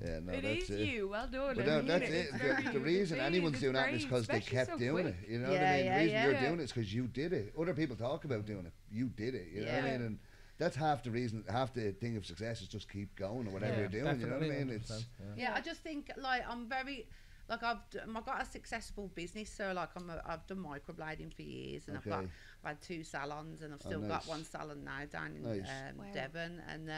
Yeah, no, It that's is it. you. Well done. But I no, mean that's it. it. It's very The reason it's anyone's it's doing that great, is because they especially kept so doing quick. it. You know Yeah, what I mean? yeah, The reason yeah. you're Yeah. doing it is because you did it. Other people talk about doing it. You did it. You know what I Yeah. mean? And that's half the reason, half the thing of success is just keep going or whatever Yeah, you're doing. You know what I mean? It's 100%, Yeah, I just think like I'm very like I've got a successful business, so like I've done microblading for years, and Okay. I've had 2 salons, and I've Oh, still got nice. 1 salon now down in Nice. Wow. Devon, and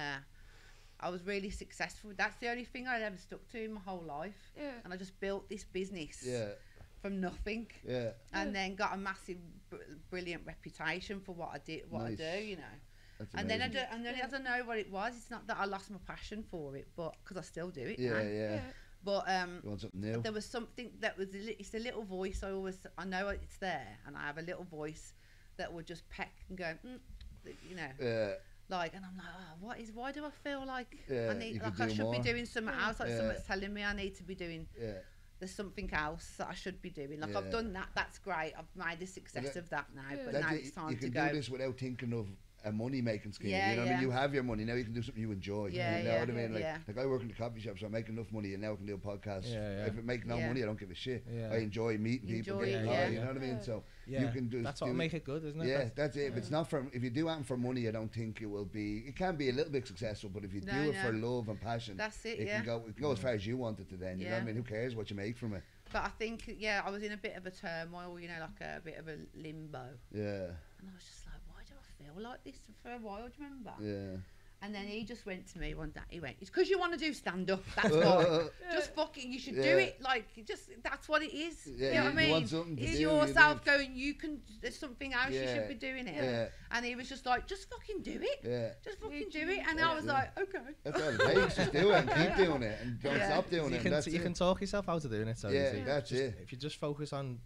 I was really successful. That's the only thing I'd ever stuck to in my whole life, Yeah. and I just built this business yeah, from nothing, Yeah. and then got a massive, brilliant reputation for what I did, what Nice. I do, you know. That's And then amazing. I don't know what it was. It's not that I lost my passion for it, but because I still do it Yeah, now. yeah. But You want something new? there was something that was it's a little voice. I know it's there, and I have a little voice that would just peck and go, you know, Yeah. like, and I'm like, oh, why do I feel like Yeah, I you need, could like I do should be more. doing something else, like Yeah. someone's telling me I need to be doing. Yeah. There's something else that I should be doing. Like I've Yeah. done that. That's great. I've made a success that- of that now. But That's now it, it's time you to can go. do this without thinking of a money making scheme. Yeah, you know what I yeah. mean? You have your money now. You can do something you enjoy. Yeah, you know yeah, what I mean? yeah. Like I work in the coffee shop, so I make enough money, and now I can do a podcast. Yeah, yeah. If it make no Yeah. money, I don't give a shit. Yeah. I enjoy meeting You people, enjoy getting it, high, yeah. you know what I mean? Yeah. So Yeah, you can do. that's what will make it good, isn't it? Yeah, that's it. If it's not for, if you do anything for money, I don't think it will be. It can be a little bit successful, but if you No, do it no. for love and passion, That's it. it Yeah. can go as far as you want it to. Then you know what I Yeah. mean? Who cares what you make from it? But I think I was in a bit of a turmoil. You know, like a bit of a limbo. Yeah, And I was just like, why do I feel like this for a while? Do you remember? yeah. And then he just went to me one day. He went, "It's because you want to do stand up. That's why. Just fucking, you should do Yeah. it. Like, just that's what it is. Yeah, you know you- what I you mean? want something to It's do, you yourself need- going. You can. There's something else. You Yeah. should be doing it. Yeah. And he was just like, just fucking do it. Yeah. Just fucking do it. And I was Yeah. like, okay. That's all it takes. Just do it and keep doing it and don't Yeah. stop doing You it. can, And that's you it. can talk yourself out of doing it so Yeah, easy. that's Just- it. If you just focus on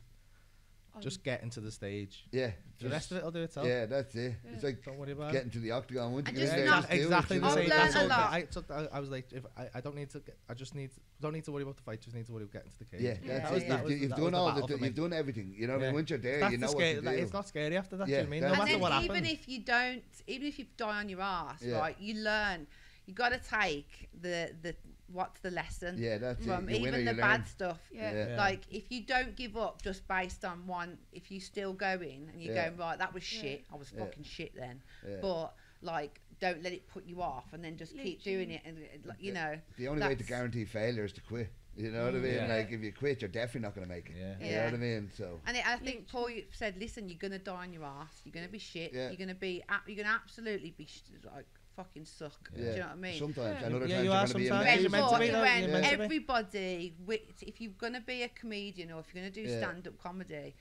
just getting to the stage, Yeah. the rest of it will do itself. Yeah, that's it. It's like Don't worry about getting to the octagon. Once you And get in just there, not- just do it, exactly you the know? same. I've That's learned all. a lot. I took. I was like, if I don't need to. I just need. Don't need to worry about the fight. Just need to worry about getting to the cage. Yeah, Yeah. that's That it. was- that was- You've that done was the all battle for me. you've done everything. You know what I Yeah. mean? Once you're there, That's you know the what scary, to do. It's not scary after that. Yeah, do you mean? No that's- And matter then what even happens. if you don't, even if you die on your ass, Yeah. right? You learn. You got to take the what's the lesson Yeah, that's from it. You win or even you the learn. bad stuff. Yeah. Yeah. Like if you don't give up just based on one, if you still going and you're Yeah. going right, that was Yeah. shit. I was Yeah. fucking shit then. Yeah. But like, don't let it put you off, and then just keep doing it. And like, you know, The only way to that's- guarantee failure is to quit. You know what I mean? Yeah. Like if you quit, you're definitely not going to make it. Yeah. You know Yeah. what I mean? So And I think Paul said, "Listen, you're gonna die on your ass. You're gonna be shit. Yeah. You're gonna be. You're gonna absolutely be like fucking suck. yeah. Do you know what I mean?" Sometimes, Yeah. and other Yeah, times you you're are going to be sometimes. amazing. You're meant to But be, he though. went, You're meant to be. everybody, if you're gonna be a comedian or if you're gonna do Yeah. stand-up comedy,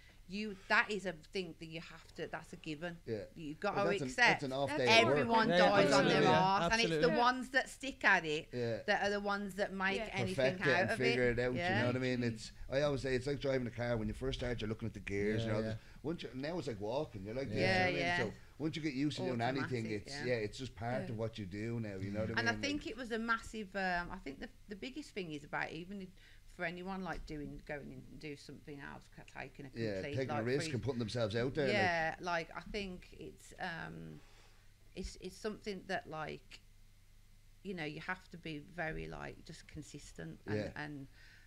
that is a thing that you have to. That's a given. Yeah. You've got Well, to that's accept. an off That's day at work. Everyone Yeah, dies on absolutely. their arse, and it's Absolutely. the ones that stick at it Yeah. that are the ones that make Yeah. anything Perfect it out and of figure it out. Yeah. You know what I mean? I always say it's like driving a car. When you first start, you're looking at the gears. Yeah, You know, yeah. once now it's like walking. You're like this. Yeah, you know what I yeah. mean? So once you get used to doing anything, Automatic, it's yeah. it's just part Yeah. of what you do now. You know what I mean? And I Like, think it was a massive. I think the biggest thing is about for anyone like going in and do something else, taking a yeah, complete taking like, a risk free- and putting themselves out there. Yeah, like I think it's something that like, you know, you have to be very like just consistent and Yeah.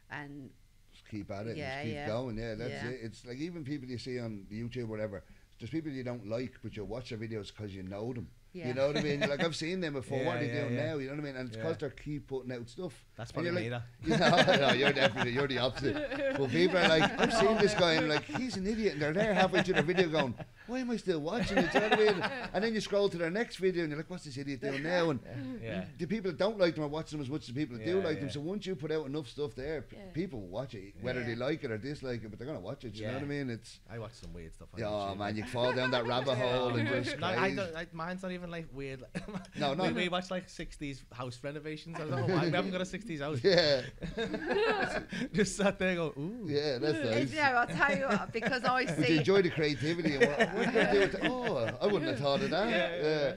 and Just keep at it. Yeah, and just keep yeah. going. Yeah, that's Yeah. it. It's like even people you see on YouTube or whatever. There's people you don't like, but you watch their videos because you know them. yeah. You know what I mean? Like I've seen them before. What are they Yeah, doing yeah. now? You know what I mean? And it's Yeah. because they keep putting out stuff. That's And probably you're me. You know, no, you're the opposite. But people are like, I've seen this guy and like, he's an idiot, and they're there halfway through the video going, why am I still watching it? Do you know what I mean? And then you scroll to their next video and you're like, what's this idiot doing now? And Yeah. the people that don't like them are watching them as much as the people that do Yeah, like them. yeah. So once you put out enough stuff there, Yeah. people will watch it, whether Yeah. they like it or dislike it, but they're gonna watch it. You know Yeah. what I mean? It's I watch some weird stuff. On oh YouTube, man, like- you fall down that rabbit hole and just No, I crazy. don't. Like, mine's not even like weird. Like, No, no. we watch like 60s house renovations. I don't know why we haven't got a 60s house. Yeah, Just sat there, go, ooh. yeah, that's And, nice. you know, I'll tell you what, because I And you see. enjoy the creativity and what you gonna do with I wouldn't have thought of that. Yeah.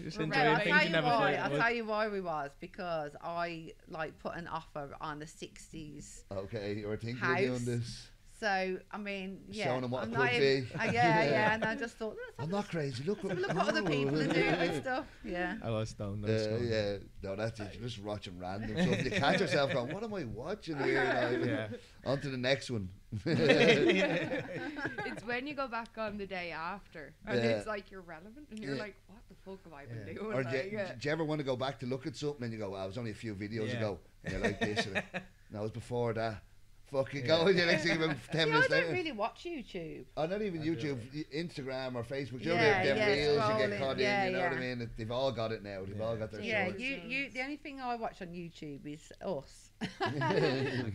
Just No, enjoying I'll things tell you you never why. thought I'll you would. tell you why we was because I like put an offer on the 60s. Okay, you were thinking of doing House. this. So I mean, yeah, Showing 'em what I'm it not could even- be. yeah, and I just thought, let's I'm have, not crazy. Look let's have a look what other people are doing with stuff. Yeah. I was stoned. I was stoned. Yeah, no, that's it. You're just watching random stuff. You catch yourself going, what am I watching here? Like, Yeah. on to the next one. It's when you go back on the day after and Yeah. it's like you're relevant and you're Yeah. like, what the fuck have I been Yeah. doing? Or do Like, you ever want to go back to look at something and you go, it was only a few videos Yeah. ago. And you're like this. And no, it was before that. fucking going. The next thing about 10 See, I minutes don't later. really watch YouTube. Oh, not even I do. YouTube, Instagram or Facebook. You know, Yeah, them yeah, reels you scrolling. get caught Yeah, in, you know what I yeah. mean? They've all got it now. They've all got their Yeah, shorts. you. The only thing I watch on YouTube is us,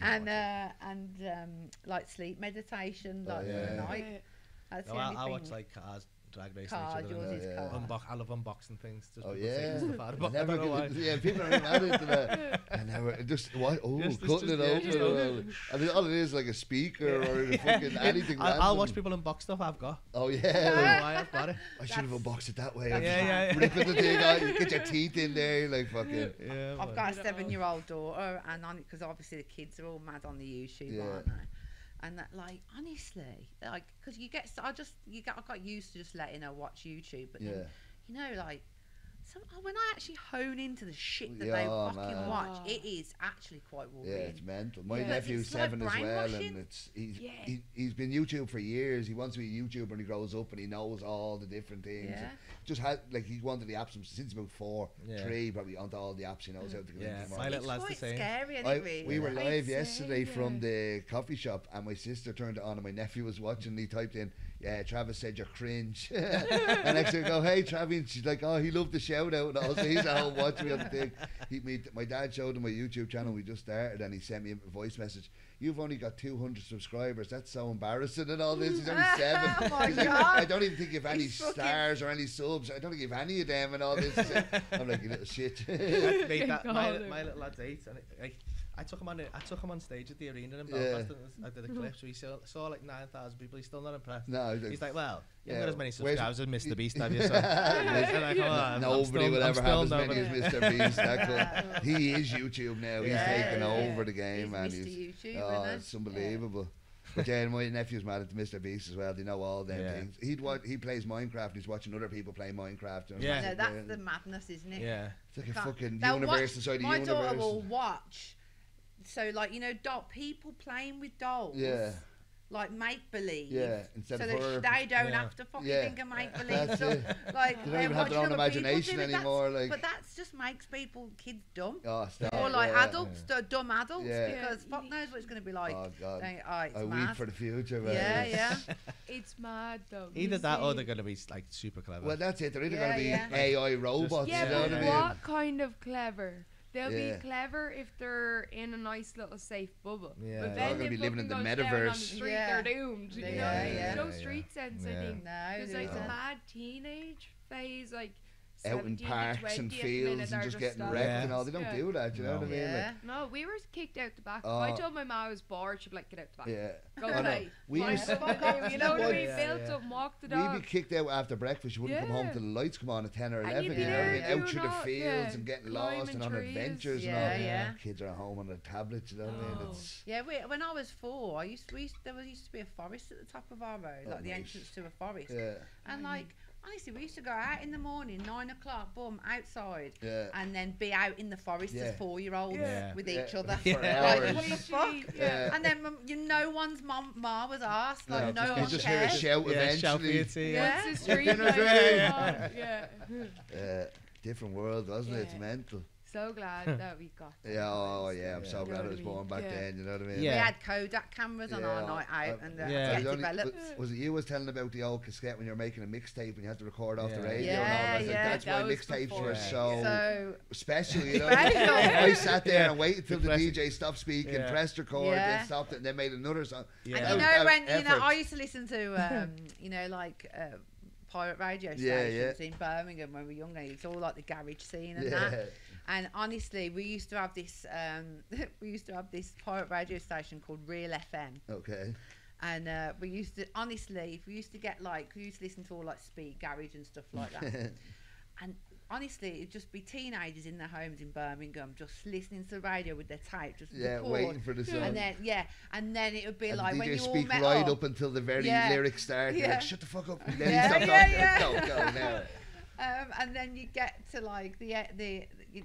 and like sleep meditation, Oh, like for yeah. the night. That's No, the only I thing. watch like cars drag racing Cars, each other. yours And is yeah. cars. I love unboxing things. Just Oh, people yeah. taking stuff out of it. I Never don't know why. yeah, people are mad into that. And never, just, what? Oh, Just- cutting it yeah, open. just and open. all. And all it is like a speaker or a fucking anything I'll random. watch people unbox stuff I've got. Oh, I don't yeah. know why I've got it. I should have That's- unboxed it that way. that's Yeah, yeah. Ripping the thing out, you get your teeth in there, like fucking. Yeah, I've man. got a Get it all. 7-year-old daughter, and on it because obviously the kids are all mad on the YouTube, Yeah. aren't they? And that, like, honestly, like, because I got used to just letting her watch YouTube, but Yeah. then, you know, like, when I actually hone into the shit that Yeah, they oh, fucking man. watch, it is actually quite Yeah, worrying. it's mental. My Yeah. nephew's It's like 7 as well, and brainwashing. he's Yeah. he's been YouTube for years. He wants to be a YouTuber when he grows up, and he knows all the different things. Yeah. Just had like he wanted the apps since about 4, Yeah. 3, probably onto all the apps. He knows how to get Yeah, into them my all. little lad's the It's same. quite scary, isn't it, really? We were I'd live say, yesterday from yeah. the coffee shop, and my sister turned it on, and my nephew was watching. And he typed in, "Yeah, Travis said you're cringe." And next thing I go, "Hey, Travis," and she's like, "Oh, he loved the shout out," and also he's at home watching me on the thing. My dad showed him my YouTube channel. We just started, and he sent me a voice message. "You've only got 200 subscribers. That's so embarrassing." And all this. He's only 7. Oh my He's like, God. "I don't even think you've any He's fucking- stars or any subs. I don't think you've any of them." And all this. I'm like, "You little shit." Mate, God, my it- little lad's 8, and I took him on stage at the arena in Yeah. Belfast. And I did a clip, so he saw like 9,000 people. He's still not impressed. No, He's like, well, you yeah, haven't got as many where's- subscribers as Mr. Beast, have you? So, and like, oh, I'm Nobody still- will I'm ever still have as many nobody. as Mr. Beast. That could, he is YouTube now. He's Yeah, taken yeah, over yeah. the game, He's man. Mr. He's, YouTube, oh, isn't it's he? unbelievable. But yeah, my nephew's mad at Mr. Beast as well. They know all them Yeah. things. He plays Minecraft. And he's watching other people play Minecraft. And Yeah. No, it's that's the madness, isn't it? Yeah. like a Can't- fucking they'll universe watch- inside a my universe. daughter will watch. So, like, you know, people playing with dolls. Yeah. Like make believe. Yeah, instead so of that her. they don't Yeah. have to fucking Yeah. think of make believe. That's So, it. like, They don't even have their own watching other people imagination do it, that's- anymore, like- but that's just makes kids dumb. Oh, stop. Or like yeah. adults, dumb adults, Yeah. because Yeah. fuck knows what it's going to be like. Oh, God. It's I mad. weep for the future, man. Yeah, yeah. It's mad though. Either You that or see- they're going to be like super clever. Well, that's it. They're either Yeah, going to be yeah. AI robots. Yeah, you know but what I mean? what kind of clever? They'll Yeah. be clever if they're in a nice little safe bubble. Yeah. But They're all then gonna if be living in the something goes down on the metaverse. street, Yeah. they're doomed. You know? Yeah, There's yeah. no Yeah. street sense, I Yeah. think. No, There's there like a isn't. mad teenage phase, like Out in 17 to parks 20 and at the fields minute and are just getting like- wrecked Yeah. and all. They don't Yeah. do that, you know No. what I mean? Yeah. No, we were kicked out the back. If Oh. I told my mom I was bored, she'd be like, get out the back. Like, yeah. Go I know. play. We Like, used- you know what I mean? Yeah, Built yeah. up, walked the We'd dog. be kicked out after breakfast. You wouldn't come home Yeah. till the lights come on at 10 or And 11. you'd You be know what I there mean? Out doing through the all- fields yeah, and getting lost climbing and on trees. adventures Yeah, and all. yeah. Kids are at home on their tablets, you know what I mean? Oh. It's, Yeah, when I was 4, there used to be a forest at the top of our road, Oh, like the nice. entrance to a forest. yeah, And like, honestly, we used to go out in the morning, 9 o'clock, boom, outside, yeah. and then be out in the forest Yeah. as 4-year-olds Yeah. with Yeah. each other. For Like, hours. what the fuck? Yeah. And then no one's ma was asked, No, like no you one just hear a cared. shout Yeah, shout for eventually. you too, Yeah. Once the street Dinner's lights ready. are on, yeah. Different world, wasn't it? It's Yeah. mental. So glad that we got that. Yeah, oh yeah, I'm Yeah. so You know glad I what was I born mean? back Yeah. then, you know what I mean? We Yeah. had Kodak cameras on our Yeah, night out, and yeah. yeah, Was it only- developed. was it you was telling about the old cassette when you were making a mixtape and you had to record off the Yeah. radio Yeah, and all that? Like, yeah, that's that why was mixtapes before. were Yeah. so, So special, you know? Special. I sat there and waited till the Press- DJ stopped speaking, Yeah. pressed record, Yeah. then stopped it, and then made another song. Yeah. and That you was- know that when was you know, I effort. used to listen to you know, like pirate radio Yeah, stations yeah. in Birmingham when we were younger. It's all like the garage scene and Yeah. that. And honestly, we used to have this pirate radio station called Real FM. Okay. And we used to get like, we used to listen to all like Speed Garage and stuff like that. And honestly, it'd just be teenagers in their homes in Birmingham just listening to the radio with their tape, just Yeah, record. waiting for the song. And then it would be And like the when DJ you all speak met right up. up until the very Yeah. lyrics start. You're Yeah. like, shut the fuck up. And then Yeah, you stop yeah, talking. yeah. Go now. And then you get to like the you'd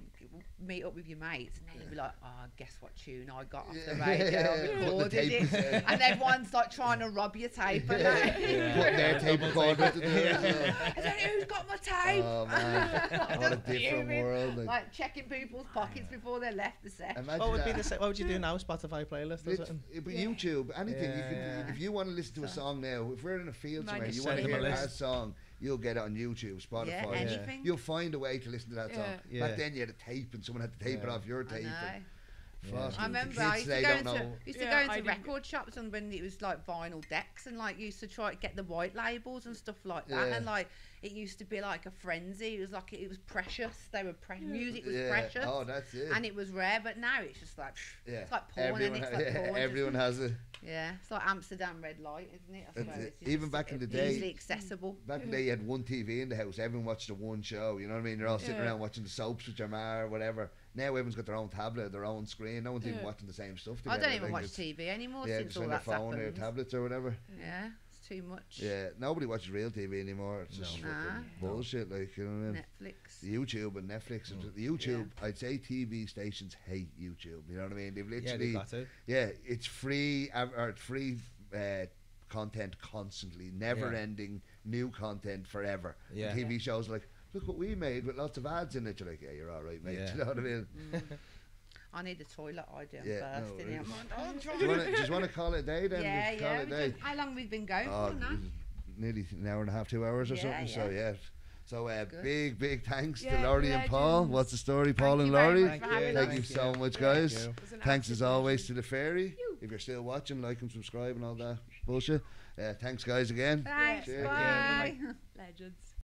meet up with your mates, and then you'd be like, "Oh, guess what tune I got off the radio? I recorded it," and everyone's like trying to rob your tape and that. Putting their tape recorder to do it. I don't know who's got my tape. Oh man, what a different world. Like checking people's pockets before they left the set. Imagine What would be that. the what would you do now? Spotify playlist or something? But YouTube, anything. You Yeah. could, if you want to listen to a song now, if we're in a field Might somewhere, just you want to send them hear a a list. song, you'll get it on YouTube, Spotify. Yeah, anything. You'll find a way to listen to that song. Yeah. Back then you had a tape and someone had to tape it Yeah. off your I tape. know. and Yeah. fuck, I the remember kids I used to today go don't into, know. Yeah, I didn't- record shops, and when it was like vinyl decks, and like used to try to get the white labels and stuff like that, Yeah. and like it used to be like a frenzy. It was like it was precious. They were music was Yeah. precious, Oh, that's it. and it was rare. But now it's just like Yeah. it's like porn, Everyone, and it's like porn. everyone has it. Yeah, it's like Amsterdam red light, isn't it? I That's suppose it. it's Even just back in the day- easily accessible. Back in the day, you had one TV in the house. Everyone watched the one show. You know what I mean? They're all sitting Yeah. around watching the soaps with your ma or whatever. Now everyone's got their own tablet, their own screen. No one's even Yeah. watching the same stuff I together. don't even think watch it's- TV anymore Yeah, since just all on their that's phone or happened. tablets or whatever. Yeah, it's too much. Yeah, nobody watches real TV anymore. It's just No. fucking Nah. bullshit. Like, you know what I mean? Netflix. YouTube and Netflix. And the YouTube, I'd say TV stations hate YouTube. You know what I mean? They've Yeah, literally, they got to. it's free or it's free content constantly, never ending new content forever. Yeah. And TV shows like, look what we made with lots of ads in it. You're like, yeah, you're all right, mate. Yeah. You know what I mean? I need a toilet idea Yeah, first. no, innit? really. Do you just want to call it a day then? Yeah, Just call yeah. it a day. How long we've been going Oh, for now? nearly an hour and a half, 2 hours or Yeah, something. So yeah. yeah. So Good. big thanks to Yeah, Laurie and Paul. legends. What's the story, Paul Thank and you very Laurie? much for having Thank us. you so much, Thank guys. you. It was an Thanks as absolute always pleasure. to the fairy. You. If you're still watching, like and subscribe and all that bullshit. Thanks, guys, again. Thanks. Cheers. Bye. Legends.